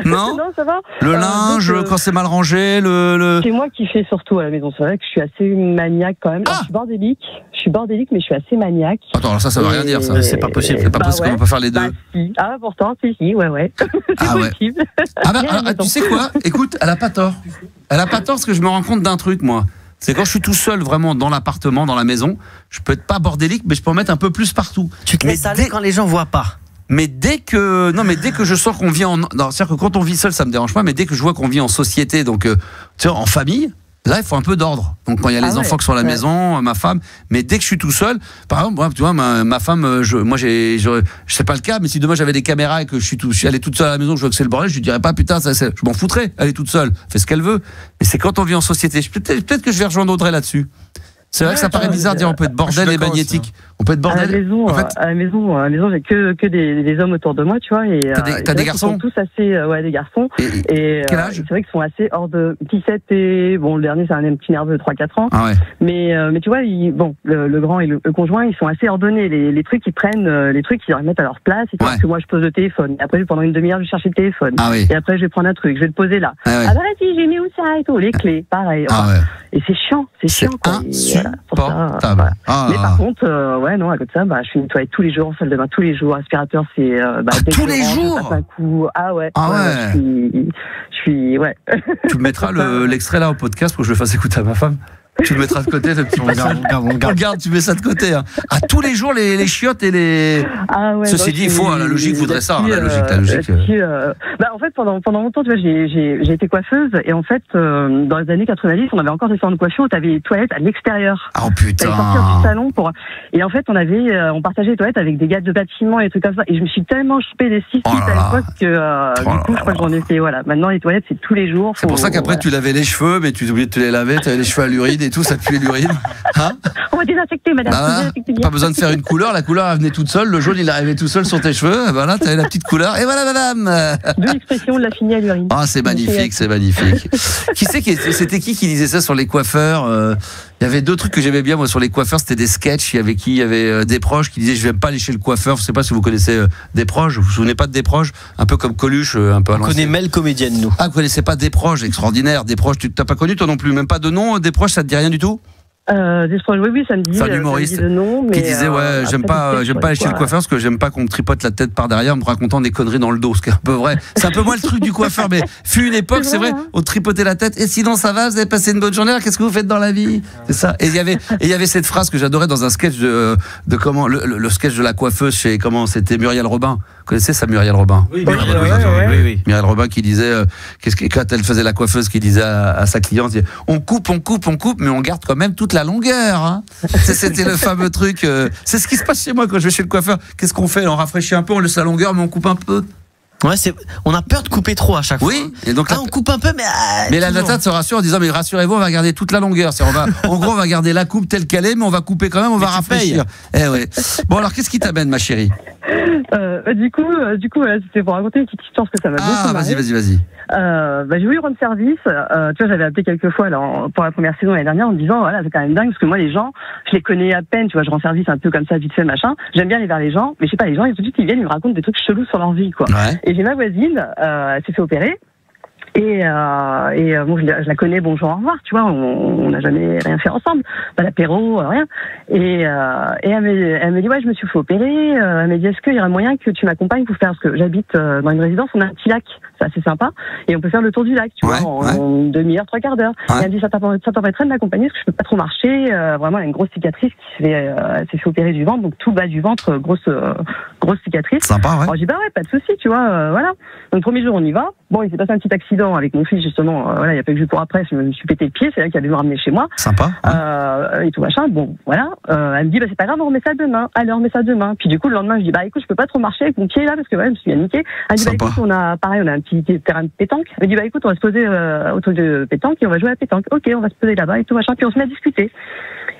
Non, ça va. Le linge, quand c'est mal rangé, C'est moi qui fais surtout à la maison. C'est vrai que je suis assez maniaque quand même. Je suis bordélique, mais je suis assez maniaque. Attends, alors ça veut rien dire, ça. C'est pas possible. C'est pas possible qu'on peut faire les deux. Si. Ah, pourtant, si, ouais. C'est possible. Tu sais quoi? Écoute, elle a pas tort. Elle a pas tort parce que je me rends compte d'un truc, moi. C'est quand je suis tout seul vraiment dans l'appartement, dans la maison, je peux être pas bordélique, mais je peux en mettre un peu plus partout. Tu te laisses aller quand les gens voient pas. Mais dès que je sens qu'on vit c'est-à-dire que quand on vit seul, ça me dérange pas, mais dès que je vois qu'on vit en société, donc tu vois, en famille, là il faut un peu d'ordre. Donc quand il y a les enfants qui sont à la maison, ma femme, mais dès que je suis tout seul, par exemple, tu vois, ma femme, je sais pas le cas, mais si demain j'avais des caméras et que je suis allé toute seule à la maison, je vois que c'est le bordel, je lui dirais pas putain, je m'en foutrais, elle est toute seule, fait ce qu'elle veut. Mais c'est quand on vit en société, peut-être que je vais rejoindre Audrey là-dessus. C'est vrai que ça paraît bizarre de dire on peut être bordel et magnétique. On peut être bordel. À la maison, j'ai que des hommes autour de moi, tu vois. T'as des garçons? Ils sont tous assez, des garçons. Et quel âge? C'est vrai qu'ils sont assez hors de 17 et bon, le dernier c'est un petit nerveux de 3-4 ans. Ah ouais. Mais tu vois, le grand et le conjoint, ils sont assez ordonnés. Les trucs ils prennent, les trucs ils les remettent à leur place. Et parce que moi je pose le téléphone. Et après pendant une demi-heure je vais chercher le téléphone. Ah oui. Et après je vais prendre un truc, je vais le poser là. Ah bah vas-y, j'ai mis où ça et tout, les clés, pareil. Et c'est chiant quoi. Insupportable. Mais par contre, à côté de ça, je fais une toilette tous les jours, salle de bain tous les jours, aspirateur, c'est tous les jours. Je passe un coup. Je suis Tu me mettras l'extrait là au podcast pour que je le fasse écouter à ma femme. Tu le mettras de côté, le petit passage. On garde, tu mets ça de côté. Hein. Tous les jours, les chiottes et les. Ceci dit, il faut, la logique voudrait ça. La logique. En fait, pendant longtemps, tu vois, j'ai été coiffeuse et en fait, dans les années 90, on avait encore des salons de coiffure où tu avais les toilettes à l'extérieur. Oh putain. Tu sortir du salon et en fait, on partageait les toilettes avec des gars de bâtiment et trucs comme ça. Et je me suis tellement chopé des cyclistes à l'époque que du coup, je crois que j'en ai fait. Maintenant, les toilettes, c'est tous les jours. C'est pour ça qu'après, tu lavais les cheveux, mais tu oubliais de te les laver. Tu avais les cheveux à l'urine et tout, ça puait l'urine. Hein? On va désinfecter, madame. Pas besoin de faire une couleur, la couleur elle venait toute seule, le jaune il arrivait tout seul sur tes cheveux, voilà, t'avais la petite couleur, et voilà madame. D'où l'expression de la finie à l'urine. Ah, c'est magnifique, c'est magnifique. C'était qui disait ça sur les coiffeurs? Il y avait 2 trucs que j'aimais bien moi sur les coiffeurs, c'était des sketchs. Il y avait Desproges qui disait je vais pas aller chez le coiffeur. Je sais pas si vous connaissez Desproges. Vous vous souvenez pas de Desproges? Un peu comme Coluche, un peu à l'ancienne. On connaît Mel comédienne nous. Ah, vous connaissez pas Desproges? Extraordinaire. Desproges, tu t'as pas connu toi non plus, même pas de nom. Desproges, ça te dit rien du tout? Oui, ça me dit. C'est un humoriste qui disait j'aime pas aller chez le coiffeur parce que j'aime pas qu'on me tripote la tête par derrière en me racontant des conneries dans le dos, ce qui est un peu vrai. C'est un peu moins le truc du coiffeur, mais fut une époque, c'est vrai, on tripotait la tête. Et sinon ça va, vous avez passé une bonne journée, qu'est-ce que vous faites dans la vie? C'est ça. Et il y avait cette phrase que j'adorais dans un sketch de comment le sketch de la coiffeuse chez c'était Muriel Robin. Vous connaissez ça, Muriel Robin? Oui. Muriel Robin qui disait quand elle faisait la coiffeuse, qui disait à sa cliente, on coupe, mais on garde quand même toute la longueur. Hein. C'était le fameux truc. C'est ce qui se passe chez moi quand je vais chez le coiffeur. Qu'est-ce qu'on fait? On rafraîchit un peu, on laisse la longueur, mais on coupe un peu. Ouais, on a peur de couper trop à chaque fois. Oui, et donc on coupe un peu, mais la data se rassure en disant mais rassurez-vous, on va garder toute la longueur. En gros, on va garder la coupe telle qu'elle est, mais on va couper quand même, on va rafraîchir. Bon, alors qu'est-ce qui t'amène, ma chérie? Du coup, c'était pour raconter une petite histoire parce que ça m'a beaucoup marré. Vas-y. J'ai voulu rendre service. Tu vois, j'avais appelé quelques fois pour la première saison l'année dernière en me disant voilà, c'est quand même dingue parce que moi les gens, je les connais à peine. Tu vois, je rends service un peu comme ça, vite fait, machin. J'aime bien aller vers les gens, mais je sais pas, les gens, tout de suite ils viennent, ils me racontent des trucs chelous sur leur vie, quoi. Ouais. Et j'ai ma voisine, elle s'est fait opérer. Et je la connais, bonjour, au revoir, tu vois, on n'a jamais rien fait ensemble, pas d'apéro, rien. Et elle me dit, ouais, je me suis fait opérer. Elle me dit, est-ce qu'il y aurait moyen que tu m'accompagnes pour faire, parce que j'habite dans une résidence, on a un petit lac, c'est assez sympa, et on peut faire le tour du lac, tu vois, en une demi-heure, 3/4 d'heure. Et elle me dit, ça t'empêcherait de m'accompagner, parce que je peux pas trop marcher, vraiment, elle a une grosse cicatrice elle s'est fait opérer du ventre, donc tout bas du ventre, grosse grosse cicatrice. Sympa, ouais. Alors, j'ai dit, bah ouais, pas de souci, tu vois, voilà. Donc, premier jour, on y va. Bon, il s'est passé un petit accident avec mon fils, justement. Voilà, il n'y a pas eu que je cours après, je me suis pété le pied, c'est là qu'il a dû me ramener chez moi. Sympa. Et tout machin. Bon, voilà. Elle me dit, bah, c'est pas grave, on remet ça demain. Allez, on remet ça demain. Puis, du coup, le lendemain, je dis, bah, écoute, je peux pas trop marcher avec mon pied, là, parce que, ouais, je me suis niqué. Elle me dit, bah, écoute, on a un petit terrain de pétanque. Elle me dit, bah, écoute, on va se poser, au truc de pétanque et on va jouer à la pétanque. Ok, on va se poser là-bas et tout machin. Puis, on se met à discuter.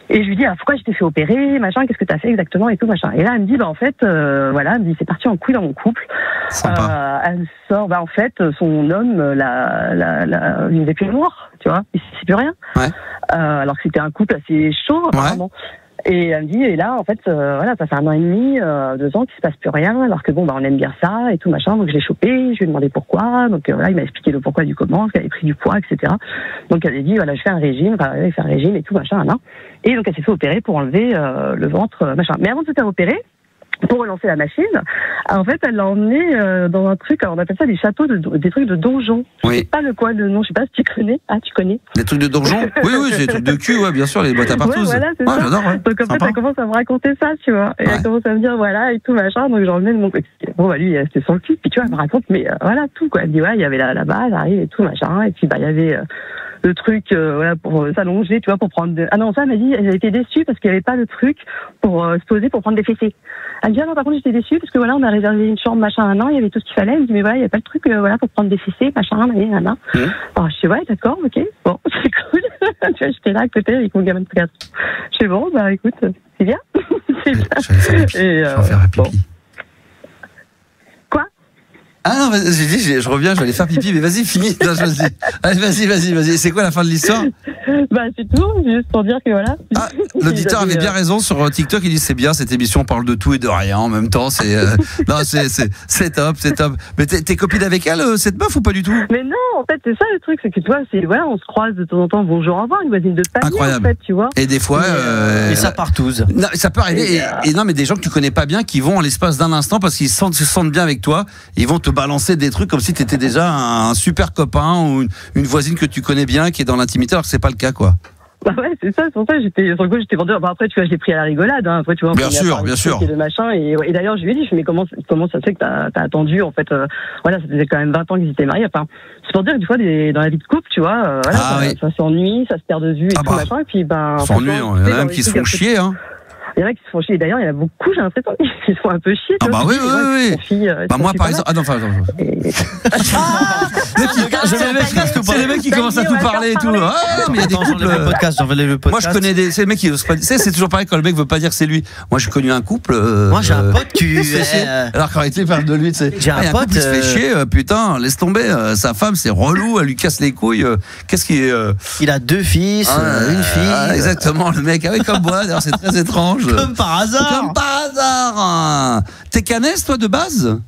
Et je lui dis, ah, pourquoi je t'ai fait opérer, machin, qu'est-ce que t'as fait exactement et tout, machin. Et là, elle me dit, bah, en fait, voilà, elle me dit, c'est parti en couille dans mon couple. Elle sort, bah, en fait, son homme, il n'avait plus le noir, tu vois, il sait plus rien. Ouais. Alors que c'était un couple assez chaud, apparemment. Et elle me dit, et là, en fait, voilà, ça fait 1 an et demi, 2 ans qu'il se passe plus rien, alors que bon, bah, on aime bien ça et tout, machin. Donc, je l'ai chopé, je lui ai demandé pourquoi. Donc, voilà, il m'a expliqué le pourquoi du comment, qu'elle avait pris du poids, etc. Donc, elle a dit, voilà, je fais un régime, elle fait un régime et tout, machin, là. Et donc, elle s'est fait opérer pour enlever le ventre, machin. Mais avant de se faire opérer, pour relancer la machine, en fait, elle l'a emmené dans un truc, alors on appelle ça des châteaux, des trucs de donjons. Je sais pas le nom, je sais pas si tu connais. Ah, tu connais? Des trucs de donjons? Oui, c'est des trucs de cul, ouais, bien sûr, les boîtes à partouze. Ouais, voilà, c'est ça. J'adore, ouais. Donc, en fait, elle commence à me raconter ça, tu vois. Et elle commence à me dire, voilà, et tout, machin. Donc, j'en remets de mon côté. Bon, bah, lui, c'était sur le cul. Puis, tu vois, elle me raconte, mais voilà, tout, quoi. Elle me dit, ouais, il y avait la base, arrive et tout, machin. Et puis, bah, il y avait le truc, voilà, pour s'allonger, tu vois, pour prendre. Ah non, ça, elle m'a dit, elle a été déçue parce qu'il n'y avait pas le truc pour se poser pour prendre des fessiers. Elle me dit, ah non, par contre, j'étais déçue parce que voilà, on a réservé une chambre, machin, un an, il y avait tout ce qu'il fallait. Elle me dit, mais voilà, il n'y a pas le truc, voilà, pour prendre des fessiers, machin, un an. Alors, je dis, ouais, d'accord, ok, bon, c'est cool. Tu vois, j'étais là à côté avec mon gamin de 4 ans. Je dis, bon, bah, écoute, c'est bien. C'est bien. Je vais faire pipi. Bon. Quoi? Ah non, j'ai dit, je reviens, je vais aller faire pipi, mais vas-y, finis. Non, allez, vas-y. C'est quoi la fin de l'histoire? Bah, c'est tout, juste pour dire que voilà. Ah, l'auditeur avait bien raison sur TikTok, il dit c'est bien cette émission, on parle de tout et de rien en même temps, c'est non, c'est top. Mais t'es copine avec elle, cette meuf, ou pas du tout? Mais non, en fait, c'est ça le truc, c'est que tu vois, voilà, on se croise de temps en temps, bonjour, au revoir, une voisine de palier. Incroyable. En fait, tu vois. Et des fois et ça partouze. Non, ça peut arriver et non, mais des gens que tu connais pas bien qui vont en l'espace d'un instant parce qu'ils se sentent bien avec toi, ils vont te balancer des trucs comme si t'étais déjà un super copain ou une voisine que tu connais bien qui est dans l'intimité, alors que c'est pas le cas, quoi. Bah ouais, c'est ça, c'est pour ça que j'étais vendeur. Bah après, tu vois, je l'ai pris à la rigolade, hein. Après, tu vois, bien sûr. Et le machin, et d'ailleurs, je lui ai dit, mais comment ça se fait que t'as attendu, en fait, voilà, ça faisait quand même 20 ans qu'ils étaient mariés. Enfin, c'est pour dire que des fois, dans la vie de couple, tu vois, voilà, ça s'ennuie, ça se perd de vue et tout, machin, et puis, ben. S'ennuie, il y en a même qui se font chier, hein. Il y en a qui se font chier. D'ailleurs, il y en a beaucoup, j'ai l'impression qu'ils se font un peu chier. Ah, bah oui. Bah, moi, par exemple. Ah, non, enfin. C'est les mecs qui commencent à tout parler et tout. Ah, mais il y a des couples. Moi, je connais c'est les mecs qui. C'est toujours pareil quand le mec veut pas dire que c'est lui. Moi, j'ai connu un couple. Moi, j'ai un pote qui. Alors, quand il parle de lui, tu sais. J'ai un pote qui se fait chier, putain, laisse tomber. Sa femme, c'est relou, elle lui casse les couilles. Qu'est-ce qu'il. Il a 2 fils, une fille. Exactement, le mec. Avec comme moi, d'ailleurs, c'est très étrange. Comme par hasard. T'es canaise, toi, de base?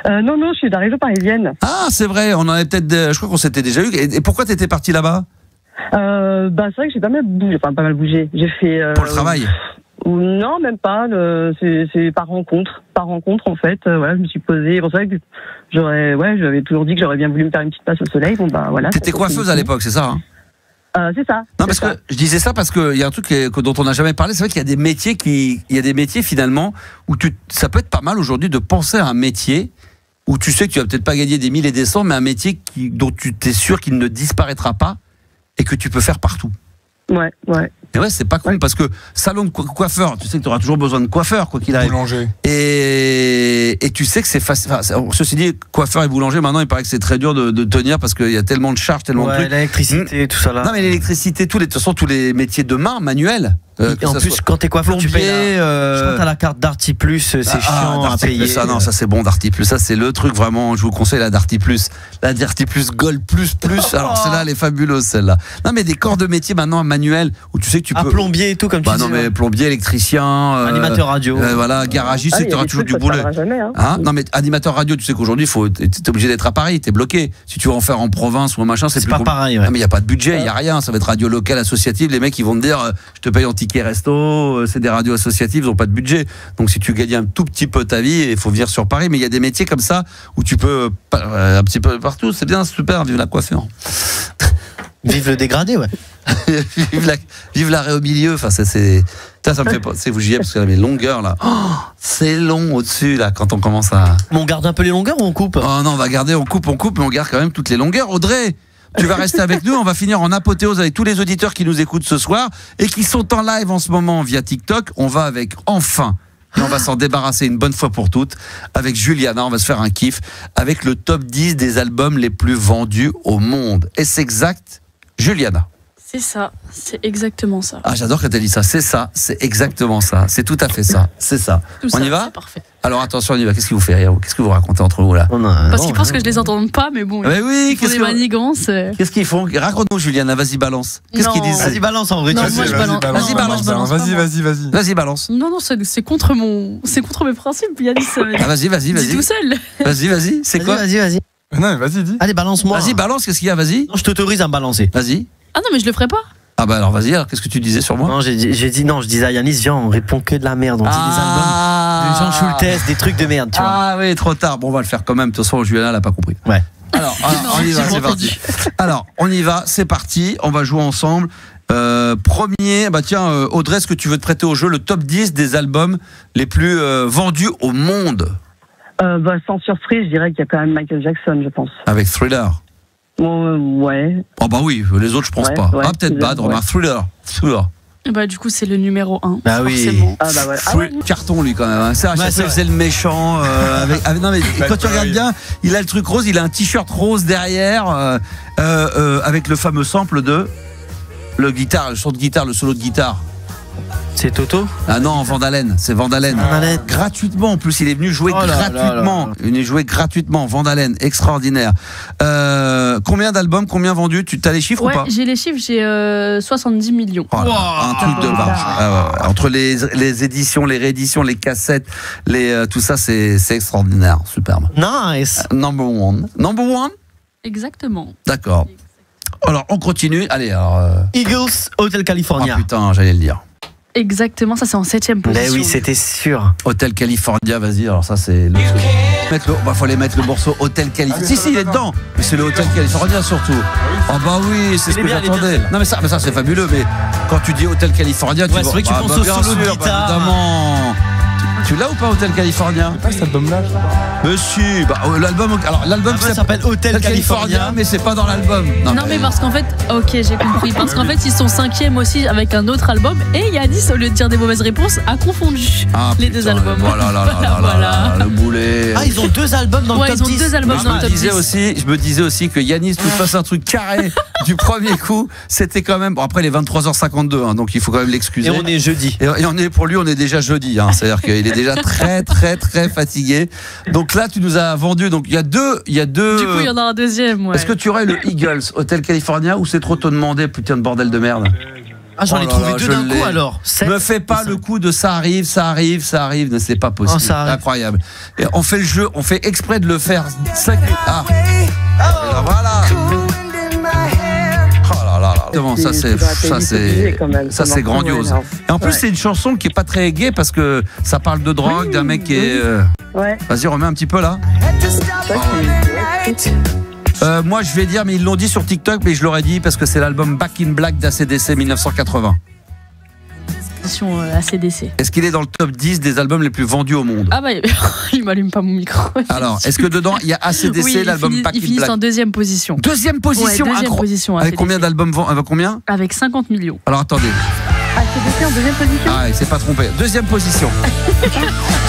Non, je suis de la région parisienne. Ah, c'est vrai, on en avait peut-être. Je crois qu'on s'était déjà eu. Et pourquoi t'étais parti là-bas? Bah, c'est vrai que j'ai pas mal bougé. J'ai fait. Pour le travail? Non, même pas. C'est par rencontre. En fait. Voilà, je me suis posée. C'est vrai que j'avais toujours dit que j'aurais bien voulu me faire une petite passe au soleil. Bon, bah voilà. T'étais coiffeuse à l'époque, c'est ça, hein? C'est ça. Non, parce que je disais ça parce qu'il y a un truc dont on n'a jamais parlé. C'est vrai qu'il y a des métiers finalement où ça peut être pas mal aujourd'hui de penser à un métier où tu sais que tu vas peut-être pas gagner des 1000 et des 100, mais un métier dont tu t'es sûr qu'il ne disparaîtra pas et que tu peux faire partout. Ouais. Et ouais, c'est pas con parce que salon de coiffeur, tu sais que tu auras toujours besoin de coiffeur quoi qu'il arrive. Boulanger. Et tu sais que c'est facile. Enfin, ceci dit, coiffeur et boulanger, maintenant, il paraît que c'est très dur de tenir parce qu'il y a tellement de charges, tellement de trucs. L'électricité, tout ça là. Non, mais l'électricité, de toute façon, tous les métiers de main, manuels. En plus, quand t'es coiffeur, tu payes. Je crois que t'as la carte Darty Plus, c'est chiant à payer. Ça, non, ça c'est bon, Darty Plus. Ça, c'est le truc vraiment. Je vous conseille la Darty Plus. La Darty Plus Gold Plus. Alors, celle-là, elle est fabuleuse, celle-là. Non, mais des corps de métier maintenant manuels où tu sais que tu peux. Plombier et tout, comme tu dis. Non, mais plombier, électricien. Animateur radio. Voilà, garagiste, tu sais que tu auras toujours du boulot. Non, mais animateur radio, tu sais qu'aujourd'hui, t'es obligé d'être à Paris, t'es bloqué. Si tu veux en faire en province ou en machin, c'est plus pas pareil. Non, mais il n'y a pas de budget, il n'y a rien. Ça va être radio locale, associative. Les mecs, ils vont te dire, je te paye en ticket resto. C'est des radios associatives, ils n'ont pas de budget. Donc si tu gagnes un tout petit peu ta vie, il faut venir sur Paris. Mais il y a des métiers comme ça où tu peux un petit peu partout. C'est bien, super, vive la coiffure. Vive le dégradé, ouais. vive l'arrêt au milieu. Enfin, ça me fait pas. C'est vous j'y ai parce que les longueurs là, c'est long au-dessus là quand on commence à. Mais on garde un peu les longueurs ou on coupe? Oh non, on va garder, on coupe, mais on garde quand même toutes les longueurs. Audrey, tu vas rester avec nous. On va finir en apothéose avec tous les auditeurs qui nous écoutent ce soir et qui sont en live en ce moment via TikTok. On va avec enfin. Et on va s'en débarrasser une bonne fois pour toutes. Avec Juliana, on va se faire un kiff avec le top 10 des albums les plus vendus au monde. Est-ce exact, Juliana? C'est ça, c'est exactement ça. Ah, j'adore quand elle dit ça. C'est ça, c'est exactement ça. C'est tout à fait ça. C'est ça. Tout on ça, y va? C'est parfait. Alors attention, on y va. Qu'est-ce qui vous fait rire? Qu'est-ce que vous racontez entre vous là? Parce qu'ils pensent que je les entends pas, mais bon. Mais oui, ils font des manigances. Qu'est-ce qu'ils font? Raconte-nous, Juliana. Vas-y, balance. Qu'est-ce qu'ils disent? Vas-y, balance en vrai. Non, moi je balance. Vas-y, balance. Vas-y. Vas-y, balance. Non, c'est contre mes principes, Yanis. Vas-y. Dis tout seul. Vas-y. C'est quoi? Vas-y. Non, mais vas-y, dis. Allez, balance-moi. Vas-y, balance. Qu'est-ce qu'il y a? Vas-y. Non, je t'autorise à me balancer. Vas-y. Ah non, mais je le ferai pas. Ah bah alors vas-y, alors qu'est-ce que tu disais sur moi? Non, j'ai dit non, je disais à Yanis, viens, on répond que de la merde, on dit des albums de Jean Schultes, des trucs de merde, tu vois. Ah oui, trop tard. Bon, on va le faire quand même. De toute façon, Juliana l'a pas compris. Ouais. Alors, on y va, c'est parti. Alors, on y va, c'est parti. On va jouer ensemble. Premier, bah tiens, Audrey, est-ce que tu veux te prêter au jeu le top 10 des albums les plus vendus au monde? Sans surprise, je dirais qu'il y a quand même Michael Jackson, je pense. Avec Thriller. Ouais. Oh bah oui, les autres je pense pas. Ouais, peut-être Bad, Romain. Thriller. Bah du coup c'est le numéro 1. Bah oui. Forcément. Ah bah ouais. Carton lui quand même. Hein. C'est à chaque fois il faisait le méchant. Non mais quand tu regardes bien, il a le truc rose, il a un t-shirt rose derrière avec le fameux sample de le son de guitare, le solo de guitare. C'est Toto? Ah non, Vandalen, c'est Vandalen. Gratuitement en plus, il est venu jouer gratuitement. Il est venu jouer gratuitement, Vandalen, extraordinaire. Combien d'albums, combien vendus? Tu as les chiffres ou pas? J'ai les chiffres, j'ai 70 millions. Oh là, un truc de barge. Entre les éditions, les rééditions, les cassettes, tout ça, c'est extraordinaire, superbe. Nice. Number one? Exactement. D'accord. Alors, on continue. Allez, alors. Eagles, Hotel California. Ah putain, j'allais le dire. Exactement, ça c'est en 7ème position. Mais oui, c'était sûr. Hotel California, vas-y, alors ça c'est faut aller mettre le morceau Hotel California. Si, il est dedans. Mais c'est le Hotel California surtout. Oh bah oui, c'est ce que j'attendais. Non mais ça c'est fabuleux, mais quand tu dis Hotel California, tu vois. C'est vrai que tu penses au solo de guitare. Évidemment. Tu l'as ou pas Hotel California? C'est pas cet album-là, je crois. Mais si, l'album s'appelle Hotel California, mais c'est pas dans l'album. Non mais parce qu'en fait, ok, j'ai compris. Parce qu'en fait, ils sont 5e aussi avec un autre album. Et Yanis, au lieu de dire des mauvaises réponses, a confondu les deux albums. Voilà, le boulet. Ah, ils ont 2 albums dans le top 10. Ils ont 2 albums dans le top 10. Je me disais aussi que Yanis nous fasse un truc carré du premier coup. C'était quand même. Bon, après, il est 23h52, hein, donc il faut quand même l'excuser. Et on est jeudi. Et pour lui, on est déjà jeudi. Hein, c'est-à-dire qu'il est déjà très fatigué. Donc là, tu nous as vendu. Donc il y a deux. Du coup, il y en a un deuxième. Ouais. Est-ce que tu aurais le Eagles, Hotel California, ou c'est trop te demander, putain de bordel de merde? Ah, j'en ai trouvé 2 d'un coup alors. Ne fais pas le coup de ça arrive, c'est pas possible. C'est incroyable. Et on fait le jeu, on fait exprès de le faire 5 minutes. Ah. Et voilà. Ça c'est grandiose. Et en plus c'est une chanson qui est pas très gaie parce que ça parle de drogue, d'un mec qui est. Vas-y, remets un petit peu là. Moi je vais dire, mais ils l'ont dit sur TikTok, mais je l'aurais dit parce que c'est l'album Back in Black d'ACDC 1980. ACDC. Est-ce qu'il est dans le top 10 des albums les plus vendus au monde? Ah bah il m'allume pas mon micro. Alors, est-ce que dedans il y a ACDC, oui, l'album Back in Black? Ils finissent en 2e position. Deuxième position, position. Avec combien d'albums combien? Avec 50 millions. Alors attendez. ACDC en 2e position. Ah, il s'est pas trompé. 2e position.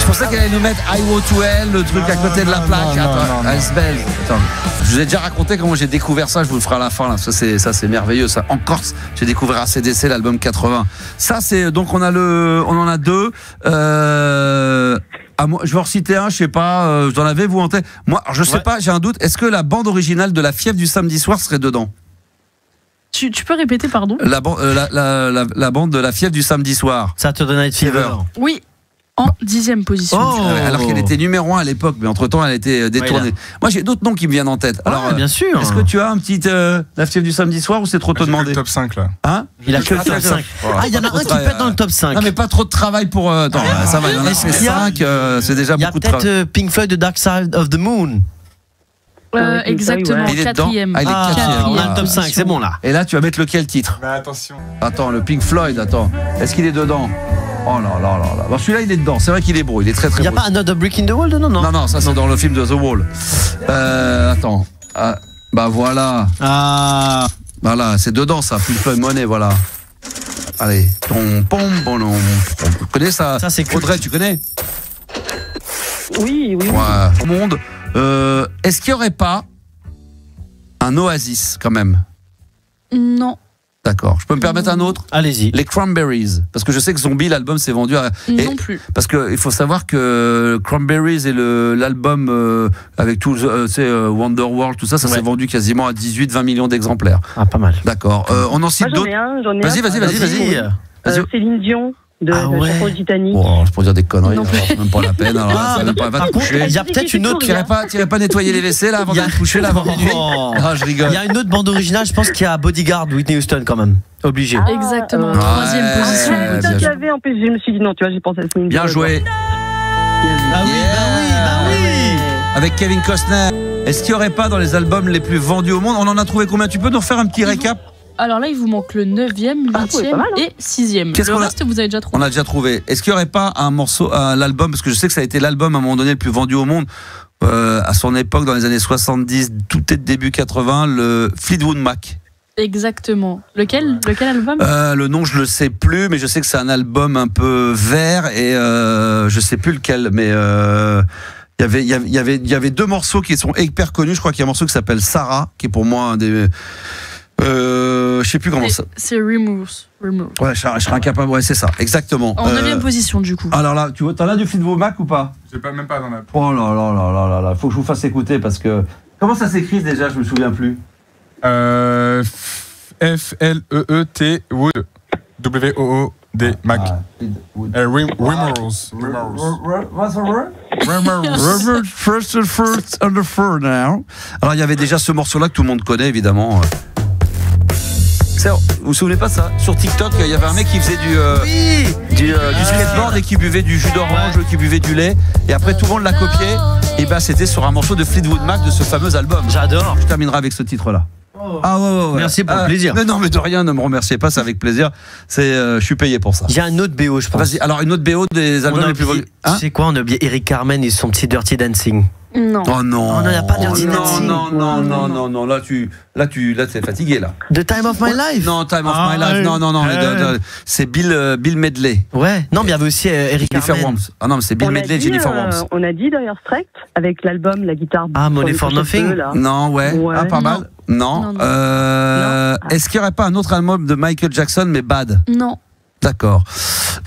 Je pensais qu'elle allait nous mettre I Walk to Hell, le truc à côté de la plaque. Attends. Je vous ai déjà raconté comment j'ai découvert ça, je vous le ferai à la fin là. Ça c'est merveilleux ça. En Corse, j'ai découvert ACDC, l'album 80. Ça c'est donc on en a 2. Moi, je vais en reciter un, je sais pas, vous en avez vous en tête? Moi, je sais pas, j'ai un doute. Est-ce que la bande originale de La Fièvre du samedi soir serait dedans? Tu peux répéter, pardon? La bande de La Fièvre du samedi soir. Saturday Night Fever. Oui. En 10e position. Alors qu'elle était numéro 1 à l'époque, mais entre-temps elle a été détournée. Ouais, moi j'ai d'autres noms qui me viennent en tête. Alors bien sûr. Est-ce que tu as un petit La Fièvre du samedi soir ou c'est trop te demander? Le top 5 là. Hein? Il a que le top 5. Ah, il y en a un qui pète dans le top 5. Non mais pas trop de travail pour attends, ça va, il y en a 5, c'est déjà beaucoup de travail. Il y a peut-être Pink Floyd, The Dark Side of the Moon. Exactement, Il est dedans. quatrième. Ah, il est quatrième. On a le top 5, c'est bon là. Et là, tu vas mettre lequel titre? Mais attention. Attends, le Pink Floyd, attends. Est-ce qu'il est dedans? Oh là là là là. Bon, celui-là, il est dedans. C'est vrai qu'il est beau. Il est très très beau. Il n'y a pas Another Brick in the Wall dedans, non? Non, ça c'est dans le film de The Wall. Attends. Bah voilà. Voilà, c'est dedans ça. Pink Floyd Money, voilà. Allez. On connaît ça? Ça c'est Audrey, tu connais? Oui. Ouais. Au monde. Est-ce qu'il n'y aurait pas un Oasis quand même? Non. D'accord. Je peux me permettre un autre? Allez-y. Les Cranberries. Parce que je sais que Zombie, l'album s'est vendu à... Non plus. Parce qu'il faut savoir que Cranberries et l'album avec tout, Wonderworld, tout ça s'est vendu quasiment à 18-20 millions d'exemplaires. Ah, pas mal. D'accord. On en cite Moi, d'autres? j'en ai un. Vas-y. Céline Dion. De la chanson du Titanic. Oh, c'est pour dire des conneries, c'est même pas la peine. Alors, ça va pas te coucher. Il y a peut-être une autre. T'irais pas nettoyer les WC là avant de te coucher là avant minuit? Ah, je rigole. Il y a une autre bande originale, je pense qu'il y a Bodyguard, Whitney Houston quand même. Obligé. Exactement. Troisième position. Putain, je l'avais, en plus, je me suis dit non, tu vois, j'ai pensé à Céline Dion. Bien joué. Bah oui. Avec Kevin Costner. Est-ce qu'il n'y aurait pas dans les albums les plus vendus au monde? On en a trouvé combien? Tu peux nous refaire un petit récap? Alors là, il vous manque le 9e, 8e et 6e. Le reste, vous avez déjà trouvé. On a déjà trouvé. Est-ce qu'il n'y aurait pas un morceau, l'album, parce que je sais que ça a été l'album à un moment donné le plus vendu au monde, à son époque, dans les années 70, tout est début 80, le Fleetwood Mac. Exactement. Lequel album? Le nom, je le sais plus, mais je sais que c'est un album un peu vert et je sais plus lequel, mais il y avait deux morceaux qui sont hyper connus. Je crois qu'il y a un morceau qui s'appelle Sarah, qui est pour moi un des... je sais plus comment ça. C'est Remove. Ouais, je serais incapable. Ouais, c'est ça, exactement. En 9e position, du coup. Alors là, tu vois, t'en as du Fleetwood Mac ou pas? J'ai même pas dans la. Oh là là là là là là. Faut que je vous fasse écouter parce que. Comment ça s'écrit déjà? Je me souviens plus. F-L-E-E-T Wood. W-O-O-D Mac. Remorse. What's the word? First on the third now. Alors il y avait déjà ce morceau-là que tout le monde connaît évidemment. Vous vous souvenez pas de ça? Sur TikTok, il y avait un mec qui faisait du skateboard et qui buvait du jus d'orange, qui buvait du lait. Et après, tout le monde l'a copié. Et ben, c'était sur un morceau de Fleetwood Mac de ce fameux album. J'adore. Je terminerai avec ce titre-là. Ouais. Merci pour le plaisir. Mais non, mais de rien, ne me remerciez pas, c'est avec plaisir. Je suis payé pour ça. Il y a une autre BO, je pense. Vas-y, alors une autre BO des albums les plus vendus. Tu sais quoi, on a oublié Eric Carmen et son petit Dirty Dancing. Non. Oh non. Oh non, il n'y a pas Dirty Dancing. Non. Là, t'es fatigué, là. The Time of My Life. Non, Time of My Life. Non. C'est Bill Medley. Ouais. Non, mais il y avait aussi Eric Carmen. Ah non, mais c'est Bill Medley et Jennifer Warnes. On a dit d'ailleurs Straight avec l'album, la guitare. Money for Nothing. Non, ouais. Ah, pas mal. Non. Est-ce qu'il n'y aurait pas un autre album de Michael Jackson, mais Bad? Non. D'accord.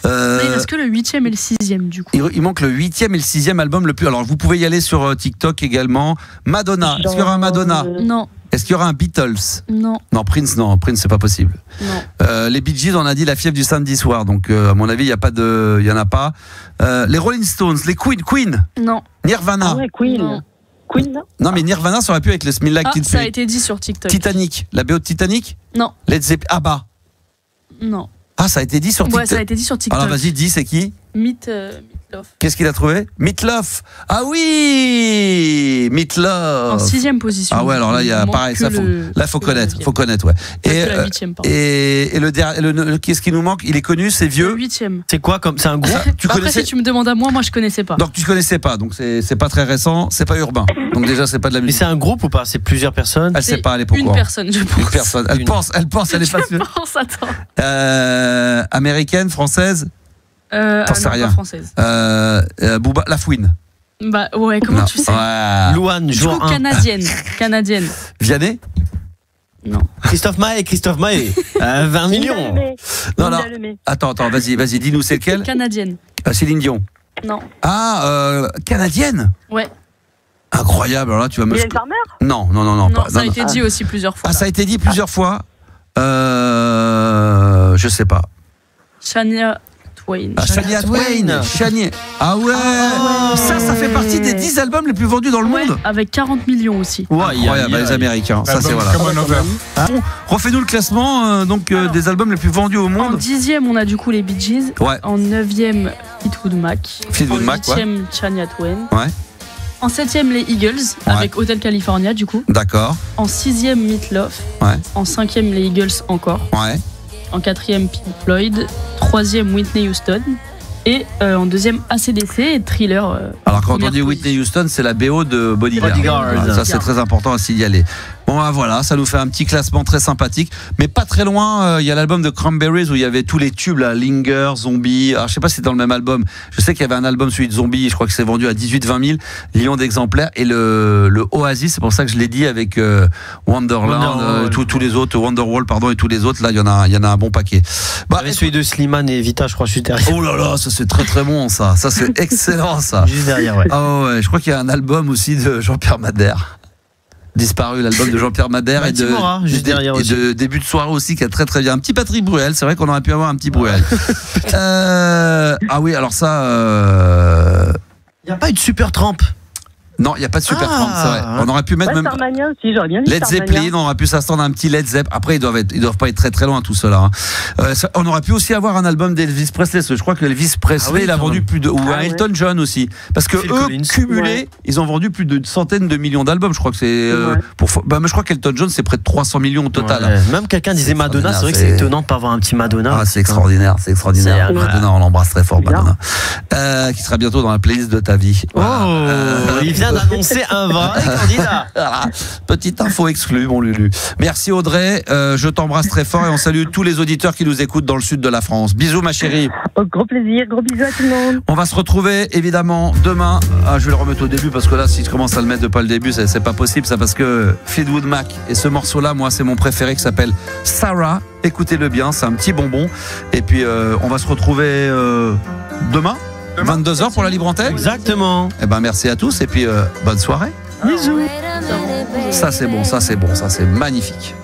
Il reste que le 8e et le 6e du coup. Il manque le 8e et le 6e album le plus. Alors vous pouvez y aller sur TikTok également. Madonna. Est-ce qu'il y aura un Madonna? Non. Est-ce qu'il y aura un Beatles? Non. Non, Prince, c'est pas possible. Non. Les Bee Gees, on a dit la fièvre du samedi soir. Donc à mon avis, il y en a pas. Les Rolling Stones, les Queen. Non. Nirvana. Ah ouais, Queen. Non, mais Nirvana, ça aurait pu avec le Smell Like Teen Ça Spirit. a été dit sur TikTok. Titanic. La BO de Titanic? Non. Led Zeppelin. Abba. Non. Ah, ça a été dit sur TikTok. Ouais, ça a été dit sur TikTok. Alors vas-y, dis, c'est qui? Meatloaf. Qu'est-ce qu'il a trouvé? Meatloaf. Ah oui, Meatloaf. En 6e position. Ah ouais, alors là, il y a pareil, ça faut connaître, ouais. Et le qu'est-ce qui nous manque? Il est connu, c'est vieux. Le 8e. C'est quoi comme c'est un groupe? Après, si tu me demandes à moi je connaissais pas. Donc tu connaissais pas, donc c'est pas très récent, c'est pas urbain. Donc déjà c'est pas de la musique. Mais c'est un groupe ou pas? C'est plusieurs personnes? Elle sait pas, elle est pourquoi. Une personne, je pense. Une personne. Elle pense, elle est pas sûre. Je pense, attends. Américaine, française? T'en sais rien. Française. Booba, La Fouine. Bah ouais, comment tu sais? Louane, jour 1. Canadienne. Vianney? Non. Christophe Maé. 20 millions. Non. Attends, vas-y, dis-nous c'est lequel? Canadienne. Céline Dion. Non. Canadienne? Ouais. Incroyable, alors là tu vas me... Mylène Farmer? Non, ça a été dit aussi plusieurs fois. Ah, ça a été dit plusieurs fois. Je sais pas. Shania Twain. Shania Twain. Ah ouais. Ça fait partie des 10 albums les plus vendus dans le monde. Avec 40 millions aussi. Ouais, incroyable, les Américains. Ça c'est voilà. Refais-nous le classement des albums les plus vendus au monde. En 10e, on a du coup les Bee Gees. Ouais. En 9e, Fleetwood Mac. En 8e, Shania Twain. Ouais. En 7e, les Eagles, avec Hotel California, du coup. D'accord. En 6e, Meatloaf. Ouais. En 5e, les Eagles encore. Ouais. En 4e, Pink Floyd. 3e, Whitney Houston. Et en 2e, AC/DC et Thriller. Alors quand on dit Whitney Houston, c'est la BO de Bodyguard. Ça c'est très important à signaler. Bon voilà, ça nous fait un petit classement très sympathique, mais pas très loin. Il y a l'album de Cranberries où il y avait tous les tubes là, Linger, Zombie. Alors je sais pas si c'est dans le même album. Je sais qu'il y avait un album celui de Zombie. Je crois que c'est vendu à 18-20 000 millions d'exemplaires. Et le Oasis, c'est pour ça que je l'ai dit avec Wonderland, tous les autres, Wonderwall pardon et tous les autres. Là il y en a un bon paquet. Bah, il y avait celui de Slimane et Vita, je crois, juste derrière. Oh là là, ça c'est très très bon ça. Ça c'est excellent ça. Juste derrière, ouais. Ah ouais, je crois qu'il y a un album aussi de Jean-Pierre Madère. Disparu, l'album de Jean-Pierre Madère et de début de soirée aussi qui est très très bien. Un petit Patrick Bruel, c'est vrai qu'on aurait pu avoir un petit Bruel. Ah oui, alors ça. Il n'y a pas eu de Supertramp. Non, il n'y a pas de Supertramp, c'est vrai. On aurait pu mettre même Starmania aussi, j'aurais bien dit Led Zeppelin, on aurait pu s'attendre à un petit Led Zepp. Après, ils doivent pas être très très loin tout cela. On aurait pu aussi avoir un album d'Elvis Presley. Je crois que Elvis Presley, il a vendu plus de, ou Elton John aussi, parce que eux cumulés, ils ont vendu plus de centaines de millions d'albums. Je crois que c'est mais je crois qu'Elton John c'est près de 300 millions au total. Ouais. Même quelqu'un disait Madonna, c'est vrai que c'est étonnant de pas avoir un petit Madonna. Ah, c'est extraordinaire, c'est extraordinaire. Madonna, on l'embrasse très fort, Madonna, qui sera bientôt dans la playlist de ta vie. Il vient d'annoncer un vrai candidat. Voilà. Petite info exclue, mon Lulu. Merci Audrey, je t'embrasse très fort et on salue tous les auditeurs qui nous écoutent dans le sud de la France. Bisous ma chérie. Gros plaisir, gros bisous à tout le monde. On va se retrouver évidemment demain. Je vais le remettre au début parce que là, si je commence à le mettre de pas le début, c'est pas possible ça, parce que Fleetwood Mac et ce morceau-là, moi, c'est mon préféré qui s'appelle Sarah. Écoutez-le bien, c'est un petit bonbon. Et puis on va se retrouver demain. 22h pour la libre antenne. Exactement. Eh ben merci à tous et puis bonne soirée. Bisous. Ça c'est bon, ça c'est bon, ça c'est magnifique.